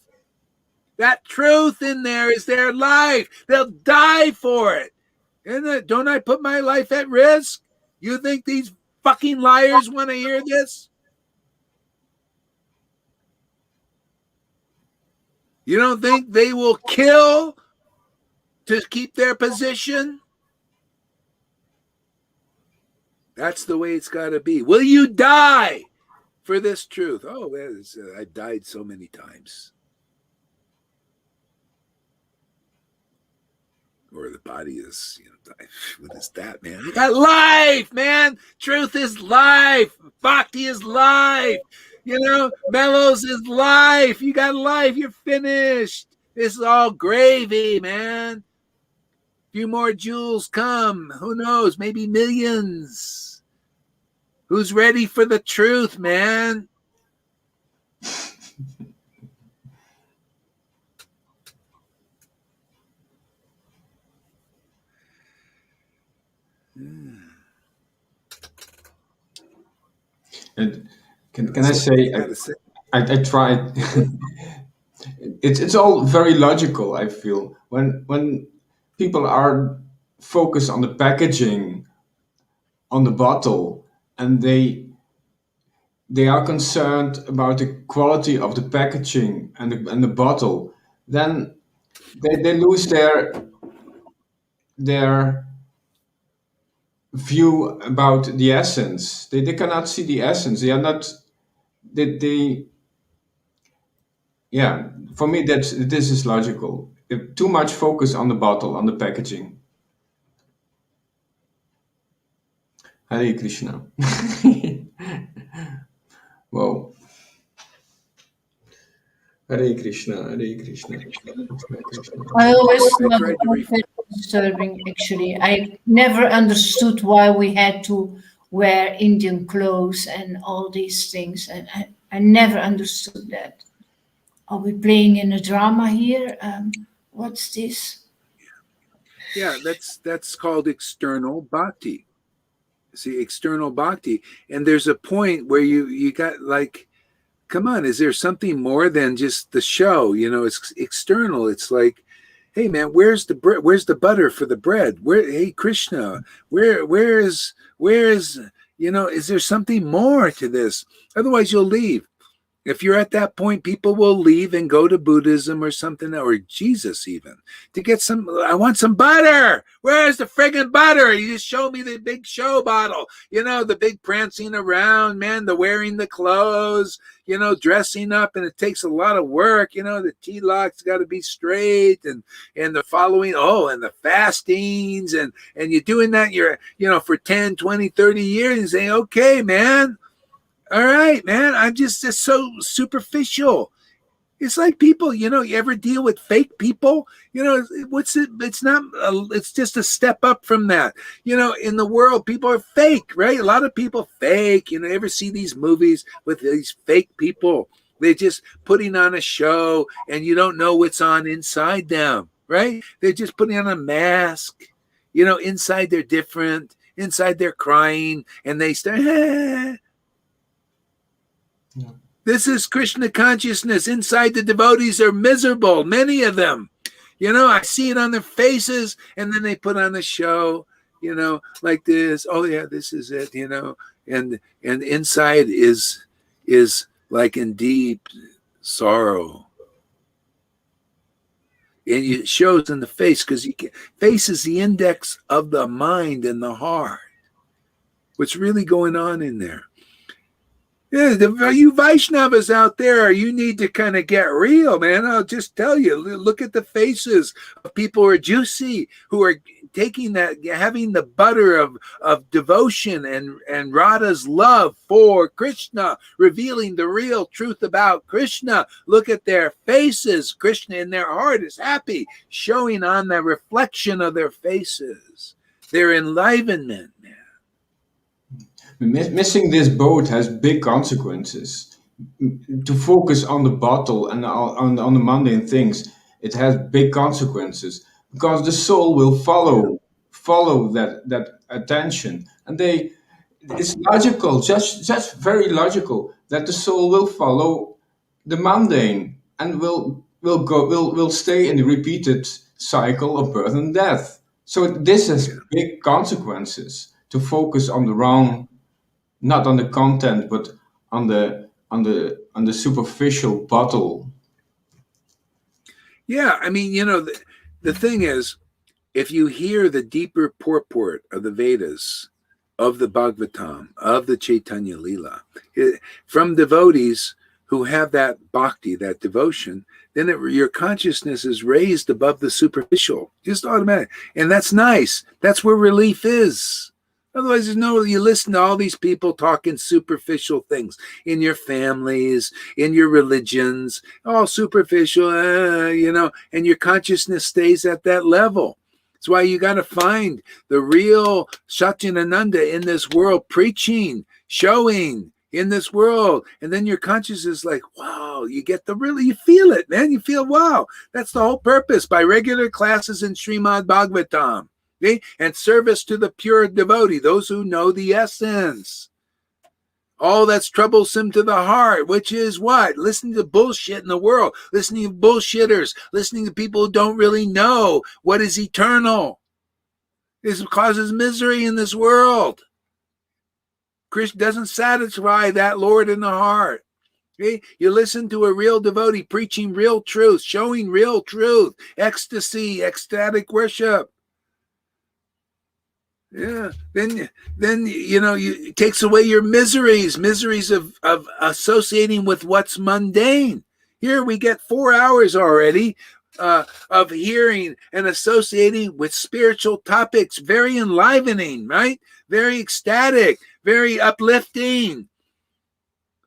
That truth in there is their life. They'll die for it. And don't I put my life at risk? You think these fucking liars want to hear this? You don't think they will kill to keep their position? That's the way it's got to be. Will you die for this truth? Oh, I've died so many times. Or the body is, what is that, man? You got life, man. Truth is life. Bhakti is life. Mellows is life. You got life. You're finished. This is all gravy, man. A few more jewels come. Who knows? Maybe millions. Who's ready for the truth, man?
And can I say, I tried. It's all very logical. I feel when people are focused on the packaging, on the bottle, and they are concerned about the quality of the packaging and the bottle, then they lose their view about the essence. They cannot see the essence. They are not. They yeah. For me, this is logical. If too much focus on the bottle, on the packaging. Hare Krishna. Whoa. Hare Krishna, Hare Krishna, Krishna Krishna.
I always
I
thought
tried to read.
it was disturbing, actually. I never understood why we had to wear Indian clothes and all these things. And I never understood that. Are we playing in a drama here? What's this?
Yeah, that's called external bhakti. See, external bhakti, and there's a point where you got like, come on, is there something more than just the show? You know, it's external. It's like, hey man, where's the bread? Where's the butter for the bread? Where, hey Krishna, where is you know, is there something more to this? Otherwise, you'll leave. If you're at that point, people will leave and go to Buddhism or something, or Jesus even, to get some. I want some butter. Where's the friggin' butter? You just show me the big show bottle. You know, the big prancing around, man, the wearing the clothes, you know, dressing up, and it takes a lot of work. You know, the T-lock's got to be straight, and the following, and the fastings, and you're doing that, you're, you know, for 10, 20, 30 years, and say, okay, man. All right, man. I'm just so superficial. It's like people, you know, you ever deal with fake people? You know, what's it? It's not, it's just a step up from that. You know, in the world, people are fake, right? A lot of people fake. You know, ever see these movies with these fake people? They're just putting on a show and you don't know what's on inside them, right? They're just putting on a mask. You know, inside they're different. Inside they're crying and they start,
Yeah.
This is Krishna consciousness. Inside the devotees are miserable, many of them. You know, I see it on their faces, and then they put on a show, you know, like this. Oh yeah, this is it, you know. And inside is like in deep sorrow. And it shows in the face because face is the index of the mind and the heart. What's really going on in there? Yeah, you Vaishnavas out there, you need to kind of get real, man. I'll just tell you, look at the faces of people who are juicy, who are taking that, having the butter of devotion and Radha's love for Krishna, revealing the real truth about Krishna. Look at their faces. Krishna in their heart is happy, showing on the reflection of their faces, their enlivenment.
Missing this boat has big consequences. To focus on the bottle and on the mundane things, it has big consequences because the soul will follow that attention, and it's logical, just very logical that the soul will follow the mundane and will stay in the repeated cycle of birth and death. So this has big consequences to focus on the wrong, not on the content, but on the superficial bottle.
Yeah, I mean, you know, the thing is, if you hear the deeper purport of the Vedas, of the Bhagavatam, of the Chaitanya Leela, from devotees who have that bhakti, that devotion, then your consciousness is raised above the superficial, just automatic. And that's nice. That's where relief is. Otherwise, you listen to all these people talking superficial things in your families, in your religions, all superficial, you know, and your consciousness stays at that level. That's why you got to find the real Satchidananda in this world, preaching, showing in this world. And then your consciousness is like, wow, you feel it, man. You feel, wow, that's the whole purpose by regular classes in Srimad Bhagavatam. Okay? And service to the pure devotee, those who know the essence. All that's troublesome to the heart, which is what? Listening to bullshit in the world, listening to bullshitters, listening to people who don't really know what is eternal. This causes misery in this world. Krishna doesn't satisfy that Lord in the heart. Okay? You listen to a real devotee preaching real truth, showing real truth, ecstasy, ecstatic worship. Yeah. Then it takes away your miseries of associating with what's mundane. Here we get 4 hours already of hearing and associating with spiritual topics. Very enlivening, right? Very ecstatic, very uplifting.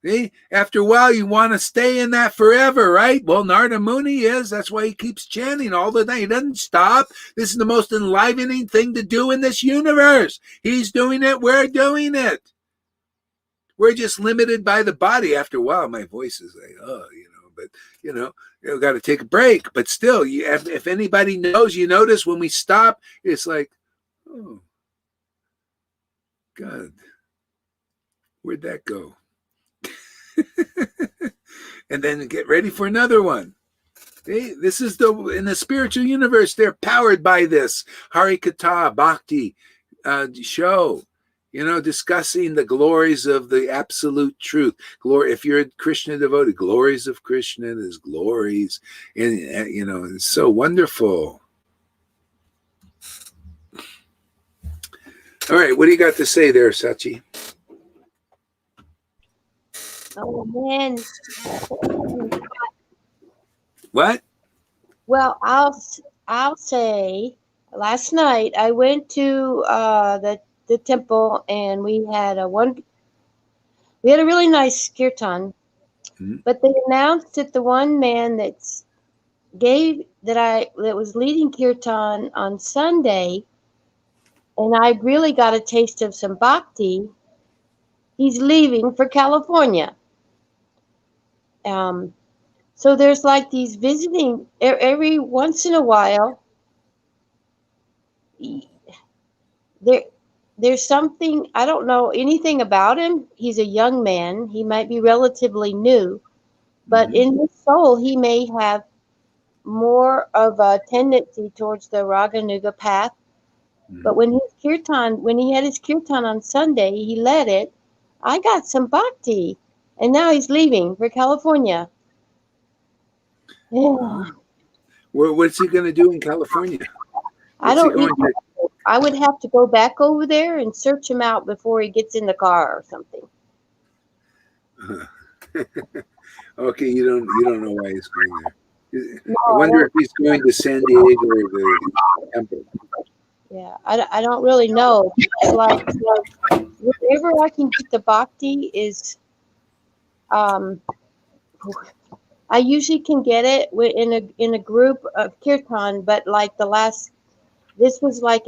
See? After a while, you want to stay in that forever, right? Well, Narada Muni is. That's why he keeps chanting all the time. He doesn't stop. This is the most enlivening thing to do in this universe. He's doing it. We're doing it. We're just limited by the body. After a while, my voice is like, but you got to take a break. But still, if anybody knows, you notice when we stop, it's like, oh, God, where'd that go? And then get ready for another one. Okay? This is in the spiritual universe, they're powered by this Harikatha Bhakti show, discussing the glories of the absolute truth. Glory, if you're a Krishna devotee, glories of Krishna, his glories, and it's so wonderful. All right, what do you got to say there, Sachi?
Oh man.
What?
Well, I'll say last night I went to the temple and we had a really nice kirtan, but they announced that the one man that was leading kirtan on Sunday, and I really got a taste of some bhakti. He's leaving for California. So there's like these visiting every once in a while. There's something, I don't know anything about him. He's a young man. He might be relatively new, but in his soul, he may have more of a tendency towards the Raganuga path. But when he had his kirtan on Sunday, he led it. I got some bhakti, and now he's leaving for California. Yeah.
Well, what's he going to do in California?
I would have to go back over there and search him out before he gets in the car or something.
Okay, you don't know why he's going there. No, I wonder if he's going to San Diego or the temple.
Yeah, I don't really know. Like wherever I can get the bhakti is, I usually can get it in a group of kirtan, but like this was like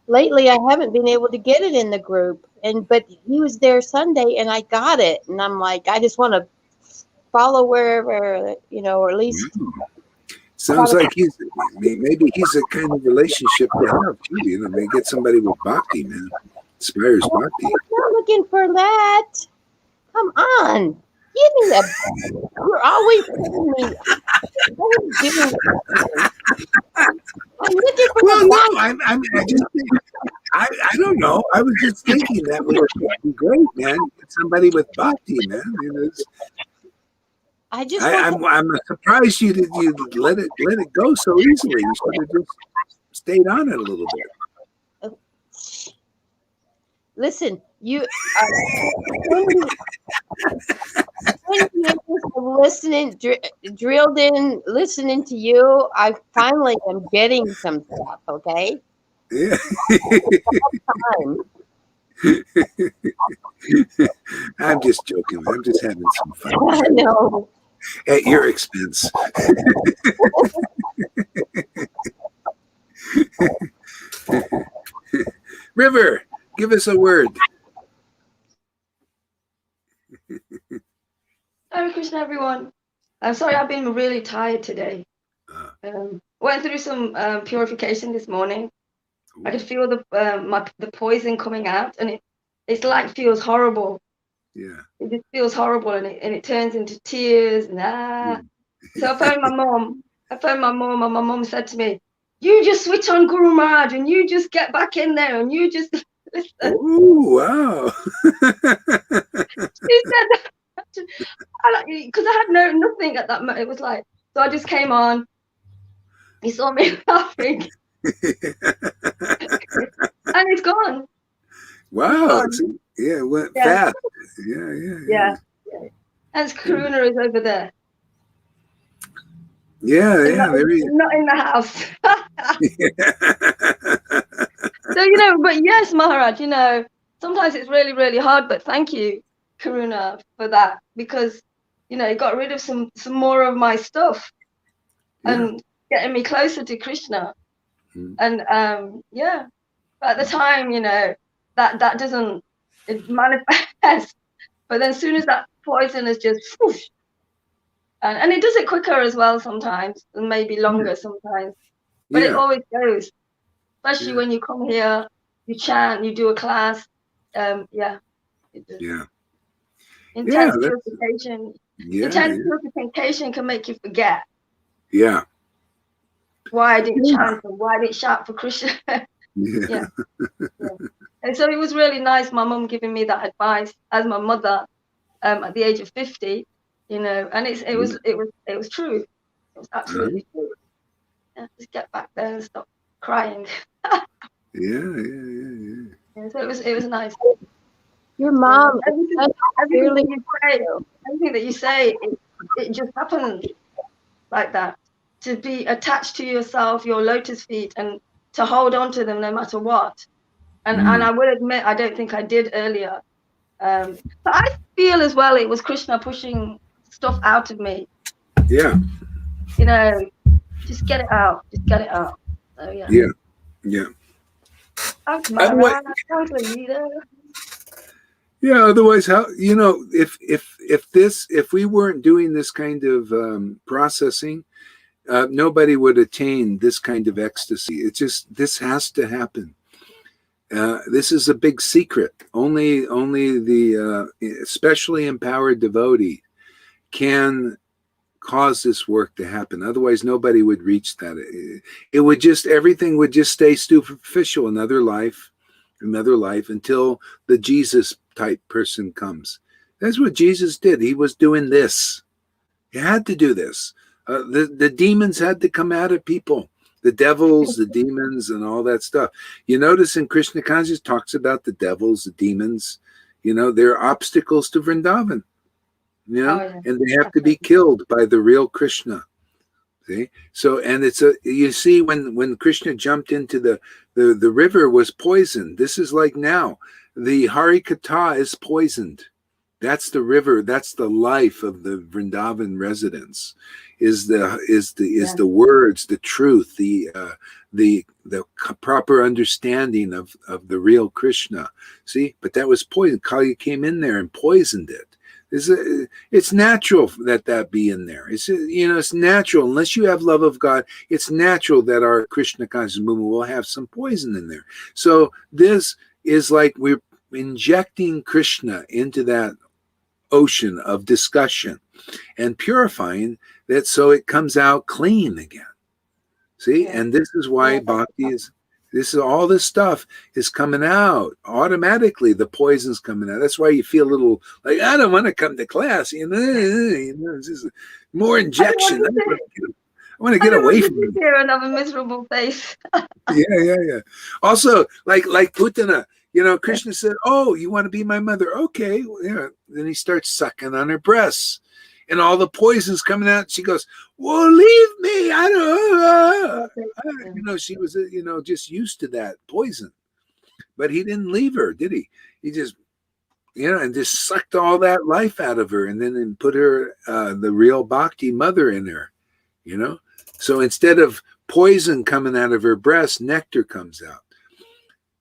lately I haven't been able to get it in the group, but he was there Sunday and I got it, and I'm like, I just want to follow wherever, or at least.
Sounds like maybe he's a kind of relationship to have too. They get somebody with bhakti, man. Inspires bhakti.
I'm not looking for that. Come on. Give me the. You're always giving me. I'm looking for
I don't know. I was just thinking that would be great, man. Get somebody with bhakti, man. I'm surprised you let it go so easily. You should have just stayed on it a little bit.
Listen, you listening, drilled in, listening to you. I finally am getting some stuff. Okay.
Yeah. I'm just joking. I'm just having some fun.
I know.
At your expense. River, give us a word.
Hare Krishna, everyone. I'm sorry, I've been really tired today. Went through some purification this morning. I could feel the poison coming out, and it's like feels horrible.
Yeah.
It just feels horrible, and it turns into tears. So I phoned my mom. And my mom said to me, "You just switch on Guru Maharaj, and you just get back in there, and you just listen."
Oh, wow.
She said that because I had nothing at that moment. It was like, so I just came on. He saw me laughing. And it's gone.
Wow.
It's gone.
Yeah, it went
Yeah.
fast. Yeah.
Yeah. And Karuna is over there.
Yeah,
Not,
there he is.
not in the house.
Yeah.
So, but yes, Maharaj, sometimes it's really, really hard, but thank you, Karuna, for that, because, it got rid of some more of my stuff and getting me closer to Krishna. And, but at the time, that doesn't it manifest. But then as soon as that poison is just, whoosh, and it does it quicker as well sometimes, and maybe longer sometimes, but it always goes. Especially when you come here, you chant, you do a class. It does.
Yeah.
Intense purification. Intense
Yeah.
purification can make you forget
Yeah.
why I didn't chant and why I didn't shout for Krishna.
Yeah.
And so it was really nice, my mum giving me that advice as my mother at the age of 50, and it was true. It was absolutely true. Yeah, just get back there and stop crying.
Yeah.
So it was nice.
Your mom,
everything that you say, it just happened like that. To be attached to yourself, your lotus feet, and to hold on to them no matter what. And I will admit, I don't think I did earlier. But I feel as well it was Krishna pushing stuff out of me.
Yeah.
Just get it out. Just get it out. So yeah.
Yeah.
Thanks, Maharaj. Thanks, Leader.
Yeah. Otherwise, how if we weren't doing this kind of processing, nobody would attain this kind of ecstasy. It's just this has to happen. This is a big secret. Only the especially empowered devotee can cause this work to happen. Otherwise, nobody would reach that. It would just everything would just stay superficial. Another life, until the Jesus type person comes. That's what Jesus did. He was doing this. He had to do this. The demons had to come out of people. The devils, the demons, and all that stuff. You notice in Krishna consciousness talks about the devils, the demons. They're obstacles to Vrindavan. And they have to be killed by the real Krishna. See? So, and you see when Krishna jumped into the river was poisoned. This is like now. The Harikatha is poisoned. That's the river. That's the life of the Vrindavan residents. Is the words, the truth, the proper understanding of the real Krishna. See, but that was poison. Kali came in there and poisoned it. It's natural that be in there. It's natural. Unless you have love of God, it's natural that our Krishna conscious movement will have some poison in there. So this is like we're injecting Krishna into that ocean of discussion and purifying that so it comes out clean again. See, and this is why bhakti is. All this stuff is coming out automatically. The poison's coming out. That's why you feel a little like I don't want to come to class. It's just more injection. I want to get away from it.
Hear another miserable face.
Yeah. Also, like Putana, Krishna said, "Oh, you want to be my mother? Okay." Then he starts sucking on her breasts. And all the poison's coming out. She goes, "Well, leave me. I don't." She was, just used to that poison. But he didn't leave her, did he? He just, and just sucked all that life out of her, and then put her, the real bhakti mother in her. So instead of poison coming out of her breast, nectar comes out.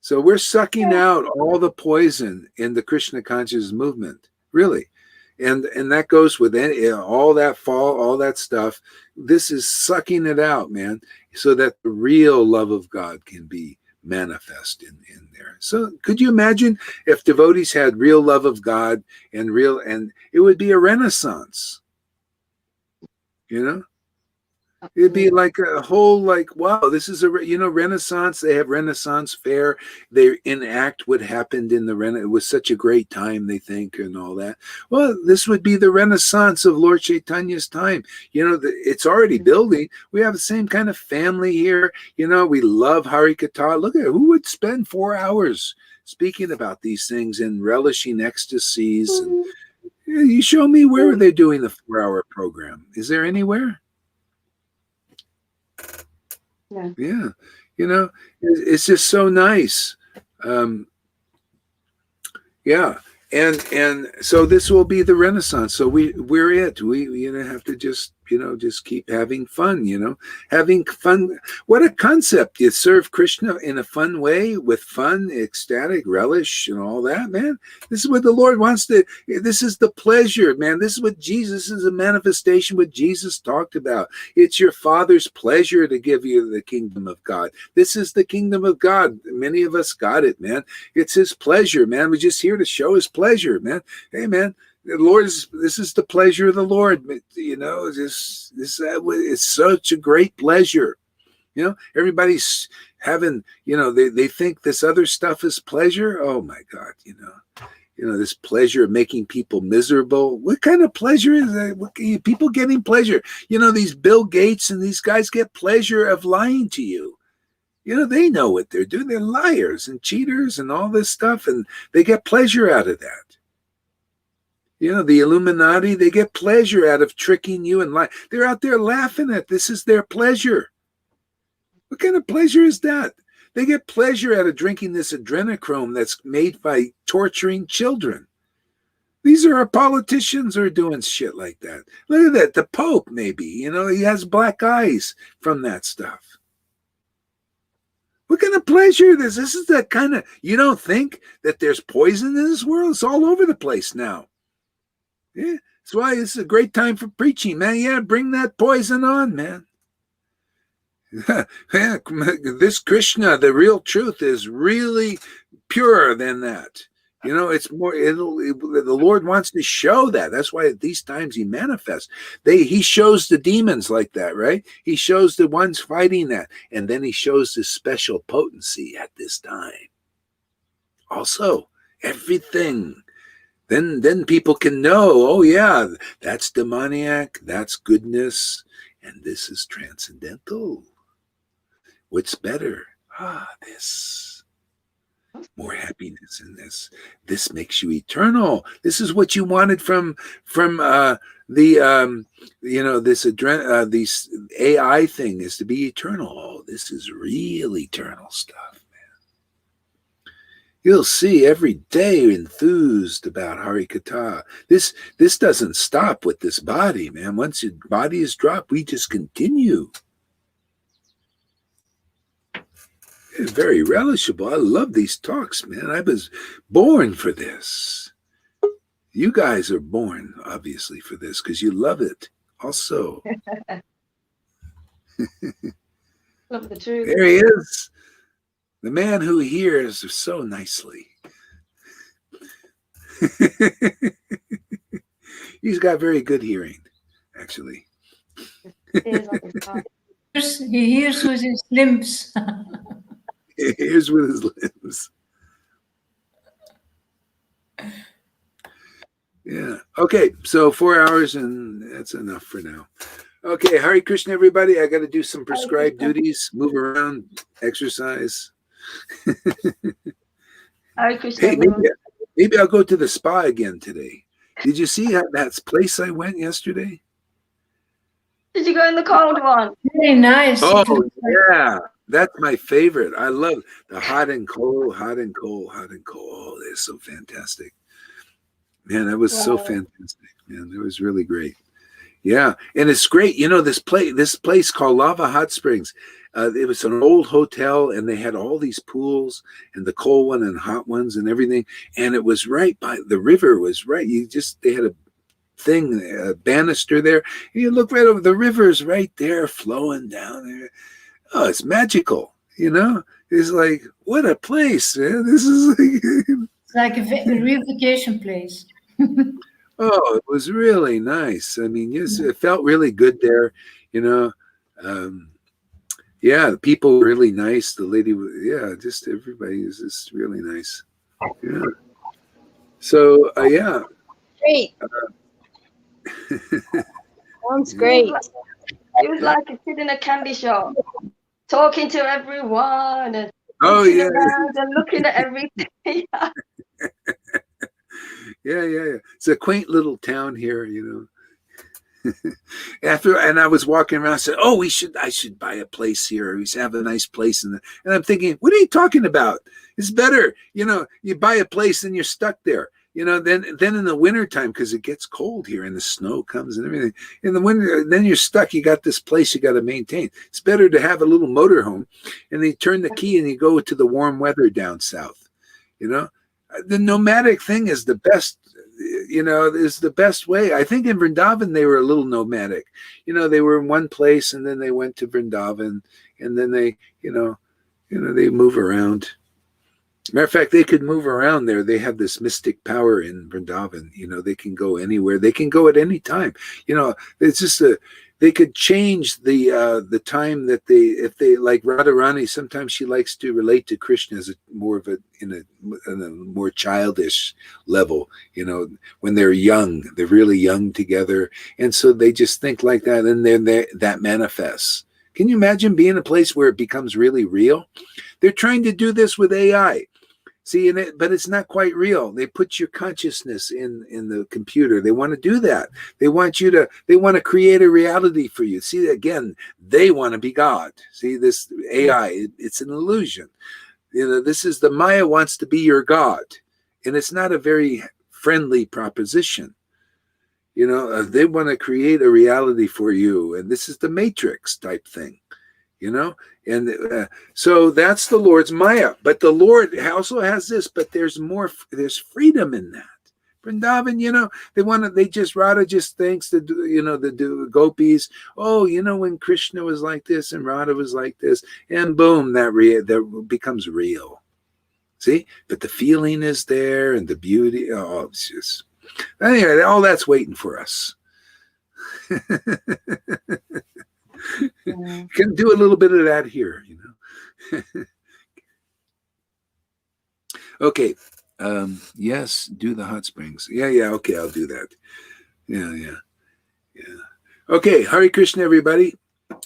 So we're sucking out all the poison in the Krishna conscious movement, really. And that goes with all that all that stuff. This is sucking it out, man, so that the real love of God can be manifest in there. So could you imagine if devotees had real love of God and it would be a renaissance, It'd be like a whole, like, wow, this is a, Renaissance. They have Renaissance fair. They enact what happened in the Renaissance. It was such a great time, they think, and all that. Well, this would be the Renaissance of Lord Chaitanya's time. It's already building. We have the same kind of family here. We love Harikatha. Look at it. Who would spend 4 hours speaking about these things and relishing ecstasies? And, you show me where they're doing the 4-hour program. Is there anywhere? Yeah, it's just so nice. Yeah, and so this will be the Renaissance. So we're it. We have to just keep having fun. Having fun. What a concept! You serve Krishna in a fun way, with fun, ecstatic relish, and all that. Man, this is what the Lord wants to. This is the pleasure, man. This is what Jesus is a manifestation. What Jesus talked about. It's your Father's pleasure to give you the kingdom of God. This is the kingdom of God. Many of us got it, man. It's His pleasure, man. We're just here to show His pleasure, man. Hey, man. The Lord this is the pleasure of the Lord. It's such a great pleasure. Everybody's having, they think this other stuff is pleasure. Oh my God, this pleasure of making people miserable. What kind of pleasure is that? People getting pleasure. These Bill Gates and these guys get pleasure of lying to you. They know what they're doing. They're liars and cheaters and all this stuff, and they get pleasure out of that. The Illuminati, they get pleasure out of tricking you and lying. They're out there laughing at this is their pleasure. What kind of pleasure is that? They get pleasure out of drinking this adrenochrome that's made by torturing children. These are our politicians who are doing shit like that. Look at that. The Pope, maybe, he has black eyes from that stuff. What kind of pleasure is this? This is that kind of, you don't think that there's poison in this world? It's all over the place now. Yeah, that's why it's a great time for preaching, man. Yeah, bring that poison on, man. Yeah, this Krishna, the real truth, is really purer than that. It's more. The Lord wants to show that. That's why at these times He manifests. He shows the demons like that, right? He shows the ones fighting that, and then He shows His special potency at this time. Also, everything. Then people can know, oh yeah, that's demoniac, that's goodness, and this is transcendental. What's better? This. More happiness in this. This makes you eternal. This is what you wanted from this AI thing, is to be eternal. Oh, this is real eternal stuff. You'll see every day enthused about Harikatha. This doesn't stop with this body, man. Once your body is dropped, we just continue. It's very relishable. I love these talks, man. I was born for this. You guys are born, obviously, for this because you love it also.
Love the truth.
There he is. The man who hears so nicely. He's got very good hearing, actually.
He hears with his limbs.
He hears with his limbs. Yeah. Okay, so 4 hours, and that's enough for now. Okay, Hare Krishna, everybody. I got to do some prescribed duties, move around, exercise.
Hare Krishna.
Hey, maybe I'll go to the spa again today. Did you see that place I went yesterday?
Did you go in the cold one?
Very nice.
Oh, yeah. That's my favorite. I love the hot and cold, hot and cold, hot and cold. Oh, they're so fantastic. Man, that was so fantastic, man. It was really great. Yeah, and it's great. This place called Lava Hot Springs. It was an old hotel, and they had all these pools, and the cold one and hot ones and everything. And it was right by the river. Was right. They had a banister there. And you look right over the river's right there, flowing down there. Oh, it's magical. It's like, what a place, man. This is
it's like a real vacation place.
Oh, it was really nice. I mean, yes, it felt really good there. Yeah, the people were really nice. The lady, just everybody is just really nice. Yeah. So, yeah.
Great. Sounds great.
It was like a kid in a candy shop, talking to everyone and looking around and looking at everything.
Yeah. It's a quaint little town here, and I was walking around, I said, "Oh, I should buy a place here. We should have a nice place." And I'm thinking, "What are you talking about? It's better, you buy a place and you're stuck there. Then in the wintertime, because it gets cold here and the snow comes and everything. In the winter, then you're stuck. You got this place you got to maintain. It's better to have a little motorhome, and you turn the key and you go to the warm weather down south. The nomadic thing is the best. Is the best way. I think in Vrindavan they were a little nomadic. They were in one place and then they went to Vrindavan, and then they, they move around. Matter of fact, they could move around there. They have this mystic power in Vrindavan. They can go anywhere. They can go at any time. It's just they could change the time that if they like Radharani. Sometimes she likes to relate to Krishna as more of in a more childish level. When they're young, they're really young together, and so they just think like that, and then that manifests. Can you imagine being in a place where it becomes really real? They're trying to do this with AI. See, but it's not quite real. They put your consciousness in the computer. They want to do that. They want to create a reality for you. See, again, they want to be God. See, this AI, it's an illusion. This is the Maya wants to be your God. And it's not a very friendly proposition. They want to create a reality for you. And this is the Matrix type thing. And so that's the Lord's Maya. But the Lord also has this, but there's freedom in that. Vrindavan, Radha just thinks the gopis, when Krishna was like this and Radha was like this, and boom, that becomes real. See? But the feeling is there and the beauty, it's just, anyway, all that's waiting for us. Can do a little bit of that here, Okay. Yes, do the hot springs. Yeah. Okay, I'll do that. Yeah. Okay, Hare Krishna, everybody,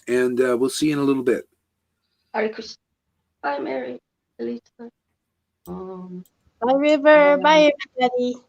and we'll see you in a little bit.
Hare Krishna. Bye, Mary.
Bye, River. Bye, everybody.